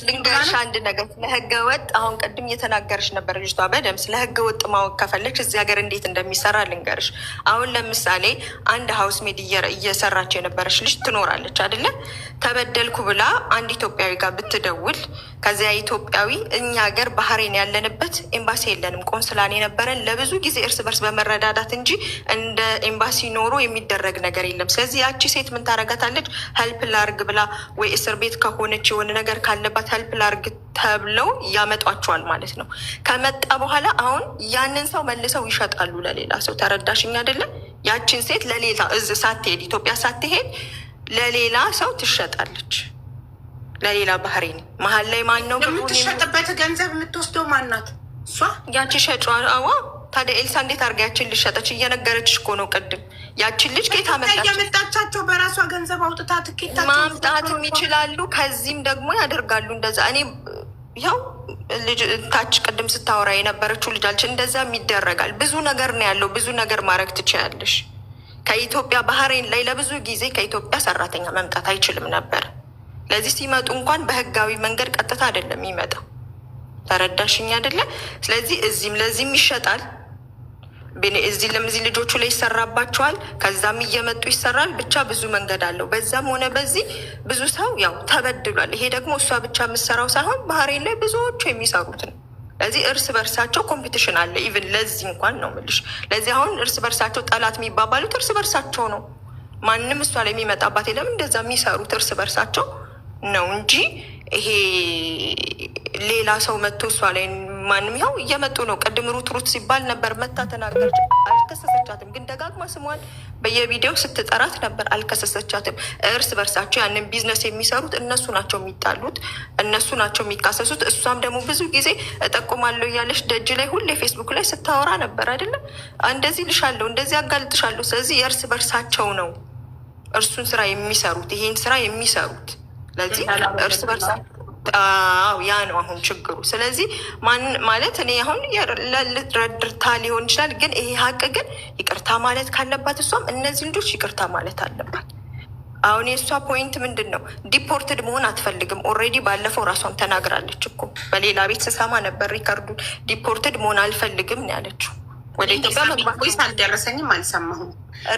ልንገርሽ አንድ ነገር ስለ ህገ ወጥ አሁን ቅድም እየተናገረች ነበር ልጅቷ። በደምብ ስለ ህገ ወጥ ማወቅ ከፈለግሽ እዚህ ሀገር እንዴት እንደሚሰራ ልንገርሽ። አሁን ለምሳሌ አንድ ሀውስ ሜድ እየሰራች የነበረች ልጅ ትኖራለች አይደለ? ተበደልኩ ብላ አንድ ኢትዮጵያዊ ጋር ብትደውል ከዚያ ኢትዮጵያዊ እኛ ሀገር ባህሬን ያለንበት ኤምባሲ የለንም፣ ቆንስላን የነበረን ለብዙ ጊዜ እርስ በርስ በመረዳዳት እንጂ እንደ ኤምባሲ ኖሮ የሚደረግ ነገር የለም። ስለዚህ ያቺ ሴት ምን ታረጋታለች? ሄልፕ ላርግ ብላ ወይ እስር ቤት ከሆነች የሆነ ነገር ካለባት ሄልፕ ላርግ ተብለው ያመጧቸዋል ማለት ነው። ከመጣ በኋላ አሁን ያንን ሰው መልሰው ይሸጣሉ ለሌላ ሰው። ተረዳሽኝ አይደለም? ያችን ሴት ለሌላ ሳትሄድ ኢትዮጵያ ሳትሄድ ለሌላ ሰው ትሸጣለች። ለሌላ ባህሬን መሀል ላይ ማን ነው የምትሸጥበት? ገንዘብ የምትወስደው ማናት? እሷ ያቺ ሸጫ። አዋ ታዲያ ኤልሳ እንዴት አድርጋ ያችን ልጅ ሸጠች? እየነገረችሽ እኮ ነው ቅድም። ያችን ልጅ ከየት አመጣች? የመጣቻቸው በራሷ ገንዘብ አውጥታ ትኬት ማምጣትም ይችላሉ። ከዚህም ደግሞ ያደርጋሉ እንደዛ። እኔ ያው ልጅ ታች ቅድም ስታወራ የነበረችው ልጃችን እንደዛም ይደረጋል። ብዙ ነገር ነው ያለው። ብዙ ነገር ማድረግ ትችያለሽ። ከኢትዮጵያ ባህሬን ላይ ለብዙ ጊዜ ከኢትዮጵያ ሰራተኛ መምጣት አይችልም ነበር። ለዚህ ሲመጡ እንኳን በህጋዊ መንገድ ቀጥታ አይደለም የሚመጣው። ተረዳሽኝ አይደለ? ስለዚህ እዚህም ለዚህም ይሸጣል። እዚህ ለምዚህ ልጆቹ ላይ ይሰራባቸዋል። ከዛም እየመጡ ይሰራል። ብቻ ብዙ መንገድ አለው። በዛም ሆነ በዚህ ብዙ ሰው ያው ተበድሏል። ይሄ ደግሞ እሷ ብቻ የምትሰራው ሳይሆን ባህሬን ላይ ብዙዎቹ የሚሰሩት ነው። ለዚህ እርስ በርሳቸው ኮምፒቲሽን አለ። ኢቭን ለዚህ እንኳን ነው የምልሽ። ለዚህ አሁን እርስ በርሳቸው ጠላት የሚባባሉት እርስ በርሳቸው ነው። ማንም እሷ ላይ የሚመጣባት የለም። እንደዛ የሚሰሩት እርስ በርሳቸው ነው እንጂ ይሄ ሌላ ሰው መጥቶ እሷ ላይ ማንም ያው እየመጡ ነው። ቅድም ሩት ሲባል ነበር። መታ ተናገረች። አልከሰሰቻትም፣ ግን ደጋግማ ስሟን በየቪዲዮው ስትጠራት ነበር። አልከሰሰቻትም። እርስ በርሳቸው ያንን ቢዝነስ የሚሰሩት እነሱ ናቸው የሚጣሉት፣ እነሱ ናቸው የሚካሰሱት። እሷም ደግሞ ብዙ ጊዜ እጠቁማለሁ እያለች ደጅ ላይ ሁሌ ፌስቡክ ላይ ስታወራ ነበር አይደለም? እንደዚህ ልሻለሁ፣ እንደዚህ አጋልጥሻለሁ። ስለዚህ የእርስ በርሳቸው ነው እርሱን ስራ የሚሰሩት፣ ይሄን ስራ የሚሰሩት። ስለዚህ እርስ በርሳቸው ያ ነው አሁን ችግሩ። ስለዚህ ማን ማለት እኔ አሁን ረድርታ ሊሆን ይችላል፣ ግን ይሄ ሀቅ ግን ይቅርታ ማለት ካለባት እሷም እነዚህ ልጆች ይቅርታ ማለት አለባት። አሁን የእሷ ፖይንት ምንድን ነው? ዲፖርትድ መሆን አትፈልግም። ኦልሬዲ ባለፈው ራሷን ተናግራለች እኮ በሌላ ቤት ስሰማ ነበር ሪከርዱን። ዲፖርትድ መሆን አልፈልግም ነው ያለችው። ወደ ኢትዮጵያ ቮይስ አልደረሰኝም፣ አልሰማሁም።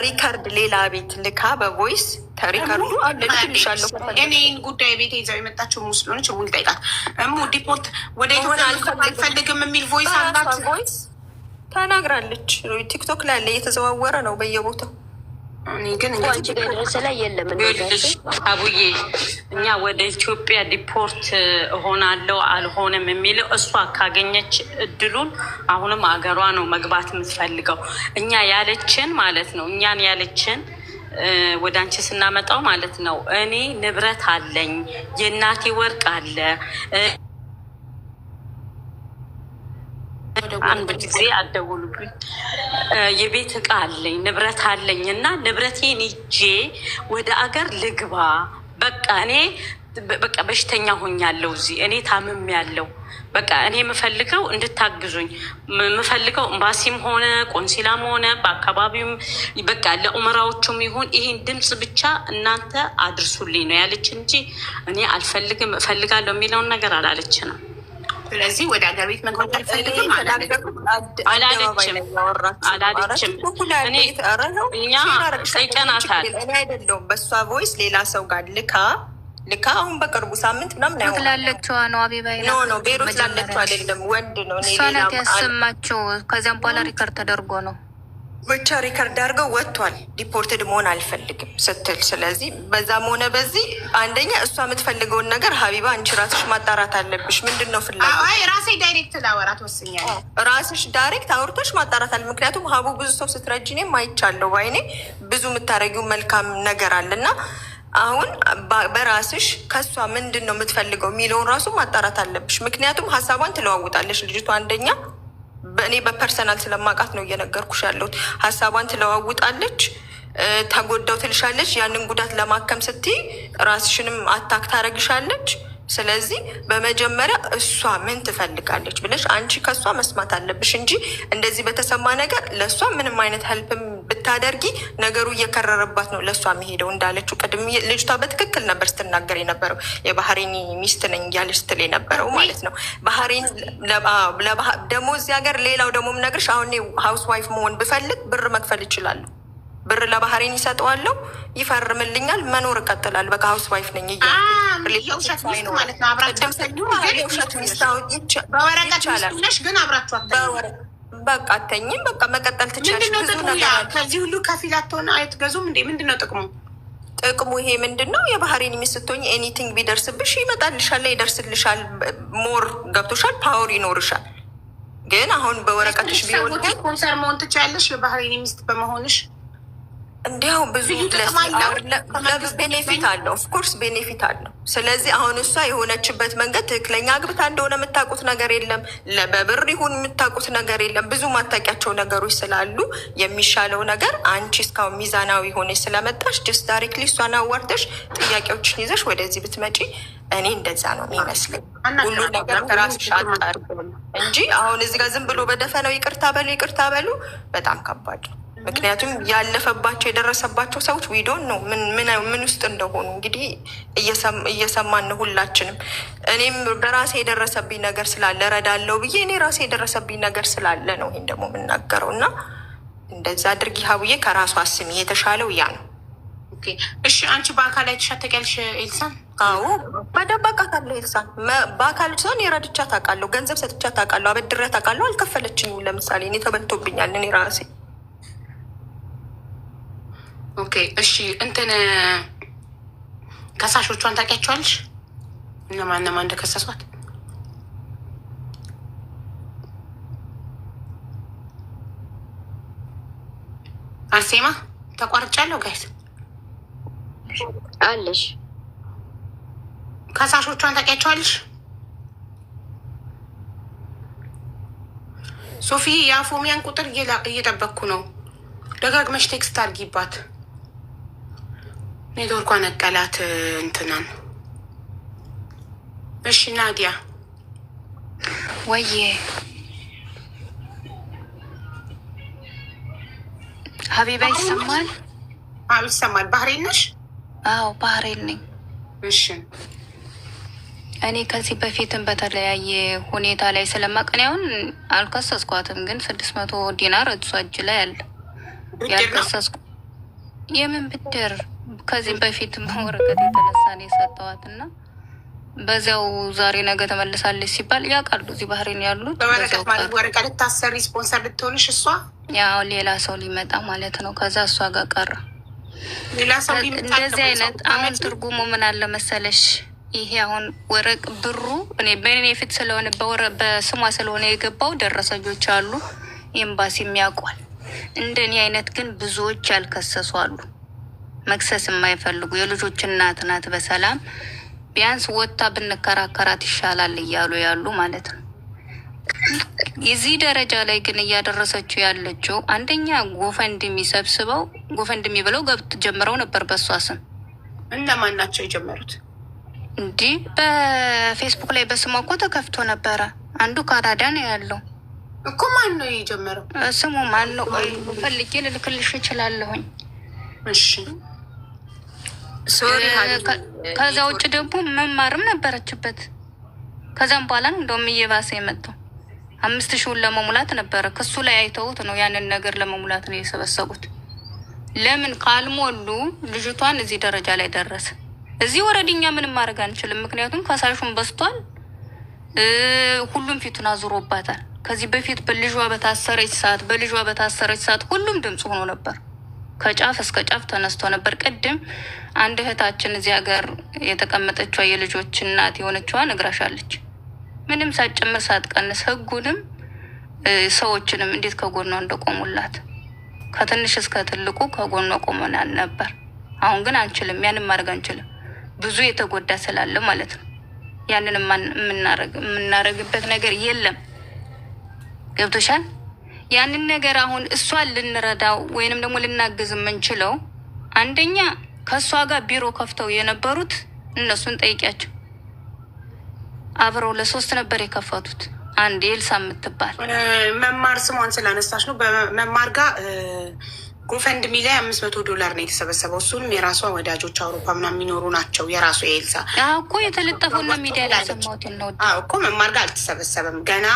ሪከርድ ሌላ ቤት ልካ በቮይስ ተሪከርዱ አለልሻለሁ። እኔን ጉዳይ ቤት ይዘው የመጣችው ሙስሊሞች ውል ጠይቃት እሙ ዲፖርት ወደ ኢትዮጵያ አልፈልግም የሚል ቮይስ አላት። ቮይስ ተናግራለች። ቲክቶክ ላይ ያለ እየተዘዋወረ ነው በየቦታው። ግን ላይ የለም አቡዬ፣ እኛ ወደ ኢትዮጵያ ዲፖርት እሆናለሁ አልሆንም የሚለው እሷ ካገኘች እድሉን አሁንም አገሯ ነው መግባት የምትፈልገው። እኛ ያለችን ማለት ነው እኛን ያለችን ወደ አንቺ ስናመጣው ማለት ነው እኔ ንብረት አለኝ፣ የእናቴ ወርቅ አለ። አንድ ጊዜ አደውሉብኝ፣ የቤት እቃ አለኝ፣ ንብረት አለኝ እና ንብረቴን ይዤ ወደ አገር ልግባ። በቃ እኔ በቃ በሽተኛ ሆኛለሁ፣ እዚህ እኔ ታምም ያለው በቃ እኔ የምፈልገው እንድታግዙኝ የምፈልገው ኤምባሲም ሆነ ቆንሲላም ሆነ በአካባቢውም በቃ ለኡመራዎቹም ይሁን ይሄን ድምፅ ብቻ እናንተ አድርሱልኝ ነው ያለች እንጂ እኔ አልፈልግም እፈልጋለሁ የሚለውን ነገር አላለችንም። ስለዚህ ወደ ሀገር ቤት መግባት አልፈልግም አላለችም። እኛ ጠይቀናታል። እኔ አይደለሁም በእሷ ቮይስ ሌላ ሰው ጋር ልካ አሁን በቅርቡ ሳምንት ምናምን ላለችዋ ነው አቢባ ነው ቤሩት ላለችው አይደለም፣ ወንድ ነው እሷ ናት ያሰማቸው። ከዚያም በኋላ ሪከርድ ተደርጎ ነው ብቻ ሪከርድ አድርገው ወጥቷል። ዲፖርትድ መሆን አልፈልግም ስትል፣ ስለዚህ በዛም ሆነ በዚህ አንደኛ እሷ የምትፈልገውን ነገር ሀቢባ አንቺ ራስሽ ማጣራት አለብሽ። ምንድን ነው ፍላጎት? ራሴ ዳይሬክት ላወራት ወስኛለሁ። ራስሽ ዳይሬክት አውርቶች ማጣራት አለ። ምክንያቱም ሀቡ ብዙ ሰው ስትረጅ እኔም አይቻለሁ ባይኔ ብዙ የምታደርጊው መልካም ነገር አለና አሁን በራስሽ ከሷ ምንድን ነው የምትፈልገው የሚለውን ራሱ ማጣራት አለብሽ። ምክንያቱም ሀሳቧን ትለዋውጣለች ልጅቷ። አንደኛ በእኔ በፐርሰናል ስለማውቃት ነው እየነገርኩሽ ያለሁት። ሀሳቧን ትለዋውጣለች፣ ተጎዳው ትልሻለች። ያንን ጉዳት ለማከም ስትይ ራስሽንም አታክ ታደርግሻለች። ስለዚህ በመጀመሪያ እሷ ምን ትፈልጋለች ብለሽ አንቺ ከእሷ መስማት አለብሽ እንጂ እንደዚህ በተሰማ ነገር ለእሷ ምንም አይነት ሄልፕም ብታደርጊ ነገሩ እየከረረባት ነው ለእሷ የሚሄደው። እንዳለችው ቅድም ልጅቷ በትክክል ነበር ስትናገር የነበረው። የባህሬን ሚስት ነኝ እያለች ስትል የነበረው ማለት ነው። ባህሬን ደግሞ እዚህ ሀገር ሌላው ደግሞ የምነግርሽ አሁን ሀውስ ዋይፍ መሆን ብፈልግ ብር መክፈል ይችላለሁ። ብር ለባህሬን ይሰጠዋለሁ፣ ይፈርምልኛል፣ መኖር እቀጥላለሁ። በቃ ሀውስ ዋይፍ ነኝ የውሸት ሚስት ማለት ነው። በቃ አተኝም በቃ መቀጠል ትችላለሽ። ብዙ ነገር ከዚህ ሁሉ ከፊላት ሆነ አይትገዙም እንዴ? ምንድን ነው ጥቅሙ? ጥቅሙ ይሄ ምንድን ነው? የባህሬን ሚስት ስትሆኝ ኤኒቲንግ ቢደርስብሽ ይመጣልሻል፣ ይደርስልሻል፣ ሞር ገብቶሻል፣ ፓወር ይኖርሻል። ግን አሁን በወረቀትሽ ቢሆን ኮንሰር መሆን ትችያለሽ የባህሬን ሚስት በመሆንሽ። እንዲያው ብዙ ቤኔፊት አለው፣ ኦፍኮርስ ቤኔፊት አለው። ስለዚህ አሁን እሷ የሆነችበት መንገድ ትክክለኛ አግብታ እንደሆነ የምታውቁት ነገር የለም፣ በብር ይሁን የምታውቁት ነገር የለም። ብዙ ማታውቂያቸው ነገሮች ስላሉ የሚሻለው ነገር አንቺ እስካሁን ሚዛናዊ ሆነች ስለመጣሽ ጀስት ዳይሬክትሊ እሷን አዋርተሽ ጥያቄዎችን ይዘሽ ወደዚህ ብትመጪ እኔ እንደዛ ነው የሚመስለኝ። ሁሉ ነገር ከራስሽ አጣር እንጂ አሁን እዚህ ጋር ዝም ብሎ በደፈነው ይቅርታ በሉ በጣም ከባድ ነው። ምክንያቱም ያለፈባቸው የደረሰባቸው ሰዎች ዊዶን ነው ምን ውስጥ እንደሆኑ እንግዲህ እየሰማን ነው ሁላችንም። እኔም በራሴ የደረሰብኝ ነገር ስላለ እረዳለሁ ብዬ እኔ ራሴ የደረሰብኝ ነገር ስላለ ነው ይሄን ደግሞ የምናገረው። እና እንደዛ አድርጊ ሀቡዬ፣ ከራሷ ስሚ፣ የተሻለው ያ ነው። እሺ አንቺ በአካል አይተሻት ታውቂያለሽ ኤልሳን? አዎ በደንብ አውቃታለሁ ኤልሳን። በአካል ሲሆን የረድቻት አውቃለሁ፣ ገንዘብ ሰጥቻት አውቃለሁ፣ አበድሬያት አውቃለሁ። አልከፈለችኝም። ለምሳሌ እኔ ተበልቶብኛል እኔ ራሴ። ኦኬ እሺ እንትን ከሳሾቿን ታውቂያቸዋለሽ? እነማን እንደከሰሷት? አርሴማ ተቋርጫለሁ ጋይስ አለሽ። ከሳሾቿን ታውቂያቸዋለሽ? ሶፊ የአፎሚያን ቁጥር እየጠበቅኩ ነው። ደጋግመሽ ቴክስት አድርጊባት። ኔትወርኳ ነቀላት እንትናን። እሺ ናዲያ ወዬ ሀቢባ ይሰማል? አዎ ይሰማል። ባህሬን ነሽ? አዎ ባህሬን ነኝ። እሺ እኔ ከዚህ በፊትም በተለያየ ሁኔታ ላይ ስለማቀን ያሁን አልከሰስኳትም፣ ግን 600 ዲናር እሷ እጅ ላይ አለ ያልከሰስኩ። የምን ብድር? ከዚህም በፊት ወረቀት የተነሳ ነው የሰጠዋት እና በዚያው ዛሬ ነገ ተመልሳለች ሲባል ያውቃሉ እዚህ ባህሬን ያሉት። በወረቀት ማለት ወረቀት ልታሰሪ ስፖንሰር ልትሆንሽ እሷ ያው ሌላ ሰው ሊመጣ ማለት ነው። ከዛ እሷ ጋር ቀረ ሌላ ሰው ሊመጣ። እንደዚህ አይነት አሁን ትርጉሙ ምን አለ መሰለሽ? ይሄ አሁን ወረቅ ብሩ እኔ ቤኔፊት ስለሆነ በስሟ ስለሆነ የገባው ደረሰኞች አሉ፣ ኤምባሲ የሚያውቋል። እንደኔ አይነት ግን ብዙዎች ያልከሰሱ አሉ፣ መክሰስ የማይፈልጉ የልጆች እናት ናት። በሰላም ቢያንስ ወጥታ ብንከራከራት ይሻላል እያሉ ያሉ ማለት ነው። የዚህ ደረጃ ላይ ግን እያደረሰችው ያለችው አንደኛ ጎፈንድሚ ሰብስበው ጎፈንድሚ ብለው ጀምረው ነበር በእሷ ስም። እነማን ናቸው የጀመሩት? እንዲህ በፌስቡክ ላይ በስሟ እኮ ተከፍቶ ነበረ። አንዱ ካናዳ ነው ያለው እኮ። ማን ነው የጀመረው? ስሙ ማን ነው? ፈልጌ ልልክልሽ እችላለሁኝ። እሺ ከዛ ውጭ ደግሞ መማርም ነበረችበት። ከዛም በኋላ ነው እንደውም እየባሰ የመጣው። 5,000 ለመሙላት ነበረ ክሱ ላይ አይተውት ነው ያንን ነገር ለመሙላት ነው የሰበሰቡት። ለምን ካልሞሉ ልጅቷን እዚህ ደረጃ ላይ ደረሰ። እዚህ ወረድኛ ምንም ማድረግ አንችልም፣ ምክንያቱም ከሳሹን በስቷል። ሁሉም ፊቱን አዙሮባታል። ከዚህ በፊት በልጇ በታሰረች ሰዓት ሁሉም ድምፅ ሆኖ ነበር። ከጫፍ እስከ ጫፍ ተነስቶ ነበር። ቅድም አንድ እህታችን እዚህ ሀገር የተቀመጠችዋ የልጆች እናት የሆነችዋ ነግራሻለች። ምንም ሳትጨምር ሳትቀንስ ህጉንም ሰዎችንም እንዴት ከጎኗ እንደቆሙላት ከትንሽ እስከ ትልቁ ከጎኗ ቆመናል ነበር። አሁን ግን አንችልም፣ ያንን ማድረግ አንችልም። ብዙ የተጎዳ ስላለ ማለት ነው። ያንን የምናረግበት ነገር የለም። ገብቶሻል? ያንን ነገር አሁን እሷን ልንረዳው ወይንም ደግሞ ልናግዝ የምንችለው አንደኛ ከእሷ ጋር ቢሮ ከፍተው የነበሩት እነሱን ጠይቂያቸው። አብረው ለ3 ነበር የከፈቱት። አንድ ኤልሳ የምትባል መማር ስሟን ስላነሳች ነው። በመማር ጋር ጎፈንድሚ ላይ $500 ነው የተሰበሰበው። እሱንም የራሷ ወዳጆች አውሮፓ ምናምን የሚኖሩ ናቸው። የራሷ የኤልሳ እኮ የተለጠፈውና ሚዲያ ላይ ሰማሁት ነው እኮ። መማር ጋር አልተሰበሰበም ገና።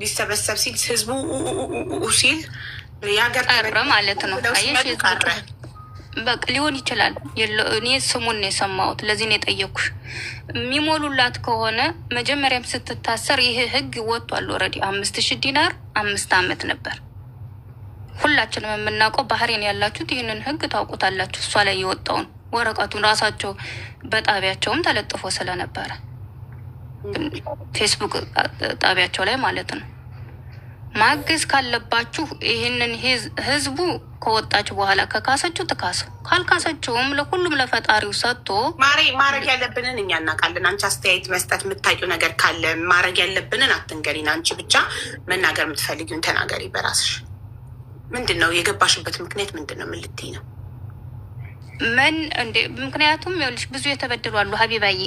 ሊሰበሰብ ሲል ህዝቡ ሲል የሀገር ቀረ ማለት ነው። በቃ ሊሆን ይችላል። እኔ ስሙን ነው የሰማሁት። ለዚህ ነው የጠየኩሽ። የሚሞሉላት ከሆነ መጀመሪያም ስትታሰር ይሄ ህግ ወጥቷል። ኦልሬዲ 5,000 ዲናር 5 ዓመት ነበር። ሁላችንም የምናውቀው ባህሬን ያላችሁት ይህንን ህግ ታውቁታላችሁ። እሷ ላይ የወጣውን ወረቀቱን ራሳቸው በጣቢያቸውም ተለጥፎ ስለነበረ ፌስቡክ ጣቢያቸው ላይ ማለት ነው። ማገዝ ካለባችሁ ይህንን ህዝቡ ከወጣች በኋላ ከካሰችው ትካሰው፣ ካልካሰችውም ለሁሉም ለፈጣሪው ሰጥቶ ማድረግ ያለብንን እኛ እናውቃለን። አንቺ አስተያየት መስጠት የምታውቂው ነገር ካለ ማድረግ ያለብንን አትንገሪን። አንቺ ብቻ መናገር የምትፈልጊውን ተናገሪ በራስሽ። ምንድን ነው የገባሽበት ምክንያት? ምንድን ነው? ምን ልትይ ነው? ምክንያቱም ይኸውልሽ ብዙ የተበደሉ አሉ ሀቢባዬ፣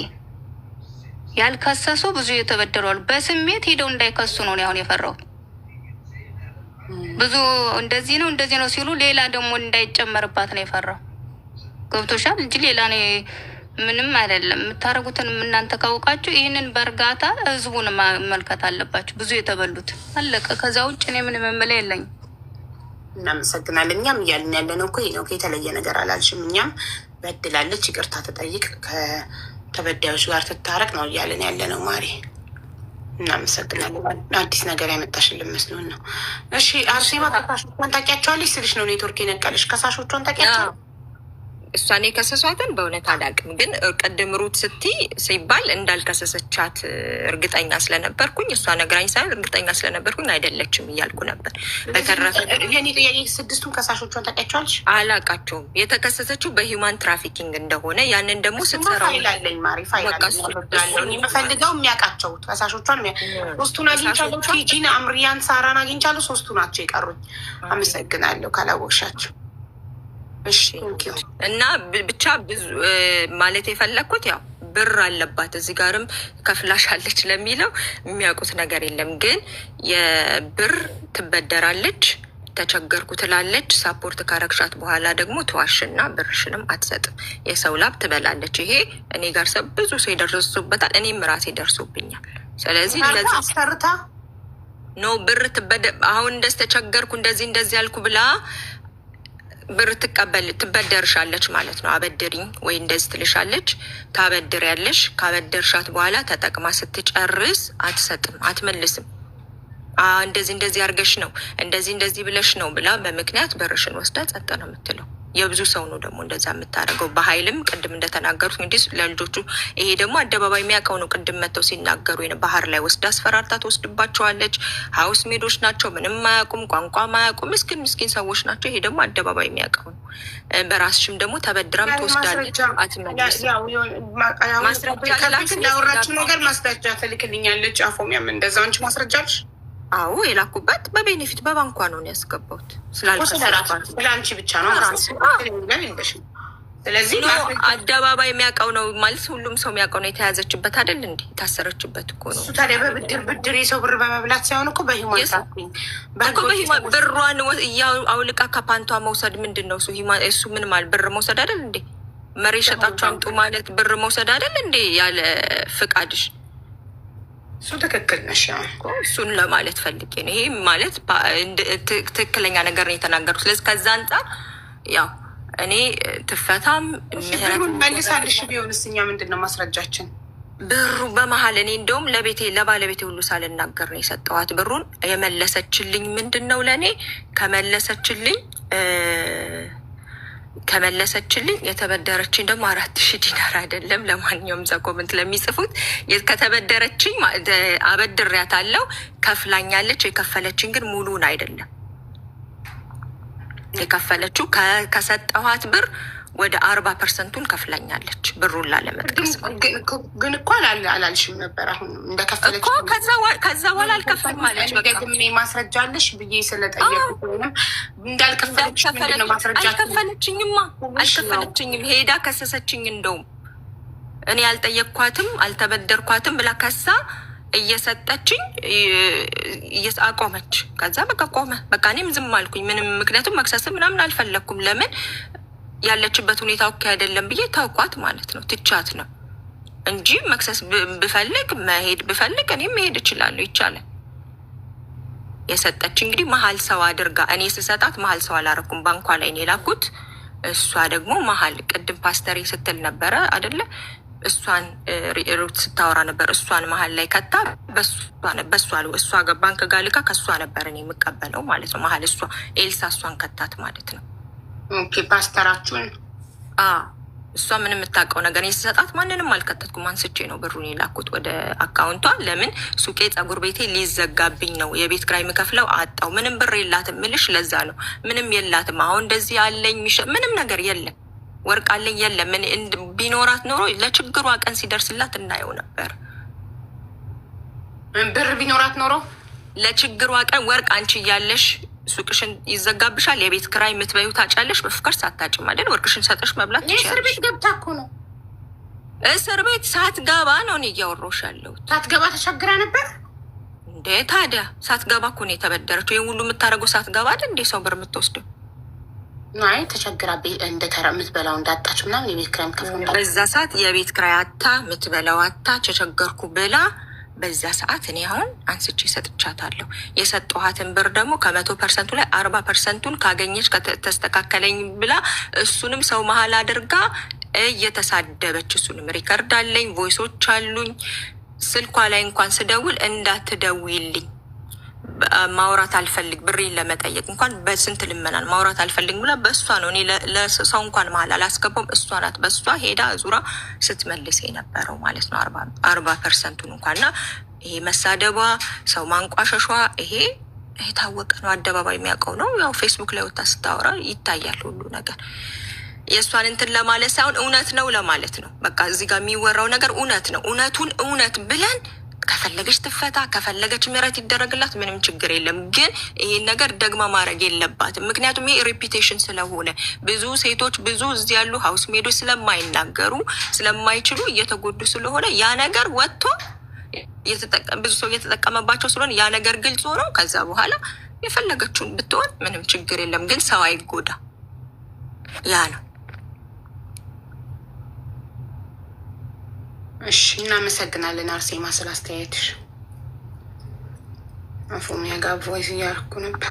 ያልከሰሱ ብዙ የተበደሉ አሉ። በስሜት ሄደው እንዳይከሱ ነው አሁን የፈራው። ብዙ እንደዚህ ነው ሲሉ ሌላ ደግሞ እንዳይጨመርባት ነው የፈራው። ገብቶሻል እንጂ ሌላ ምንም አይደለም። የምታደርጉትን እናንተ ካወቃችሁ ይህንን በእርጋታ ህዝቡን ማመልከት አለባችሁ። ብዙ የተበሉት አለቀ። ከዛ ውጭ እኔ ምንም መመለያ የለኝም። እናመሰግናለን። እኛም እያልን ያለ ነው እኮ ይህ ነው። የተለየ ነገር አላልሽም። እኛም በድላለች፣ ይቅርታ ትጠይቅ፣ ከተበዳዮች ጋር ትታረቅ ነው እያልን ያለ ነው። ማሪ እናመሰግናለን። አዲስ ነገር ያመጣሽልን መስሎን ነው። እሺ አርሴማ ከሳሾቿን ታውቂያቸዋለሽ ስልሽ ነው ኔትወርክ የነቀለሽ። ከሳሾቿን ታውቂያቸዋለሽ? እሷን የከሰሷትን በእውነት አላውቅም፣ ግን ቅድም ሩት ሲባል እንዳልከሰሰቻት እርግጠኛ ስለነበርኩኝ እሷ ነግራኝ ሳይሆን እርግጠኛ ስለነበርኩኝ አይደለችም እያልኩ ነበር። በተረፈ የኔ ጥያቄ 6ቱን ከሳሾቿን ታውቂያቸዋለሽ? አላውቃቸውም። የተከሰሰችው በሂውማን ትራፊኪንግ እንደሆነ ያንን ደግሞ ስትሰራው ፋይላለኝ ማሪ ፋይላለኝ የሚያውቃቸው ከሳሾቿን 3ቱን አግኝቻለሁ። ቲጂን፣ አምሪያን፣ ሳራን አግኝቻለሁ። 3ቱ ናቸው የቀሩኝ። አመሰግናለሁ ካላወቅሻቸው። እሺ እና ብቻ ብዙ ማለት የፈለግኩት ያው ብር አለባት እዚህ ጋርም ከፍላሻለች ለሚለው የሚያውቁት ነገር የለም። ግን የብር ትበደራለች፣ ተቸገርኩ ትላለች። ሳፖርት ካረግሻት በኋላ ደግሞ ትዋሽና ብርሽንም አትሰጥም። የሰው ላብ ትበላለች። ይሄ እኔ ጋር ብዙ ሰው ይደርሱበታል። እኔም ራሴ ደርሶብኛል። ስለዚህ ለዚህ አስፈርታ ነው ብር አሁን እንደስተቸገርኩ እንደዚህ ያልኩ ብላ ብር ትበደርሻለች ማለት ነው። አበድሪኝ ወይ እንደዚህ ትልሻለች፣ ታበድሪያለሽ። ካበደርሻት በኋላ ተጠቅማ ስትጨርስ አትሰጥም፣ አትመልስም። እንደዚህ አድርገሽ ነው እንደዚህ ብለሽ ነው ብላ በምክንያት ብርሽን ወስዳ ጸጥ ነው የምትለው። የብዙ ሰው ነው ደግሞ እንደዛ የምታደርገው። በኃይልም ቅድም እንደተናገሩት እንግዲህ ለልጆቹ ይሄ ደግሞ አደባባይ የሚያውቀው ነው። ቅድም መጥተው ሲናገሩ ባህር ላይ ወስዳ አስፈራርታ ትወስድባቸዋለች። ሀውስ ሜዶች ናቸው፣ ምንም ማያውቁም፣ ቋንቋ ማያውቁም፣ ምስኪን ሰዎች ናቸው። ይሄ ደግሞ አደባባይ የሚያውቀው ነው። በራስሽም ደግሞ ተበድራም ትወስዳለች፣ አትመልስም። ያወራችው ነገር ማስረጃ ትልክልኛለች። አፎሚያም እንደዛ አንቺ ማስረጃለሽ? አዎ የላኩበት በቤኔፊት በባንኳ ነው ያስገባሁት። ስለአንቺ ብቻ ነው ስለዚህ አደባባይ የሚያውቀው ነው ማለት ሁሉም ሰው የሚያውቀው ነው። የተያዘችበት አይደል እንዴ? የታሰረችበት እኮ ነው። እሱ ታዲያ በብድር የሰው ብር በመብላት ሳይሆን እኮ ብሯን አውልቃ ከፓንቷ መውሰድ ምንድን ነው? እሱ ምን ማለት ብር መውሰድ አይደል እንዴ? መሬት ሸጣችሁ አምጡ ማለት ብር መውሰድ አይደል እንዴ? ያለ ፍቃድሽ እሱ ትክክል ነሽ። እሱን ለማለት ፈልጌ ነው። ይሄ ማለት ትክክለኛ ነገር ነው የተናገሩት። ስለዚህ ከዛ አንጻር ያው እኔ ትፈታም ብሩን መልሳልሽ ቢሆንስ እኛ ምንድን ነው ማስረጃችን? ብሩ በመሀል እኔ እንደውም ለባለቤቴ ሁሉ ሳልናገር ነው የሰጠኋት ብሩን። የመለሰችልኝ ምንድን ነው ለእኔ ከመለሰችልኝ የተበደረችኝ ደግሞ 4,000 ዲናር አይደለም። ለማንኛውም እዛ ኮመንት ለሚጽፉት ከተበደረችኝ አበድሬያታለሁ፣ ከፍላኛለች። የከፈለችኝ ግን ሙሉን አይደለም የከፈለችው። ከሰጠኋት ብር ወደ 40% ከፍላኛለች። ብሩን ላለመጥቀስ ግን እኮ አላልሽም ነበር። አሁን እንደከፈለች እኮ ከዛ በኋላ አልከፈልም አለች። ደግሜ ማስረጃ አለሽ ብዬ ስለጠየቁ እንዳልከፈለች ምንድን ነው ማስረጃ? አልከፈለችኝም። ሄዳ ከሰሰችኝ። እንደውም እኔ አልጠየቅኳትም አልተበደርኳትም ብላ ከሳ እየሰጠችኝ አቆመች። ከዛ በቃ ቆመ። በቃ እኔም ዝም አልኩኝ። ምንም ምክንያቱም መክሰስም ምናምን አልፈለግኩም። ለምን ያለችበት ሁኔታ ኦኬ አይደለም ብዬ ታውቋት ማለት ነው። ትቻት ነው እንጂ መክሰስ ብፈልግ መሄድ ብፈልግ እኔም መሄድ እችላለሁ። ይቻላል። የሰጠች እንግዲህ መሀል ሰው አድርጋ እኔ ስሰጣት መሀል ሰው አላረኩም። ባንኳ ላይ ነው የላኩት። እሷ ደግሞ መሀል ቅድም ፓስተሬ ስትል ነበረ አይደለ? እሷን ሩት ስታወራ ነበር። እሷን መሀል ላይ ከታ እሷ ባንክ ጋር ልካ ከእሷ ነበር እኔ የምቀበለው ማለት ነው። መሀል ኤልሳ እሷን ከታት ማለት ነው። ኦኬ ፓስተራችሁን እሷ ምን የምታውቀው ነገር ስሰጣት ማንንም አልከተትኩም። አንስቼ ነው ብሩን የላኩት ወደ አካውንቷ። ለምን ሱቄ ፀጉር ቤቴ ሊዘጋብኝ ነው። የቤት ኪራይ የምከፍለው አጣው። ምንም ብር የላትም ምልሽ ለዛ ነው። ምንም የላትም። አሁን እንደዚህ ያለኝ ምንም ነገር የለም። ወርቅ አለኝ የለም። ቢኖራት ኖሮ ለችግሯ ቀን ሲደርስላት እናየው ነበር። ብር ቢኖራት ኖሮ ለችግሯ ቀን ወርቅ አንቺ እያለሽ ሱቅሽን ይዘጋብሻል። የቤት ኪራይ የምትበዩ ታጫለሽ። በፍቅር ሳታጭም አይደል? ወርቅሽን ሰጠሽ መብላት ትችያለሽ። እስር ቤት ገብታ እኮ ነው። እስር ቤት ሳትገባ ነው እኔ እያወራሁሽ ያለሁት። ሳትገባ ተቸግራ ነበር እንዴ? ታዲያ ሳትገባ እኮ ነው የተበደረችው። ይህ ሁሉ የምታደርገው ሳትገባ አይደል እንዴ ሰው ብር የምትወስደው? አይ ተቸግራ እንደተራ የምትበላው እንዳጣች ምናምን የቤት ኪራይ ከፍሎ በዛ ሰዓት የቤት ኪራይ አታ የምትበላው አታ ተቸገርኩ ብላ በዛ ሰዓት እኔ አሁን አንስቼ ሰጥቻታለሁ። የሰጠኋትን ብር ደግሞ ከ100% ላይ 40%ን ካገኘች ተስተካከለኝ ብላ እሱንም ሰው መሀል አድርጋ እየተሳደበች፣ እሱንም ሪከርድ አለኝ፣ ቮይሶች አሉኝ። ስልኳ ላይ እንኳን ስደውል እንዳትደውይልኝ ማውራት አልፈልግ ብሬን ለመጠየቅ እንኳን በስንት ልመናል ማውራት አልፈልግ ብላ በእሷ ነው። እኔ ለሰው እንኳን መሀል አላስገባም። እሷ ናት በእሷ ሄዳ ዙራ ስትመልስ የነበረው ማለት ነው 40%ን እንኳንና ይሄ መሳደቧ፣ ሰው ማንቋሸሿ ይሄ የታወቀ ነው። አደባባይ የሚያውቀው ነው። ያው ፌስቡክ ላይ ወጣ ስታወራ ይታያል ሁሉ ነገር። የእሷን እንትን ለማለት ሳይሆን እውነት ነው ለማለት ነው። በቃ እዚህ ጋር የሚወራው ነገር እውነት ነው። እውነቱን እውነት ብለን ከፈለገች ትፈታ፣ ከፈለገች ምህረት ይደረግላት፣ ምንም ችግር የለም። ግን ይሄን ነገር ደግማ ማድረግ የለባትም። ምክንያቱም ይሄ ሬፒቴሽን ስለሆነ ብዙ ሴቶች ብዙ እዚህ ያሉ ሀውስ ሜዶች ስለማይናገሩ ስለማይችሉ እየተጎዱ ስለሆነ ያ ነገር ወጥቶ ብዙ ሰው እየተጠቀመባቸው ስለሆነ ያ ነገር ግልጽ ሆኖ ከዛ በኋላ የፈለገችውን ብትሆን ምንም ችግር የለም። ግን ሰው አይጎዳ። ያ ነው። እሺ እናመሰግናለን አርሴማ ስለ አስተያየትሽ። አፎሚያ ጋር ቮይስ እያደረኩ ነበር።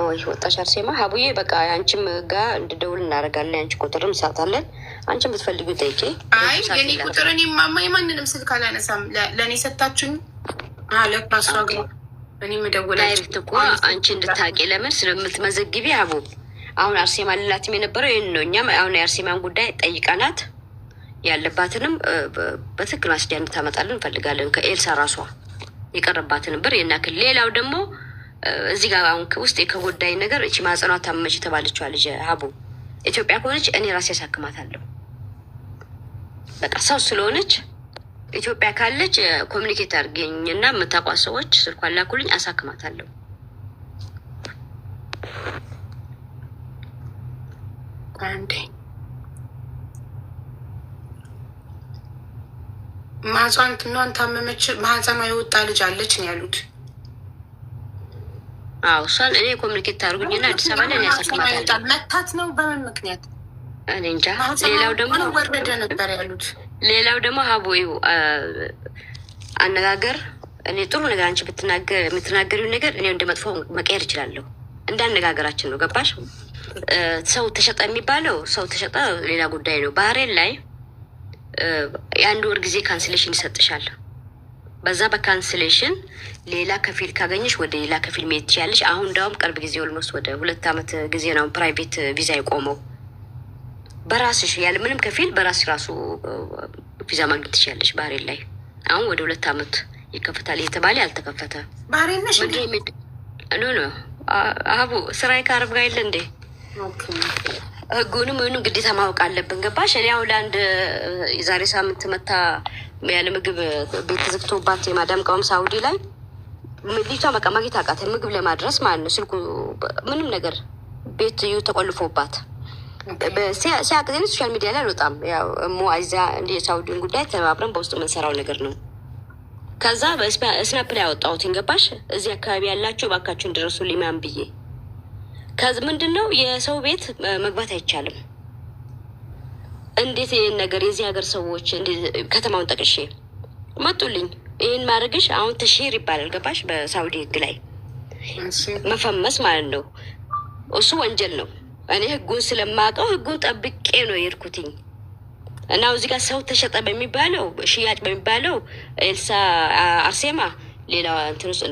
ወይ ወጣሽ አርሴማ። ሀቡዬ በቃ አንቺም ጋር እንድደውል እናደርጋለን። አንቺ ቁጥርም ሳታለን አንቺም ብትፈልጊው ጠይቄ። አይ የኔ ቁጥር እኔ ማማ የማንንም ስልክ አላነሳም። ለእኔ ሰታችሁኝ ለፓሷ ግን እኔ መደወል ዳይሬክት እኮ አንቺ እንድታቂ ለምን ስለምትመዘግቢ ሀቡ አሁን አርሴማ ልላትም የነበረው ይህን ነው። እኛም አሁን የአርሴማን ጉዳይ ጠይቀናት ያለባትንም በትክክል ማስዲያ እንድታመጣልን እንፈልጋለን። ከኤልሳ ራሷ የቀረባትን ብር የናክል። ሌላው ደግሞ እዚህ ጋር አሁን ውስጥ ከጎዳይ ነገር እቺ ማጸኗ ታመመች የተባለችዋ ልጅ ሀቡ ኢትዮጵያ ከሆነች እኔ ራሴ ያሳክማታለሁ። በቃ ሰው ስለሆነች ኢትዮጵያ ካለች ኮሚኒኬት አድርገኝ እና የምታውቋት ሰዎች ስልኳን ላኩልኝ፣ አሳክማታለሁ። አንዴ ማህፀን ትኗን ታመመች፣ ማህፀኗ የወጣ ልጅ አለች ነው ያሉት። አዎ እሷን እኔ ኮሚኒኬት ታርጉኝና አዲስ አበባ ላይ ያሳክማታል። መታት ነው በምን ምክንያት እኔ እንጃ። ሌላው ደግሞ ወረደ ነበር ያሉት። ሌላው ደግሞ ሀቦዩ አነጋገር እኔ ጥሩ ነገር አንቺ የምትናገሪው ነገር እኔ እንደ መጥፎ መቀየር እችላለሁ። እንዳነጋገራችን ነው። ገባሽ? ሰው ተሸጠ የሚባለው ሰው ተሸጠ ሌላ ጉዳይ ነው። ባህሬን ላይ የአንድ ወር ጊዜ ካንስሌሽን ይሰጥሻል። በዛ በካንስሌሽን ሌላ ከፊል ካገኘሽ ወደ ሌላ ከፊል መሄድ ትችያለሽ። አሁን እንዳውም ቅርብ ጊዜ ኦልሞስት ወደ 2 ዓመት ጊዜ ነው ፕራይቬት ቪዛ የቆመው። በራስሽ ያለ ምንም ከፊል በራስሽ ራሱ ቪዛ ማግኘት ትችያለሽ ባህሬን ላይ። አሁን ወደ 2 ዓመት ይከፈታል እየተባለ ያልተከፈተ ባህሬን ነሽ ኖ አቡ ስራዬ ከአረብ ጋር የለ እንዴ? ህጉንም ወይንም ግዴታ ማወቅ አለብን። ገባሽ? እኔ አሁን ለአንድ የዛሬ ሳምንት መታ ያለ ምግብ ቤት ተዘግቶባት የማዳም ቀውም ሳውዲ ላይ ልጅቷ በቃ ማግኘት አቃተኝ ምግብ ለማድረስ ማለት ነው። ስልኩ ምንም ነገር ቤት ተቆልፎባት ሲያቅዘን ሶሻል ሚዲያ ላይ አልወጣም። ያው ሞአይዛ እንደ የሳውዲን ጉዳይ ተባብረን በውስጥ የምንሰራው ነገር ነው። ከዛ በስናፕ ላይ ያወጣሁትን ገባሽ? እዚህ አካባቢ ያላቸው እባካችሁን ድረሱልኝ ምናምን ብዬ ከዚህ ምንድን ነው የሰው ቤት መግባት አይቻልም። እንዴት ይህን ነገር የዚህ ሀገር ሰዎች ከተማውን ጠቅሼ መጡልኝ። ይህን ማድረግሽ አሁን ተሽሄር ይባላል። ገባሽ? በሳውዲ ህግ ላይ መፈመስ ማለት ነው። እሱ ወንጀል ነው። እኔ ህጉን ስለማውቀው ህጉን ጠብቄ ነው የሄድኩትኝ። እና እዚህ ጋር ሰው ተሸጠ በሚባለው ሽያጭ በሚባለው ኤልሳ አርሴማ ሌላ እንትን ውስጥ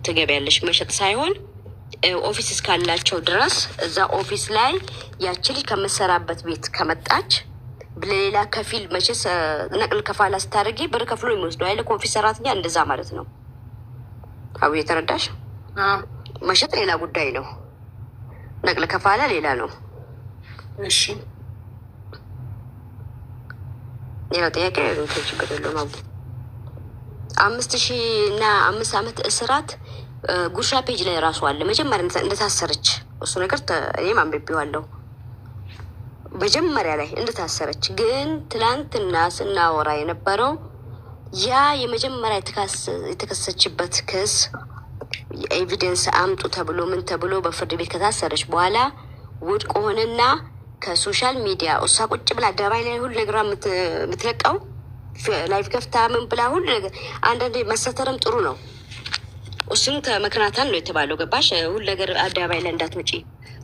ትገቢያለሽ። መሸጥ ሳይሆን ኦፊስ እስካላቸው ድረስ እዛ ኦፊስ ላይ ያቺ ልጅ ከምትሰራበት ቤት ከመጣች ለሌላ ከፊል መቼስ ነቅል ከፋላ ስታደርጊ ብር ከፍሎ የሚወስደው አይለ ኦፊስ ሰራተኛ እንደዛ ማለት ነው። አቡ የተረዳሽ? መሸጥ ሌላ ጉዳይ ነው፣ ነቅል ከፋላ ሌላ ነው። እሺ ሌላው ጥያቄ ችግር የለውም። አቡ 5,000 እና 5 ዓመት እስራት ጉርሻ ፔጅ ላይ ራሱ አለ። መጀመሪያ እንደታሰረች እሱ ነገር እኔም አንብቤዋለሁ። መጀመሪያ ላይ እንደታሰረች ግን ትላንትና ስናወራ የነበረው ያ የመጀመሪያ የተከሰችበት ክስ ኤቪደንስ አምጡ ተብሎ ምን ተብሎ በፍርድ ቤት ከታሰረች በኋላ ውድቅ ሆነና ከሶሻል ሚዲያ እሷ ቁጭ ብላ አደባባይ ላይ ሁሉ ነገር የምትለቀው ላይፍ ከፍታ ምን ብላ ሁሉ ነገር አንዳንዴ መሰተርም ጥሩ ነው። እሱም ከመክናታን ነው የተባለው። ገባሽ? ሁሉ ነገር አደባባይ ላይ እንዳትመጪ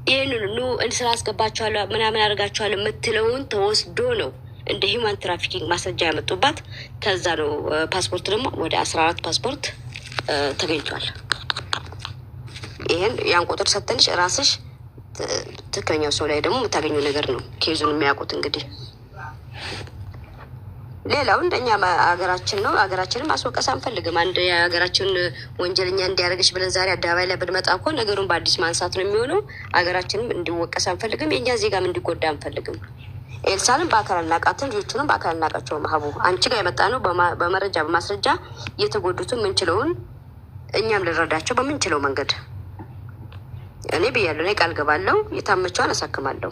ይህንን ኑ እንስራ አስገባቸዋለሁ ምናምን አድርጋቸዋለሁ የምትለውን ተወስዶ ነው እንደ ሂውማን ትራፊኪንግ ማስረጃ ያመጡባት። ከዛ ነው ፓስፖርት ደግሞ ወደ 14 ፓስፖርት ተገኝቷል። ይህን ያን ቁጥር ሰተንሽ ራስሽ ትክክለኛው ሰው ላይ ደግሞ የምታገኘው ነገር ነው። ኬዙን የሚያውቁት እንግዲህ ሌላው እንደኛ ሀገራችን ነው። ሀገራችንን ማስወቀስ አንፈልግም። አንድ የሀገራችን ወንጀለኛ እንዲያደርግሽ ብለን ዛሬ አደባባይ ላይ ብንመጣ እኮ ነገሩን በአዲስ ማንሳት ነው የሚሆነው። ሀገራችንም እንዲወቀስ አንፈልግም። የእኛ ዜጋም እንዲጎዳ አንፈልግም። ኤልሳንም በአካል አናቃትን፣ ልጆቹንም በአካል አናቃቸውም። ሀቡ አንቺ ጋር የመጣ ነው በመረጃ በማስረጃ እየተጎዱትን ምንችለውን እኛም ልንረዳቸው በምንችለው መንገድ እኔ ብያለሁ። እኔ ቃል ገባለሁ፣ የታመቸዋን አሳክማለሁ።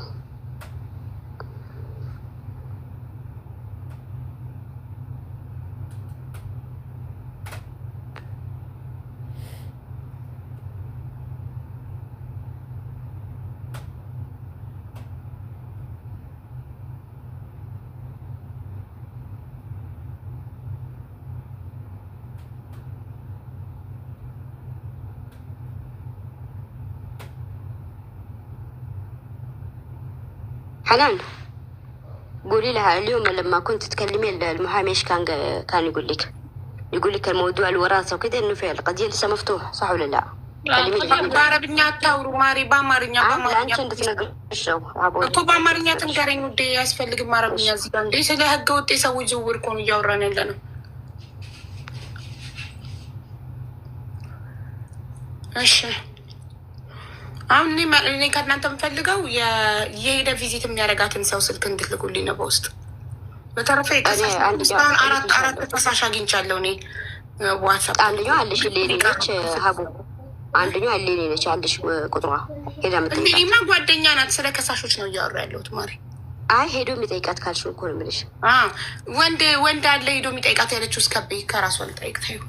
حنان قولي لها اليوم لما كنت تكلمي المحامي ايش كان يقول لك الموضوع الوراثه وكذا انه في القضيه لسه مفتوح صح ولا لا؟ በአረብኛ አታውሩ ማሪ፣ በአማርኛ ለአንቺ እንድትነግርሽ ነው እኮ። በአማርኛ ትንገረኝ ውዴ፣ አያስፈልግም አረብኛ እዚህ ጋር። እንዴ ስለ ህገ ወጥ የሰዎች ዝውውር እኮ ነው እያወራን ያለ ነው። እሺ አሁን እኔ ከእናንተ የምፈልገው የሄደ ቪዚት የሚያደርጋትን ሰው ስልክ እንድትልኩልኝ ነው በውስጥ። በተረፈ አራት ተሳሽ አግኝቻለሁ እኔ ዋትሳፕ። አንደኛው አለሽ ሌሎች ሀቡ አንደኛው አሌኔ ነች አለሽ ቁጥሯ ሄዳ የምትጠይቃት እኔማ ጓደኛ ናት። ስለ ከሳሾች ነው እያወራ ያለሁት ማሪ። አይ ሄዶ የሚጠይቃት ካልሽው እኮ ነው የምልሽ። ወንድ አለ ሄዶ የሚጠይቃት ያለችው እስከቤ ከራሷ ልጠይቅ ታዩ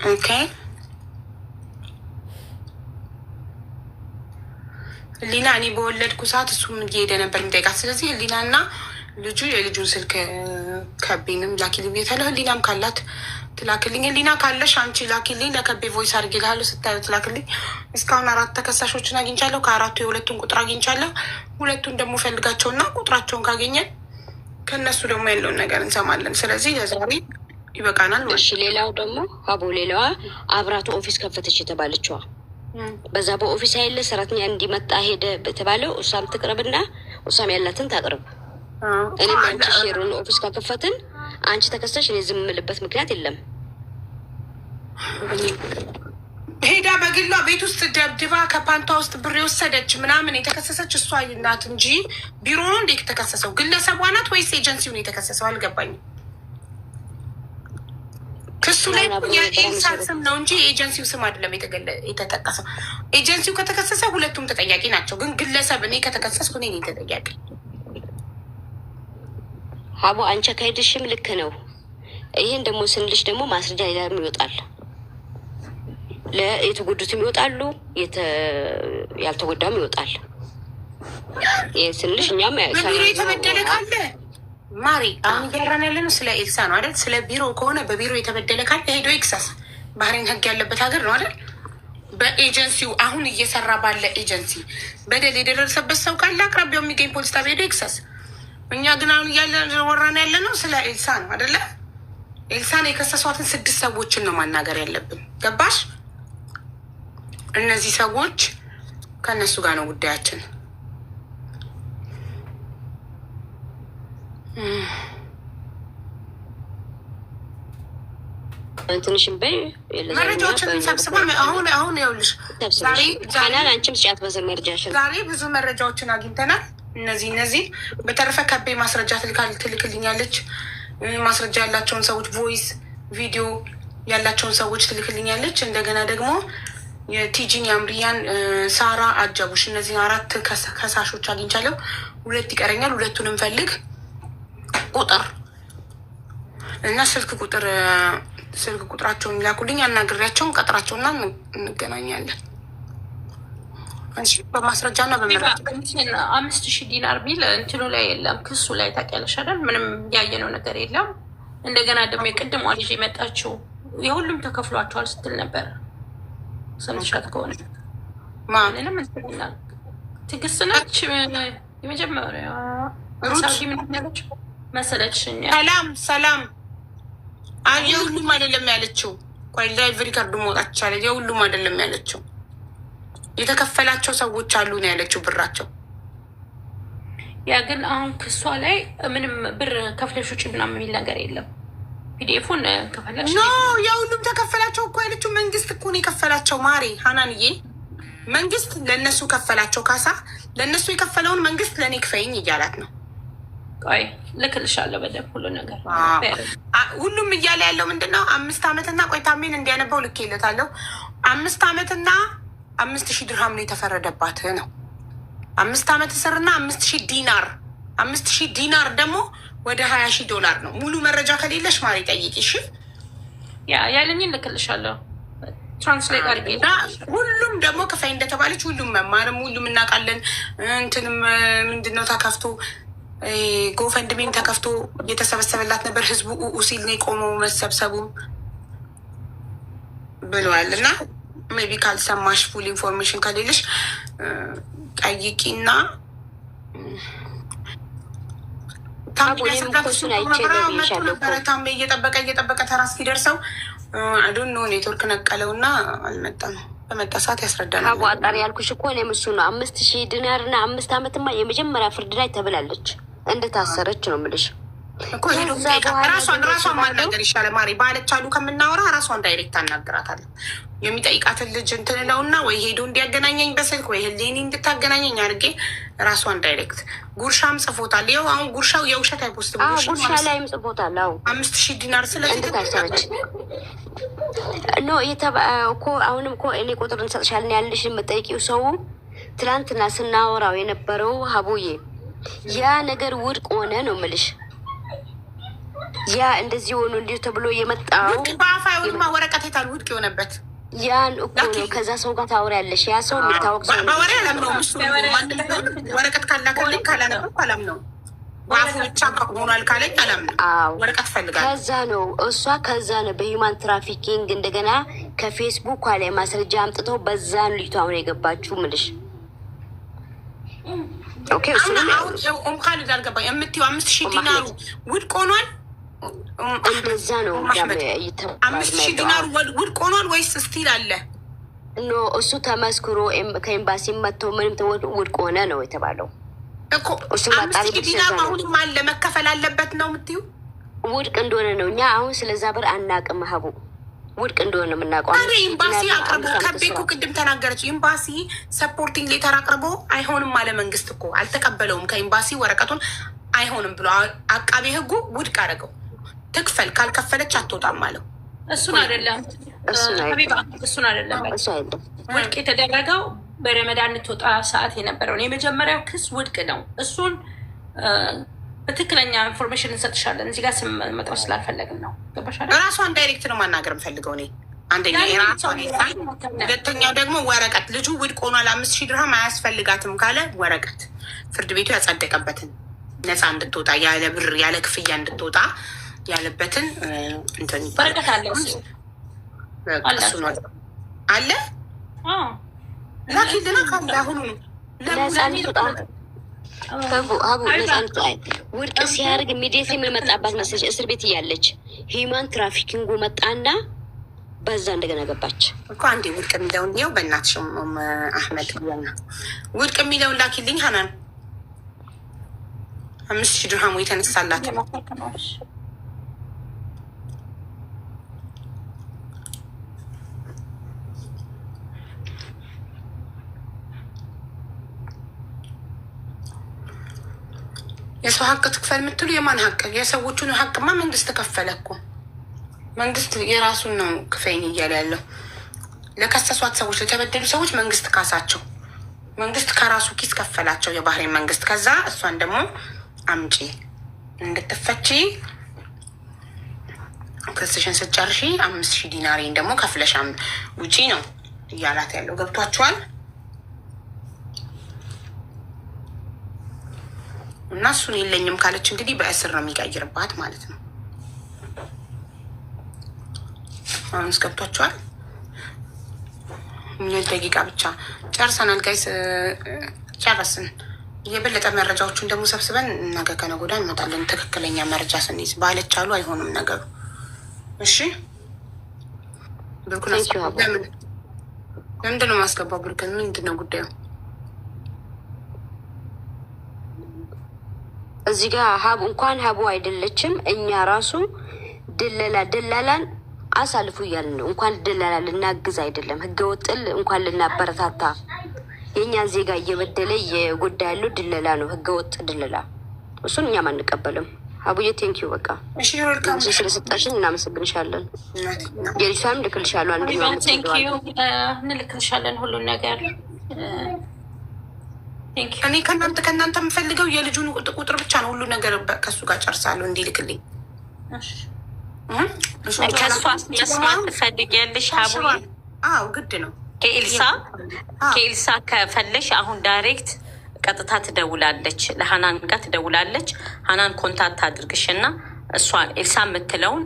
ኦኬ ህሊና እኔ በወለድኩ ሰዓት እሱም እየሄደ ነበር የሚጠይቃት። ስለዚህ ህሊና እና ልጁ የልጁን ስልክ ከቤንም ላኪልኝ ብዬታለሁ። ህሊናም ካላት ትላክልኝ። ህሊና ካለሽ አንቺ ላኪልኝ፣ ለከቤ ቮይስ አድርጌልሃለሁ። ስታዩ ትላክልኝ። እስካሁን 4 ተከሳሾችን አግኝቻለሁ። ከ4ቱ የ2ቱን ቁጥር አግኝቻለሁ። 2ቱን ደግሞ ፈልጋቸውና ቁጥራቸውን ካገኘን ከእነሱ ደግሞ ያለውን ነገር እንሰማለን። ስለዚህ ለዛሬ ይበቃናል። እሺ ሌላው ደግሞ አቦ ሌላዋ አብራቱ ኦፊስ ከፈተች የተባለችዋ በዛ በኦፊስ ያለ ሰራተኛ እንዲመጣ ሄደ በተባለው እሷም ትቅርብና እሷም ያላትን ታቅርብ። እኔም አንቺ ሼሩን ኦፊስ ከከፈትን አንቺ ተከሰሽ እኔ ዝም የምልበት ምክንያት የለም። ሄዳ በግሏ ቤት ውስጥ ደብድባ ከፓንቷ ውስጥ ብር የወሰደች ምናምን የተከሰሰች እሷ ናት እንጂ ቢሮ ነው እንዴ የተከሰሰው? ግለሰቧ ናት ወይስ ኤጀንሲውን የተከሰሰው? አልገባኝም። ክሱ ላይ የኤልሳ ስም ነው እንጂ የኤጀንሲው ስም አይደለም የተጠቀሰው። ኤጀንሲው ከተከሰሰ 2ቱም ተጠያቂ ናቸው። ግን ግለሰብ እኔ ከተከሰስኩ እኔ ተጠያቂ። አቦ አንቺ አካሄድሽም ልክ ነው። ይህን ደግሞ ስንልሽ ደግሞ ማስረጃ ሌላም ይወጣል። የተጎዱትም ይወጣሉ፣ ያልተጎዳም ይወጣል። ይህ ስንልሽ እኛም በቢሮ የተበደለ ካለ ማሪ አሁን እያወራን ያለነው ስለ ኤልሳ ነው አይደል? ስለ ቢሮ ከሆነ በቢሮ የተበደለ ካለ ሄዶ ይክሰስ። ባህሬን ህግ ያለበት ሀገር ነው አይደል? በኤጀንሲው አሁን እየሰራ ባለ ኤጀንሲ በደል የደረሰበት ሰው ካለ አቅራቢያው የሚገኝ ፖሊስ ጣቢያ ሄዶ ይክሰስ። እኛ ግን አሁን እያወራን ያለነው ስለ ኤልሳ ነው አይደለ? ኤልሳን የከሰሷትን 6 ሰዎችን ነው ማናገር ያለብን። ገባሽ? እነዚህ ሰዎች ከእነሱ ጋር ነው ጉዳያችን። ትንሽም በይ መረጃዎችን ሰብስባ አሁን ይኸውልሽ ዛሬ አንቺም ስጫት በዘር መረጃሽን ዛሬ ብዙ መረጃዎችን አግኝተናል። እነዚህ በተረፈ ከቤ ማስረጃ ትልክልኛለች። ማስረጃ ያላቸውን ሰዎች ቮይስ ቪዲዮ ያላቸውን ሰዎች ትልክልኛለች። እንደገና ደግሞ የቲጂን የአምሪያን ሳራ አጀቡሽ እነዚህን 4 ከሳሾች አግኝቻለሁ። 2 ይቀረኛል። 2ቱንም ፈልግ ቁጥር እና ስልክ ቁጥራቸውን ላኩልኝ። አናግሬያቸውን ቀጥራቸውና እንገናኛለን። በማስረጃና በመረጃ 5,000 ዲናር ቢል እንትኑ ላይ የለም፣ ክሱ ላይ ታውቂያለሽ አይደል? ምንም ያየነው ነገር የለም። እንደገና ደግሞ የቅድሟ ልጅ የመጣችው የሁሉም ተከፍሏቸዋል ስትል ነበር። ሰምተሻት ከሆነ ማንንም እንትልና ትግስት ነች የመጀመሪያ ሳዲ ምን ያለች መሰለች? ሰላም የሁሉም አይደለም ያለችው። ቆይ ላይቭ ሪከርዱ መውጣት ይቻላል። የሁሉም አይደለም ያለችው፣ የተከፈላቸው ሰዎች አሉ ነው ያለችው ብራቸው። ያ ግን አሁን ክሷ ላይ ምንም ብር ከፍለሽ ውጭ ምናምን የሚል ነገር የለም። ፒዲኤፉን ከፈለሽ ኖ የሁሉም ተከፈላቸው እኮ ያለችው። መንግስት እኮ ነው የከፈላቸው ማሬ ሀናንዬ። መንግስት ለእነሱ ከፈላቸው ካሳ። ለእነሱ የከፈለውን መንግስት ለእኔ ክፈይኝ እያላት ነው። ቆይ ልክልሻለሁ በደንብ ሁሉ ነገር። ሁሉም እያለ ያለው ምንድን ነው? 5 ዓመትና ቆይ ታሜን እንዲያነባው ልኬለታለሁ። 5 ዓመትና 5,000 ድርሃም ነው የተፈረደባት ነው። 5 ዓመት እስርና 5,000 ዲናር። 5,000 ዲናር ደግሞ ወደ 20,000 ዶላር ነው። ሙሉ መረጃ ከሌለሽ ማሪ ጠይቂ። እሺ ያለኝን ልክልሻለሁ ትራንስሌት አድርጌ። ሁሉም ደግሞ ክፈይ እንደተባለች ሁሉም መማርም ሁሉም እናውቃለን። እንትንም ምንድነው ተከፍቶ ጎፈንድሚም ተከፍቶ እየተሰበሰበላት ነበር። ህዝቡ ሲል ነው የቆመው መሰብሰቡ ብለዋል። እና ሜቢ ካልሰማሽ ፉል ኢንፎርሜሽን ከሌለሽ ጠይቂና ታሜ እየጠበቀ ተራ እስኪደርሰው አዶን ነው ኔትወርክ ነቀለው እና አልመጣም። በመጣ ሰዓት ያስረዳናል። አቋጣሪ ያልኩሽ እኮ እኔም እሱ ነው። 5,000 ዲናር እና 5 ዓመትማ የመጀመሪያ ፍርድ ላይ ተብላለች። እንደታሰረች ነው የምልሽ። ራሷን ማናገር ይሻላል። ማሪ ባለች አሉ ከምናወራ ራሷን ዳይሬክት አናግራታለን። የሚጠይቃትን ልጅ እንትን እለውና ወይ ሄዶ እንዲያገናኘኝ በስልክ ወይ ህሌኒ እንድታገናኘኝ አድርጌ ራሷን ዳይሬክት ጉርሻም ጽፎታል። ይኸው አሁን ጉርሻው የውሸት አይፖስት ጉርሻ ላይም ጽፎታል። 5000 ዲናር ስለዚህ እንድታሰበች ኖ እኮ አሁንም እኮ እኔ ቁጥር እንሰጥሻለን ያለሽ የምጠይቂው ሰው ትላንትና ስናወራው የነበረው ሀቡዬ ያ ነገር ውድቅ ሆነ ነው የምልሽ። ያ እንደዚህ ሆኖ እንዲሁ ተብሎ የመጣው በአፋይማ ወረቀት የታል ውድቅ የሆነበት ያን እኮ ነው። ከዛ ሰው ጋር ታወሪያለሽ። ያ ሰው የሚታወቅ ሰው በወሬ አላምነውም። እሱ ወረቀት ካላከልኝ ካላነበብኩ አላምነውም። በአፉ ብቻ ሆኗል ካለኝ አላምነውም። ወረቀት ፈልጋለሁ። ከዛ ነው እሷ ከዛ ነው በሂውማን ትራፊኪንግ እንደገና ከፌስቡክ ላይ ማስረጃ አምጥተው በዛ ነው ልጅቷ አሁን የገባችሁ ምልሽ። ኦኬ እሱ ነው ካሊድ አልገባኝ የምትይው 5000 ዲናሩ ውድቅ ሆኗል። እንደዛ ነው 5000 ዲናሩ ውድቅ ሆኗል ወይስ ስቲል አለ? ኖ እሱ ተመስክሮ ከኤምባሲ መጥተው ምንም ውድቅ ሆነ ነው የተባለው እኮ። 5000 ዲናሩ አሁንም አለ መከፈል አለበት ነው የምትይው? ውድቅ እንደሆነ ነው። እኛ አሁን ስለዛ ብር አናቅም ሀቡ ውድቅ እንደሆነ የምናውቀው ኤምባሲ አቅርቦ ከቤኩ ቅድም ተናገረች። ኤምባሲ ሰፖርቲንግ ሌተር አቅርቦ አይሆንም አለ። መንግስት እኮ አልተቀበለውም ከኤምባሲ ወረቀቱን አይሆንም ብሎ አቃቤ ህጉ ውድቅ አደረገው። ትክፈል ካልከፈለች አትወጣም አለው። እሱን አይደለም እሱን አይደለም ውድቅ የተደረገው በረመዳን ትወጣ ሰዓት የነበረውን የመጀመሪያው ክስ ውድቅ ነው። እሱን በትክክለኛ ኢንፎርሜሽን እንሰጥሻለን። እዚህ ጋር ስም መጥራት ስላልፈለግን ነው። ገባሻል? ራሷን ዳይሬክት ነው ማናገር የምፈልገው እኔ። አንደኛ የራሷን ይሳል፣ ሁለተኛው ደግሞ ወረቀት ልጁ ውድቅ ሆኗል 5000 ድርሃም አያስፈልጋትም ካለ ወረቀት ፍርድ ቤቱ ያጸደቀበትን ነፃ እንድትወጣ ያለ ብር ያለ ክፍያ እንድትወጣ ያለበትን እንትን ወረቀት አለ። እሱ ነው አለ ላኪልና ካለ አሁኑ ውድቅ ሲያደርግ ኢሚዲየት የምንመጣባት መሰለሽ እስር ቤት እያለች ሂውማን ትራፊኪንጉ መጣና በዛ እንደገና ገባች እኮ። አንዴ ውድቅ የሚለውን ው በእናትሽ አህመድ ና ውድቅ የሚለውን ላኪልኝ ሀናን 5000 ድርሃሙ የተነሳላት የሰው ሀቅ ትክፈል የምትሉ የማን ሀቅ? የሰዎቹን ሀቅማ መንግስት ከፈለ እኮ። መንግስት የራሱን ነው ክፈይኝ እያለ ያለው። ለከሰሷት ሰዎች ለተበደሉ ሰዎች መንግስት ካሳቸው። መንግስት ከራሱ ኪስ ከፈላቸው የባህሬን መንግስት። ከዛ እሷን ደግሞ አምጪ እንድትፈቺ ክስሽን ስጨርሺ 5000 ዲናሪን ደግሞ ከፍለሽ ውጪ ነው እያላት ያለው። ገብቷችኋል? እና እሱን የለኝም ካለች እንግዲህ በእስር ነው የሚቀይርባት ማለት ነው። አሁን ገብቷችኋል? ደቂቃ ብቻ ጨርሰናል ጋይስ፣ ጨረስን። የበለጠ መረጃዎቹን ደግሞ ሰብስበን ነገ ከነገ ወዲያ እንመጣለን። ትክክለኛ መረጃ ስንይዝ ባለች አሉ አይሆንም ነገሩ። እሺ ብሩክን ለምንድን ነው ማስገባው? ብሩክን ምንድን ነው ጉዳዩ? እዚህ ጋር ሀቡ እንኳን ሀቡ አይደለችም። እኛ ራሱ ደላላን አሳልፉ እያልን ነው። እንኳን ደላላ ልናግዝ አይደለም ህገወጥል እንኳን ልናበረታታ የእኛን ዜጋ እየበደለ እየጎዳ ያለው ድለላ ነው፣ ህገወጥ ድለላ። እሱን እኛም አንቀበልም። ሀቡዬ ቴንኪዩ በቃ ስለሰጣሽን እናመሰግንሻለን። የልጅቷንም ልክልሻለሁ። እንልክልሻለን ሁሉን ነገር። እኔ ከእናንተ የምፈልገው የልጁን ቁጥር ብቻ ነው። ሁሉ ነገር ከሱ ጋር ጨርሳለሁ እንዲልክልኝ። ከእሷ መስማት ትፈልጊያለሽ ሀቡዬ? አዎ ግድ ነው። ከኤልሳ ከፈለሽ አሁን ዳይሬክት ቀጥታ ትደውላለች፣ ለሀናን ጋር ትደውላለች። ሀናን ኮንታክት አድርግሽ እና እሷ ኤልሳ የምትለውን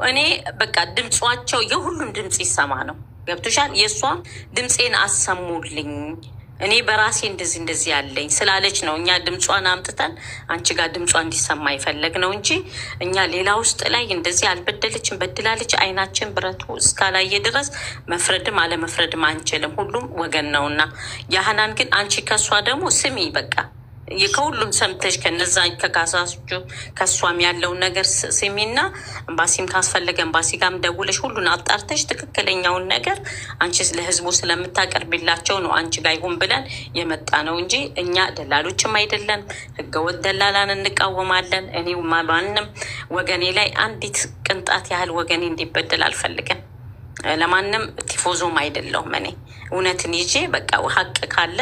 እኔ በቃ ድምጿቸው የሁሉም ድምፅ ይሰማ ነው። ገብቶሻል? የእሷ ድምፄን አሰሙልኝ እኔ በራሴ እንደዚህ ያለኝ ስላለች ነው እኛ ድምጿን አምጥተን አንቺ ጋር ድምጿ እንዲሰማ ይፈለግ ነው እንጂ እኛ ሌላ ውስጥ ላይ እንደዚህ አልበደለችም በድላለች አይናችን ብረቱ እስካላየ ድረስ መፍረድም አለመፍረድም አንችልም። ሁሉም ወገን ነውና። ያህናን ግን አንቺ ከሷ ደግሞ ስሚ በቃ ከሁሉም ሰምተሽ ከነዛ ከካሳቹ ከእሷም ያለውን ነገር ስሚና ኤምባሲም ካስፈለገ ኤምባሲ ጋርም ደውለሽ ሁሉን አጣርተሽ ትክክለኛውን ነገር አንቺ ለህዝቡ ስለምታቀርቢላቸው ነው አንቺ ጋር ይሁን ብለን የመጣ ነው እንጂ እኛ ደላሎችም አይደለን። ህገወጥ ደላላን እንቃወማለን። እኔ ማንም ወገኔ ላይ አንዲት ቅንጣት ያህል ወገኔ እንዲበደል አልፈልግም። ለማንም ቲፎዞም አይደለሁም። እኔ እውነትን ይዤ በቃ ሀቅ ካለ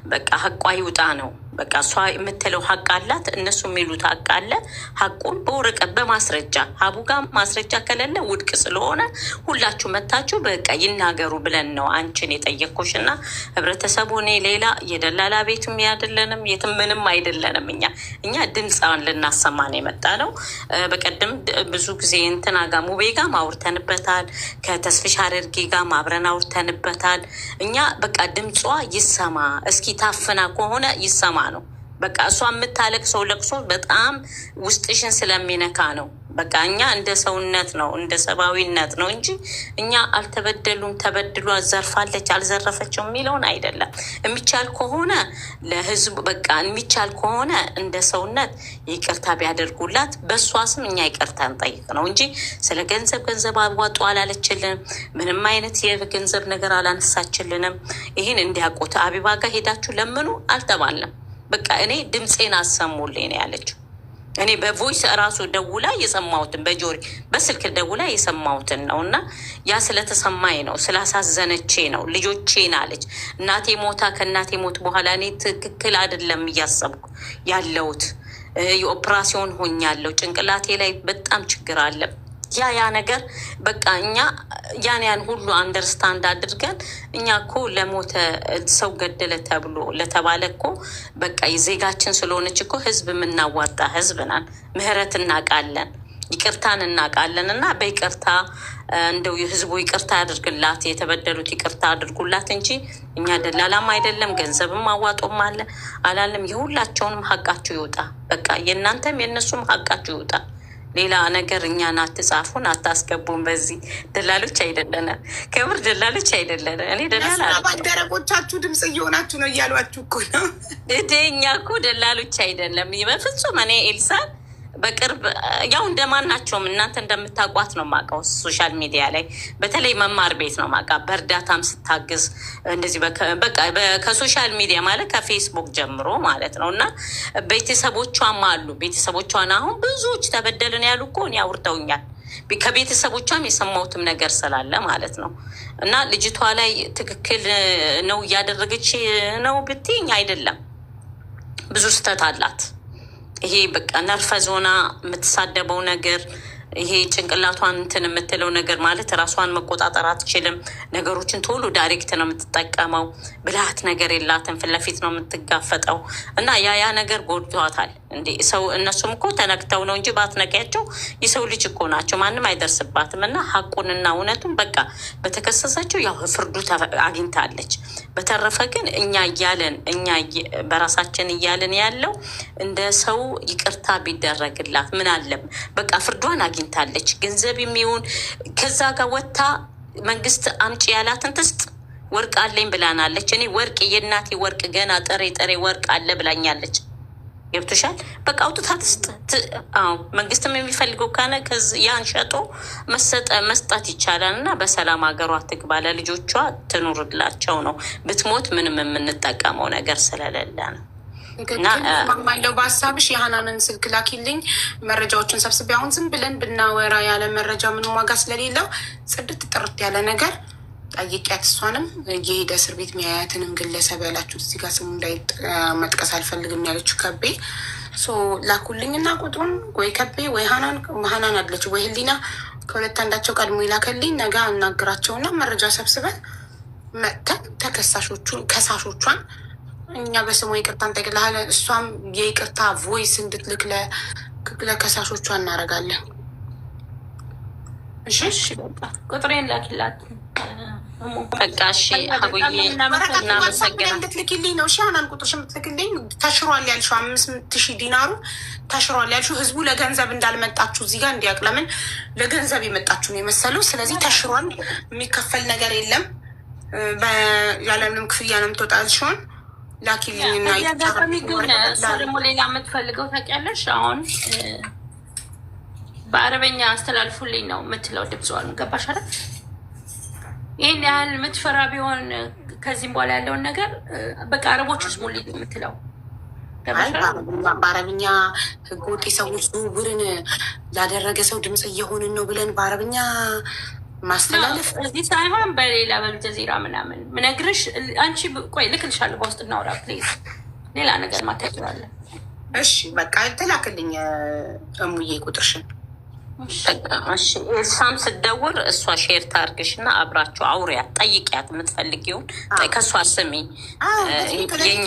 በቃ ሀቋ ይውጣ ነው። በቃ እሷ የምትለው ሀቅ አላት፣ እነሱ የሚሉት ሀቅ አለ። ሀቁን በወረቀት በማስረጃ ሀቡ ጋር ማስረጃ ከሌለ ውድቅ ስለሆነ ሁላችሁ መታችሁ በቃ ይናገሩ ብለን ነው አንቺን የጠየቅኩሽ። እና ህብረተሰቡ እኔ ሌላ የደላላ ቤትም አይደለንም፣ የትም ምንም አይደለንም። እኛ ድምፃን ልናሰማ ነው የመጣ ነው። በቀደም ብዙ ጊዜ እንትና ጋር ሙቤ ጋር አውርተንበታል፣ ከተስፍሽ አድርጌ ጋር አብረን አውርተንበታል። እኛ በቃ ድምጿ ይሰማ እስኪ ታፍና ከሆነ ይሰማ ነው። በቃ እሷ የምታለቅሰው ለቅሶ በጣም ውስጥሽን ስለሚነካ ነው። በቃ እኛ እንደ ሰውነት ነው እንደ ሰብአዊነት ነው እንጂ እኛ አልተበደሉም፣ ተበድሎ ዘርፋለች አልዘረፈችው የሚለውን አይደለም። የሚቻል ከሆነ ለህዝቡ በቃ የሚቻል ከሆነ እንደ ሰውነት ይቅርታ ቢያደርጉላት በእሷ ስም እኛ ይቅርታ እንጠይቅ ነው እንጂ ስለ ገንዘብ አዋጡ አላለችልንም። ምንም አይነት የገንዘብ ነገር አላነሳችልንም። ይህን እንዲያውቁት አቢባ ጋር ሄዳችሁ ለምኑ አልተባለም። በቃ እኔ ድምፄን አሰሙልኝ ነው ያለችው። እኔ በቮይስ እራሱ ደውላ የሰማሁትን በጆሪ በስልክ ደውላ የሰማሁትን ነው። እና ያ ስለተሰማኝ ነው ስላሳዘነቼ ነው። ልጆቼን አለች እናቴ ሞታ ከእናቴ ሞት በኋላ እኔ ትክክል አይደለም እያሰብኩ ያለሁት የኦፕራሲዮን ሆኛለሁ። ጭንቅላቴ ላይ በጣም ችግር አለ። ያ ነገር በቃ እኛ ያን ሁሉ አንደርስታንድ አድርገን እኛ እኮ ለሞተ ሰው ገደለ ተብሎ ለተባለ እኮ በቃ የዜጋችን ስለሆነች እኮ ህዝብ የምናዋጣ ህዝብ ናን። ምህረት እናውቃለን፣ ይቅርታን እናውቃለን። እና በይቅርታ እንደው የህዝቡ ይቅርታ ያድርግላት፣ የተበደሉት ይቅርታ አድርጉላት እንጂ እኛ ደላላም አይደለም፣ ገንዘብም አዋጦም አለ አላለም። የሁላቸውንም ሀቃችሁ ይውጣ። በቃ የእናንተም የእነሱም ሀቃችሁ ይውጣ። ሌላ ነገር እኛን አትጻፉን፣ አታስገቡን። በዚህ ደላሎች አይደለንም፣ ክብር ደላሎች አይደለንም። እኔ ደላላ ባልደረቦቻችሁ ድምፅ እየሆናችሁ ነው እያሏችሁ እኮ ነው። እኛ እኮ ደላሎች አይደለም በፍጹም። እኔ ኤልሳን በቅርብ ያው እንደማናቸውም እናንተ እንደምታውቋት ነው የማውቀው። ሶሻል ሚዲያ ላይ በተለይ መማር ቤት ነው የማውቃት። በእርዳታም ስታግዝ እንደዚህ በቃ ከሶሻል ሚዲያ ማለት ከፌስቡክ ጀምሮ ማለት ነው። እና ቤተሰቦቿም አሉ። ቤተሰቦቿን አሁን ብዙዎች ተበደልን ያሉ እኮ እኔ አውርተውኛል። ከቤተሰቦቿም የሰማሁትም ነገር ስላለ ማለት ነው። እና ልጅቷ ላይ ትክክል ነው እያደረገች ነው ብትይኝ አይደለም፣ ብዙ ስህተት አላት። ይሄ በቃ ነርፈ ዞና የምትሳደበው ነገር ይሄ ጭንቅላቷን እንትን የምትለው ነገር ማለት ራሷን መቆጣጠር አትችልም። ነገሮችን ቶሎ ዳይሬክት ነው የምትጠቀመው። ብልሃት ነገር የላትም። ፊት ለፊት ነው የምትጋፈጠው። እና ያ ነገር ጎድቷታል። እንዴ ሰው እነሱም እኮ ተነክተው ነው እንጂ ባትነቂያቸው የሰው ልጅ እኮ ናቸው። ማንም አይደርስባትም። እና ሀቁንና እውነቱን በቃ በተከሰሰችው ያው ፍርዱ አግኝታለች። በተረፈ ግን እኛ በራሳችን እያለን ያለው እንደ ሰው ይቅርታ ቢደረግላት ምን አለም። በቃ ፍርዷን አግኝታለች። ገንዘብ የሚሆን ከዛ ጋር ወጥታ መንግስት አምጪ ያላትን ትስጥ። ወርቅ አለኝ ብላናለች። እኔ ወርቅ የእናቴ ወርቅ ገና ጥሬ ወርቅ አለ ብላኛለች። ገብቶሻል? በቃ አውጥታ ትስጥ። መንግስትም የሚፈልገው ካነ ያን ሸጦ መስጠት ይቻላል። እና በሰላም ሀገሯ ትግባ፣ ለልጆቿ ትኑርላቸው ነው። ብትሞት ምንም የምንጠቀመው ነገር ስለሌለ ነው። ማይለው በሀሳብሽ የሀናንን ስልክ ላኪልኝ፣ መረጃዎችን ሰብስቤ። አሁን ዝም ብለን ብናወራ ያለ መረጃ ምንም ዋጋ ስለሌለው ጽድት ጥርት ያለ ነገር ጠይቂያት። እሷንም የሄደ እስር ቤት የሚያያትንም ግለሰብ ያላችሁት እዚህ ጋር ስሙ እንዳይመጥቀስ አልፈልግም ያለችው ከቤ ላኩልኝ እና ቁጥሩን ወይ ከቤ ወይ ሀናን አለች ወይ ህሊና ከሁለት አንዳቸው ቀድሞ ይላከልኝ። ነገ አናግራቸውና መረጃ ሰብስበን መጥተን ከሳሾቿን እኛ በስሙ ይቅርታ እንጠይቅልሃለን። እሷም የይቅርታ ቮይስ እንድትልክ ለከሳሾቿ እናደርጋለን። እሺ ቁጥሬን ላኪላት። በቃ እሺ አቡዬ እናመሰግናለን። እንድትልክልኝ ነው። እሺ አናን ቁጥርሽ የምትልክልኝ ተሽሯል ያልሽው 5,000 ዲናሩ ተሽሯል ያልሽው ህዝቡ ለገንዘብ እንዳልመጣችሁ እዚህ ጋር እንዲያውቅ። ለምን ለገንዘብ የመጣችሁ ነው የመሰለው። ስለዚህ ተሽሯል፣ የሚከፈል ነገር የለም። ያለምንም ክፍያ ነው የምትወጣ ያልሽውን ላኪልኝና ያጋጣሚ ግን እሷ ደግሞ ሌላ የምትፈልገው ታውቂያለሽ፣ አሁን በአረበኛ አስተላልፉልኝ ነው የምትለው ድምፅዋን። ገባሽ አይደል? ይህን ያህል የምትፈራ ቢሆን ከዚህም በኋላ ያለውን ነገር በቃ አረቦች ውስጥ ሙልኝ የምትለው በአረብኛ ህገወጥ የሰዎች ዝውውርን ላደረገ ሰው ድምፅ እየሆንን ነው ብለን በአረብኛ ማስተላለፍ እዚህ ሳይሆን በሌላ በአልጀዚራ ምናምን ምነግርሽ። አንቺ ቆይ ልክልሻለሁ፣ በውስጥ እናውራ ፕሊዝ። ሌላ ነገር ማታጅራለን። እሺ በቃ ተላክልኝ እሙዬ ቁጥርሽን። እሷም ስደውር እሷ ሼር ታርግሽ እና አብራችሁ አውሪያት፣ ጠይቂያት የምትፈልጊውን ከእሷ ስሚ።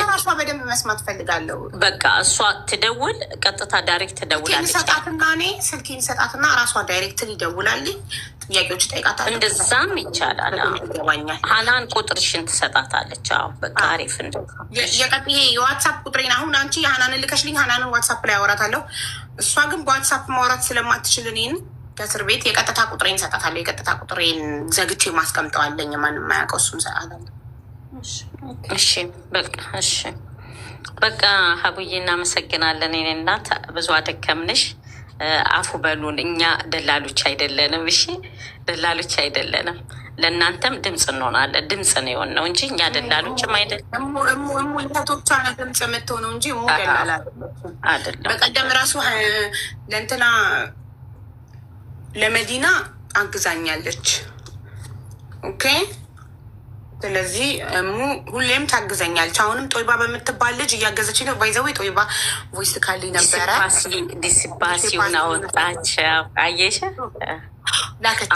ራሷ በደንብ መስማት ፈልጋለሁ። በቃ እሷ ትደውል፣ ቀጥታ ዳይሬክት ትደውላለች። ሰጣትና እኔ ስልኬን ሰጣትና ራሷ ዳይሬክት ይደውላልኝ፣ ጥያቄዎች ጠይቃታለሁ። እንደዛም ይቻላል። ሀናን ቁጥርሽን ትሰጣታለች። አዎ በቃ አሪፍ። ይሄ የዋትሳፕ ቁጥሬን አሁን አንቺ የሀናንን ልከሽልኝ፣ ሀናንን ዋትሳፕ ላይ አወራታለሁ። እሷ ግን በዋትሳፕ ማውራት ስለማትችል እኔን ከእስር ቤት የቀጥታ ቁጥሬን እሰጣታለሁ። የቀጥታ ቁጥሬን ዘግቼ ማስቀምጠዋለኝ፣ ማንም የማያውቀው እሱን እሰጣታለሁ። እሺ በቃ እሺ በቃ ሀቡዬ እናመሰግናለን። የእኔ እናት ብዙ አደከምንሽ። አፉ በሉን። እኛ ደላሎች አይደለንም። እሺ ደላሎች አይደለንም። ለእናንተም ድምፅ እንሆናለን። ድምፅ ነው የሆነው እንጂ እኛ ደላሎችም አይደለም። ሙልቶቻ ነው ድምፅ የምትሆነው እንጂ ደላላ አይደለም። በቀደም ራሱ ለእንትና ለመዲና አግዛኛለች። ኦኬ ስለዚህ ሁሌም ታግዘኛለች። አሁንም ጦይባ በምትባል ልጅ እያገዘች ነው። ባይዘዌ ጦይባ ቮይስ ካሊ ነበረ። ዲሲፓሲውን አወጣቸው። አየሽ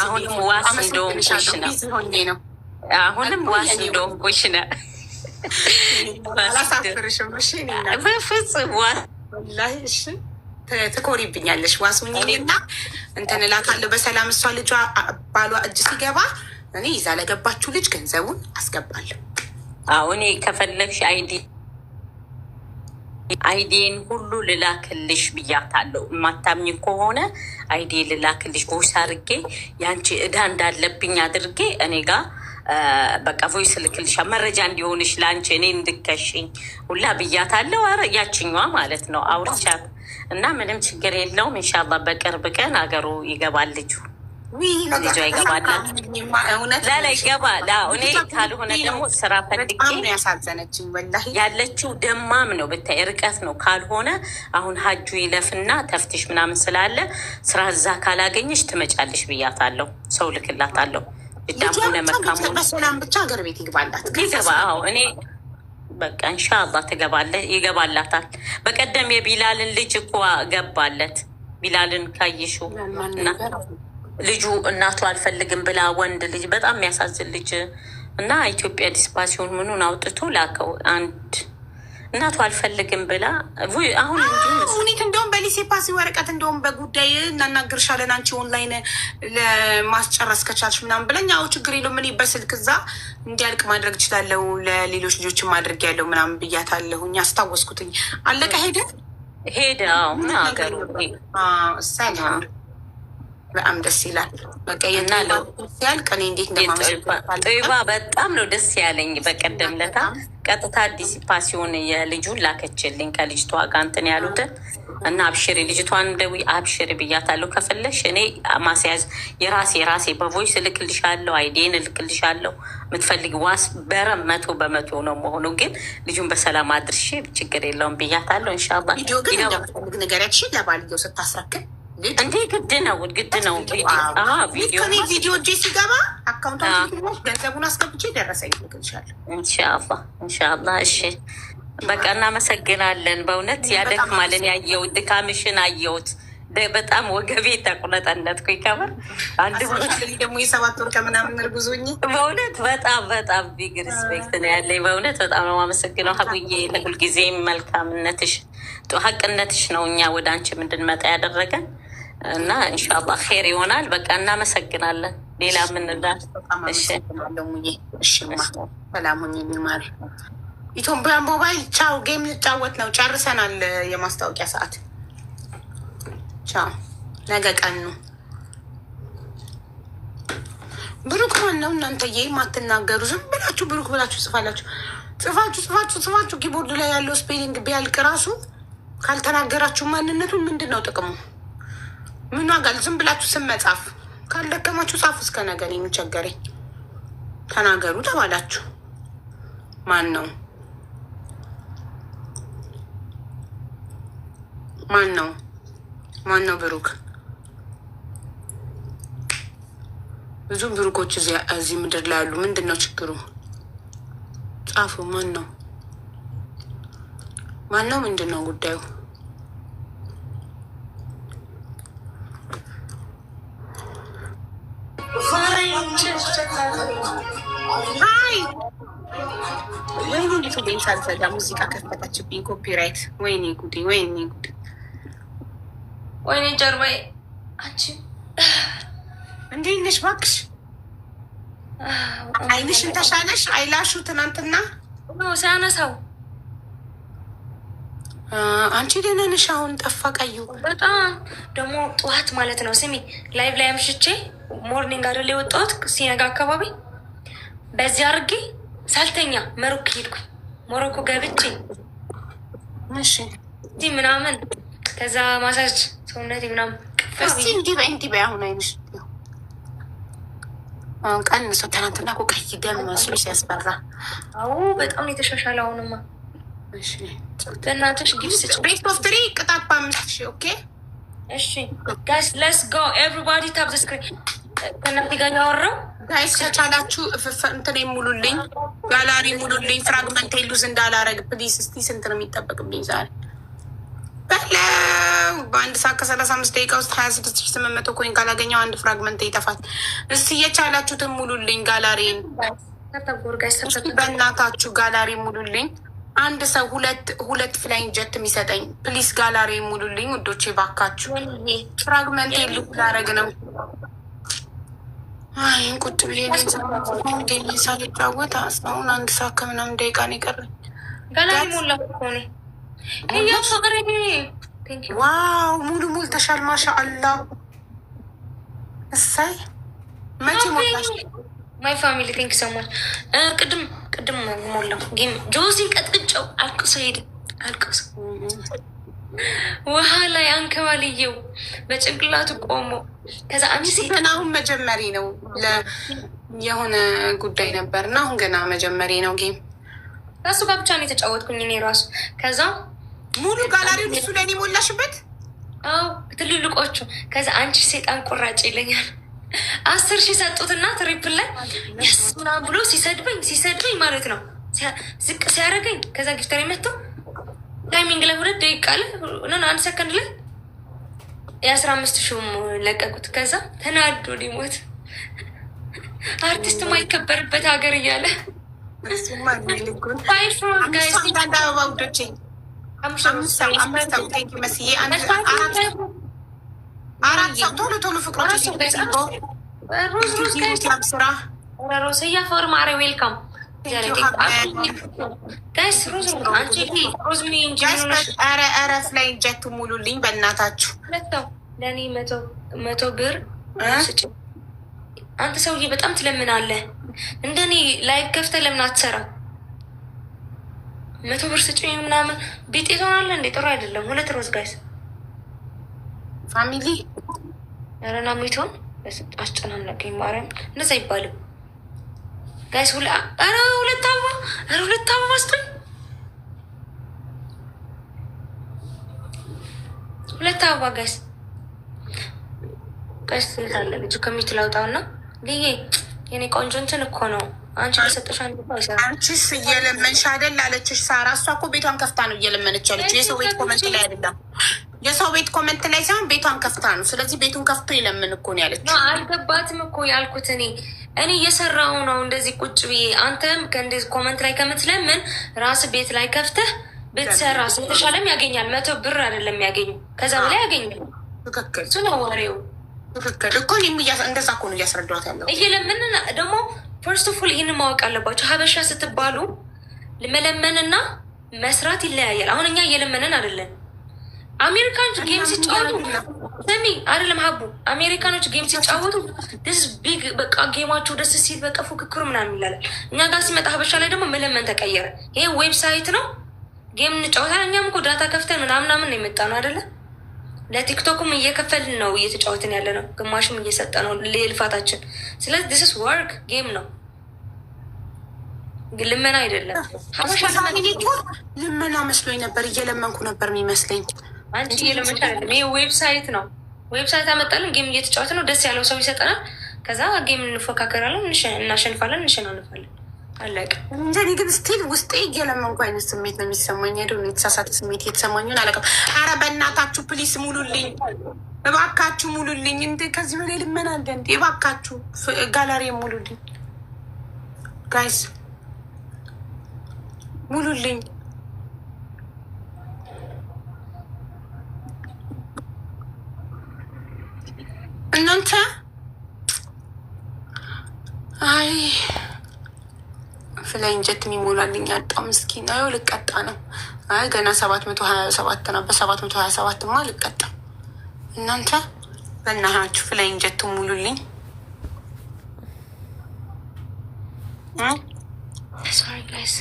አሁንም ዋስ እንደሆንኩሽ ነው። አሁንም ዋስ እንደሆንኩሽ ነው። አላሳፍርሽም። በፍጹም ወላሂ እሺ ትኮሪብኛለሽ። ዋስሙኝና እንትን እላታለሁ በሰላም። እሷ ልጇ ባሏ እጅ ሲገባ እኔ ይዛ ለገባችሁ ልጅ ገንዘቡን አስገባለሁ። አሁን ከፈለግሽ አይዲን ሁሉ ልላክልሽ ብያታለሁ። የማታምኝ ከሆነ አይዲ ልላክልሽ ቮይስ አድርጌ ያንቺ እዳ እንዳለብኝ አድርጌ እኔ ጋር በቃ ቮይስ ልክልሻ መረጃ እንዲሆንሽ ለአንቺ እኔ እንድከሽኝ ሁላ ብያታለሁ። ኧረ ያችኛዋ ማለት ነው አውርቻት እና ምንም ችግር የለውም። ኢንሻላህ በቅርብ ቀን አገሩ ይገባል ልጁ ልጇ ይገባላት። ላላ ይገባ እኔ ካልሆነ ደግሞ ስራ ፈልጌ ያለችው ደማም ነው ብታይ ርቀት ነው። ካልሆነ አሁን ሀጁ ይለፍና ተፍትሽ ምናምን ስላለ ስራ እዛ ካላገኘሽ ትመጫለሽ ብያታለሁ። ሰው ልክላታለሁ። ብዳሙነ መካሙ በሰላም ብቻ ሀገር ቤት ይግባላት ይገባ። እኔ በቃ ኢንሻአላህ ይገባላታል። በቀደም የቢላልን ልጅ እኮ ገባለት። ቢላልን ካየሹ እና ልጁ እናቱ አልፈልግም ብላ ወንድ ልጅ በጣም የሚያሳዝን ልጅ እና ኢትዮጵያ ዲስፓሲዮን ምኑን አውጥቶ ላከው። አንድ እናቱ አልፈልግም ብላ አሁን ሁኔት እንደውም በሊሴ ፓሲ ወረቀት እንደውም በጉዳይ እናናግርሻለን አንቺ ኦንላይን ለማስጨረስ ከቻልሽ ምናምን ብለኝ፣ አዎ ችግር የለውም እኔ በስልክ እዛ እንዲያልቅ ማድረግ እችላለሁ፣ ለሌሎች ልጆችን ማድረግ ያለው ምናምን ብያታለሁኝ። አስታወስኩትኝ። አለቀ ሄደ ሀገሩ እሳይ በጣም ደስ ይላል። በቃ ሲያልቅ እኔ እንዴት ጦይባ በጣም ነው ደስ ያለኝ። በቀደም ለታ ቀጥታ ዲሲፓሲዮን የልጁን ላከችልኝ ከልጅቷ ጋር እንትን ያሉትን እና አብሽሪ ልጅቷን ደዊ አብሽሪ ብያታለሁ። ከፈለሽ እኔ ማስያዝ የራሴ በቮይስ እልክልሻለሁ፣ አይዲን እልክልሻለሁ። የምትፈልግ ዋስ በረም 100% ነው መሆኑ። ግን ልጁን በሰላም አድርሼ ችግር የለውም ብያታለሁ። ኢንሻላህ ግን ነገሪያች ለባልየው ስታስረክል እንዴ ግድ ነው ቪዲዮ እጄ ሲገባ አካውንት ገንዘቡን አስገብቼ ደረሰኝ ልክልሻለሁ። ኢንሻላህ እሺ በቃ እናመሰግናለን። በእውነት ያደክማልን። ያየሁት ድካምሽን አየሁት። በጣም ወገቤ ተቁነጠነትኩ። ይከበር አንድ ደግሞ የ7 ወር ከምናምን እርጉዞኝ በእውነት በጣም ቢግ ሪስፔክት ነው ያለኝ። በእውነት በጣም ነው የማመሰግነው ሀቡዬ። ለሁልጊዜም መልካምነትሽ ሀቅነትሽ ነው እኛ ወደ አንቺ እንድንመጣ ያደረገን እና ኢንሻላህ ኸይር ይሆናል። በቃ እናመሰግናለን። ሌላ ምንላል? ሰላሙኝ የሚማር ኢትዮጵያ ሞባይል ቻው። ጌም ልጫወት ነው። ጨርሰናል የማስታወቂያ ሰዓት። ቻው። ነገ ቀን ነው። ብሩክ ማን ነው እናንተ የማትናገሩ? ዝም ብላችሁ ብሩክ ብላችሁ ጽፋላችሁ። ጽፋችሁ ኪቦርድ ላይ ያለው ስፔሊንግ ቢያልቅ ራሱ ካልተናገራችሁ ማንነቱን ምንድን ነው ጥቅሙ? ምን ዋጋል? ዝም ብላችሁ ስም መጻፍ ካልደከማችሁ ጻፉ። እስከ ነገር የሚቸገረኝ ተናገሩ ተባላችሁ። ማን ነው ብሩክ? ብዙ ብሩኮች እዚህ ምድር ላይ ያሉ። ምንድን ነው ችግሩ? ጻፉ። ማን ነው? ምንድን ነው ጉዳዩ? ወይኔ እንዴት ቤን ሳልዘጋ ሙዚቃ ከፈተችብኝ። ኮፒራይት። ወይኔ ጉዴ! ወይኔ ጀርባዬ። አንቺ እንዴት ነሽ? እባክሽ አይንሽን ተሻለሽ? አይላሹ ትናንትና ሲያነሳው አንቺ ደህና ነሽ? አሁን ጠፋ ቀዩ። በጣም ደግሞ ጠዋት ማለት ነው። ስሚ ላይቭ ላይ አምሽቼ ሞርኒንግ አይደል የወጣሁት ሲነጋ አካባቢ በዚህ አድርጌ ሳልተኛ መሮክ ሄድኩኝ። ሞሮኮ ገብቼ እዚህ ምናምን ከዛ ማሳጅ ሰውነቴ ምናምን እስቲ እንዲህ በይ። አሁን አይንሽ ቀንሶ ትናንትና እኮ ቀይ ደም መስሎ ሲያስፈራ። አዎ በጣም የተሻሻለ አሁንማ። በእናትሽ ጊፍት ስጭ። ቤት ኦፍ ትሪ ቅጣት በ5,000 ኦኬ። እሺ ጋይስ ሌትስ ጎ ኤቭሪባዲ ታፕ ዘ ስክሪን። ከእናንተ ጋር ያወራው ጋይስ ከቻላችሁ እንትን ሙሉልኝ፣ ጋላሪ ሙሉልኝ፣ ፍራግመንት ሉዝ እንዳላረግ ፕሊስ። እስቲ ስንት ነው የሚጠበቅብኝ ዛሬ? በለው በአንድ ሰዓት ከ35 ደቂቃ ውስጥ 26,800 ኮይን ካላገኘው አንድ ፍራግመንት ይጠፋል። እስቲ የቻላችሁትን ሙሉልኝ ጋላሪን። በእናታችሁ ጋላሪ ሙሉልኝ። አንድ ሰው ሁለት ፍላይንግ ጀት የሚሰጠኝ ፕሊስ ጋላሪ ሙሉልኝ ውዶቼ ባካችሁ። ፍራግመንት ላረግ ነው። አይ ቁጭ ብዬ ሳልጫወት አሁን አንድ ሰዓት ከምናምን ደቂቃ ነው የቀረኝ። ጋላሪ ሞላ ሆነ። ዋው ሙሉ ሞልተሻል። ማሻአላ እሳይ። መቼ ሞላሽ? ማይ ፋሚሊ ቴንክ ሰማች። ቅድም ሞላው። ጌም ጆዚን ቀጥቅጨው አልቅሶ ሄደ። አልቅሶ ውሃ ላይ አንከባልየው በጭንቅላቱ ቆሞ ከዛ አንቺ ገና አሁን መጀመሪ ነው። የሆነ ጉዳይ ነበር እና አሁን ገና መጀመሪ ነው። ጌም ራሱ ጋር ብቻ ነው የተጫወትኩኝ እኔ ራሱ። ከዛ ሙሉ ጋላሪው እሱ ላይ ሞላሽበት? አዎ ትልልቆቹ። ከዛ አንቺ ሴጣን ቁራጭ ይለኛል። 10,000 ሰጡትና ትሪፕል ላይ ያስ ምናምን ብሎ ሲሰድበኝ ማለት ነው ዝቅ ሲያደርገኝ። ከዛ ጊፍተር የመጣው ታይሚንግ ላይ 2 ደቂቃ ላይ አንድ ሰከንድ ላይ የ15,000 ለቀቁት። ከዛ ተናዶ ሊሞት አርቲስት ማይከበርበት ሀገር እያለ አራት ሰው ቶሎ ፍቅሮች ስራ ሮሰያ ፎር ማረ ዌልካም ረፍ ላይ ጀቱ ሙሉልኝ በእናታችሁ። ለእኔ 100 ብር ስጭ። አንተ ሰውዬ በጣም ትለምናለህ። እንደኔ ላይቭ ከፍተህ ለምን አትሰራ? 100 ብር ስጭ ምናምን ቤጤ ትሆናለህ እንዴ? ጥሩ አይደለም። 2 ሮዝ ጋይስ ፋሚሊ ረና ሚቶን አስጨናነቀኝ። ማርያም እንደዛ አይባልም ጋይስ። 2 አበባ ስጡኝ። 2 አበባ ጋይስ ታለ ልጁ ከሚት ላውጣውና ልዬ የኔ ቆንጆ እንትን እኮ ነው። አንቺ በሰጠሽ አንቺስ እየለመንሽ አይደል አለችሽ ሳራ። እሷ እኮ ቤቷን ከፍታ ነው እየለመነች ያለችው። የሰው ቤት ኮመንት ላይ አይደለም፣ የሰው ቤት ኮመንት ላይ ሳይሆን ቤቷን ከፍታ ነው። ስለዚህ ቤቱን ከፍቶ ይለምን እኮ ነው ያለችው። አልገባትም እኮ ያልኩት እኔ እየሰራሁ ነው እንደዚህ ቁጭ ብዬ። አንተም ከእንደዚህ ኮመንት ላይ ከምትለምን ራስ ቤት ላይ ከፍተህ ብትሰራ የተሻለም ያገኛል። 100 ብር አይደለም ያገኙ፣ ከዛ በላይ ያገኛል። ትክክል። እሱ ነው ወሬው። ትክክል እኮ እንደዛ እኮ ነው እያስረዳኋት ያለው። እየለምን ደግሞ ፈርስት ኦፍ ኦል ይህንን ማወቅ አለባቸው። ሀበሻ ስትባሉ መለመንና መስራት ይለያያል። አሁን እኛ እየለመንን አይደለን። አሜሪካኖች ጌም ሲጫወቱ ስሚ አይደለም ሀቡ አሜሪካኖች ጌም ሲጫወቱ ስ ቢግ በቃ ጌማቸው ደስ ሲል በቃ ፉክክሩ ምናምን ይላል። እኛ ጋር ሲመጣ ሀበሻ ላይ ደግሞ መለመን ተቀየረ። ይሄ ዌብሳይት ነው ጌም እንጫወታለን። እኛም እኮ ዳታ ከፍተን ምናምን ነው የመጣ ነው አይደለ? ለቲክቶክም እየከፈልን ነው እየተጫወትን ያለ ነው። ግማሽም እየሰጠ ነው ልፋታችን። ስለዚህ ዲስ ኢዝ ወርክ ጌም ነው ግን ልመና አይደለም። ልመና መስሎኝ ነበር፣ እየለመንኩ ነበር የሚመስለኝ። አንቺ እየለመንሽ አይደለም። ይሄ ዌብሳይት ነው። ዌብሳይት አመጣልን ጌም እየተጫወትን ነው። ደስ ያለው ሰው ይሰጠናል። ከዛ ጌም እንፎካከራለን፣ እናሸንፋለን፣ እንሸናንፋለን። አለቀ። እንጀኒ ግን ስቲል ውስጤ እየለመንኩ አይነት ስሜት ነው የሚሰማኝ። ሄደ የተሳሳተ ስሜት የተሰማኝን አለቀም። አረ በእናታችሁ ፕሊስ ሙሉልኝ፣ እባካችሁ ሙሉልኝ። እንደ ከዚህ በላይ ልመና አለ እንዴ? እባካችሁ ጋላሪ ሙሉልኝ ጋይስ፣ ሙሉልኝ። እናንተ አይ ፍላይ እንጀት የሚሞላልኝ አጣው ምስኪን። አይ ልቀጣ ነው። አይ ገና 727 ነው። በ727ማ ልቀጣ። እናንተ በእናታችሁ ፍላይ እንጀት ሙሉልኝ። ሶሪ ጋይስ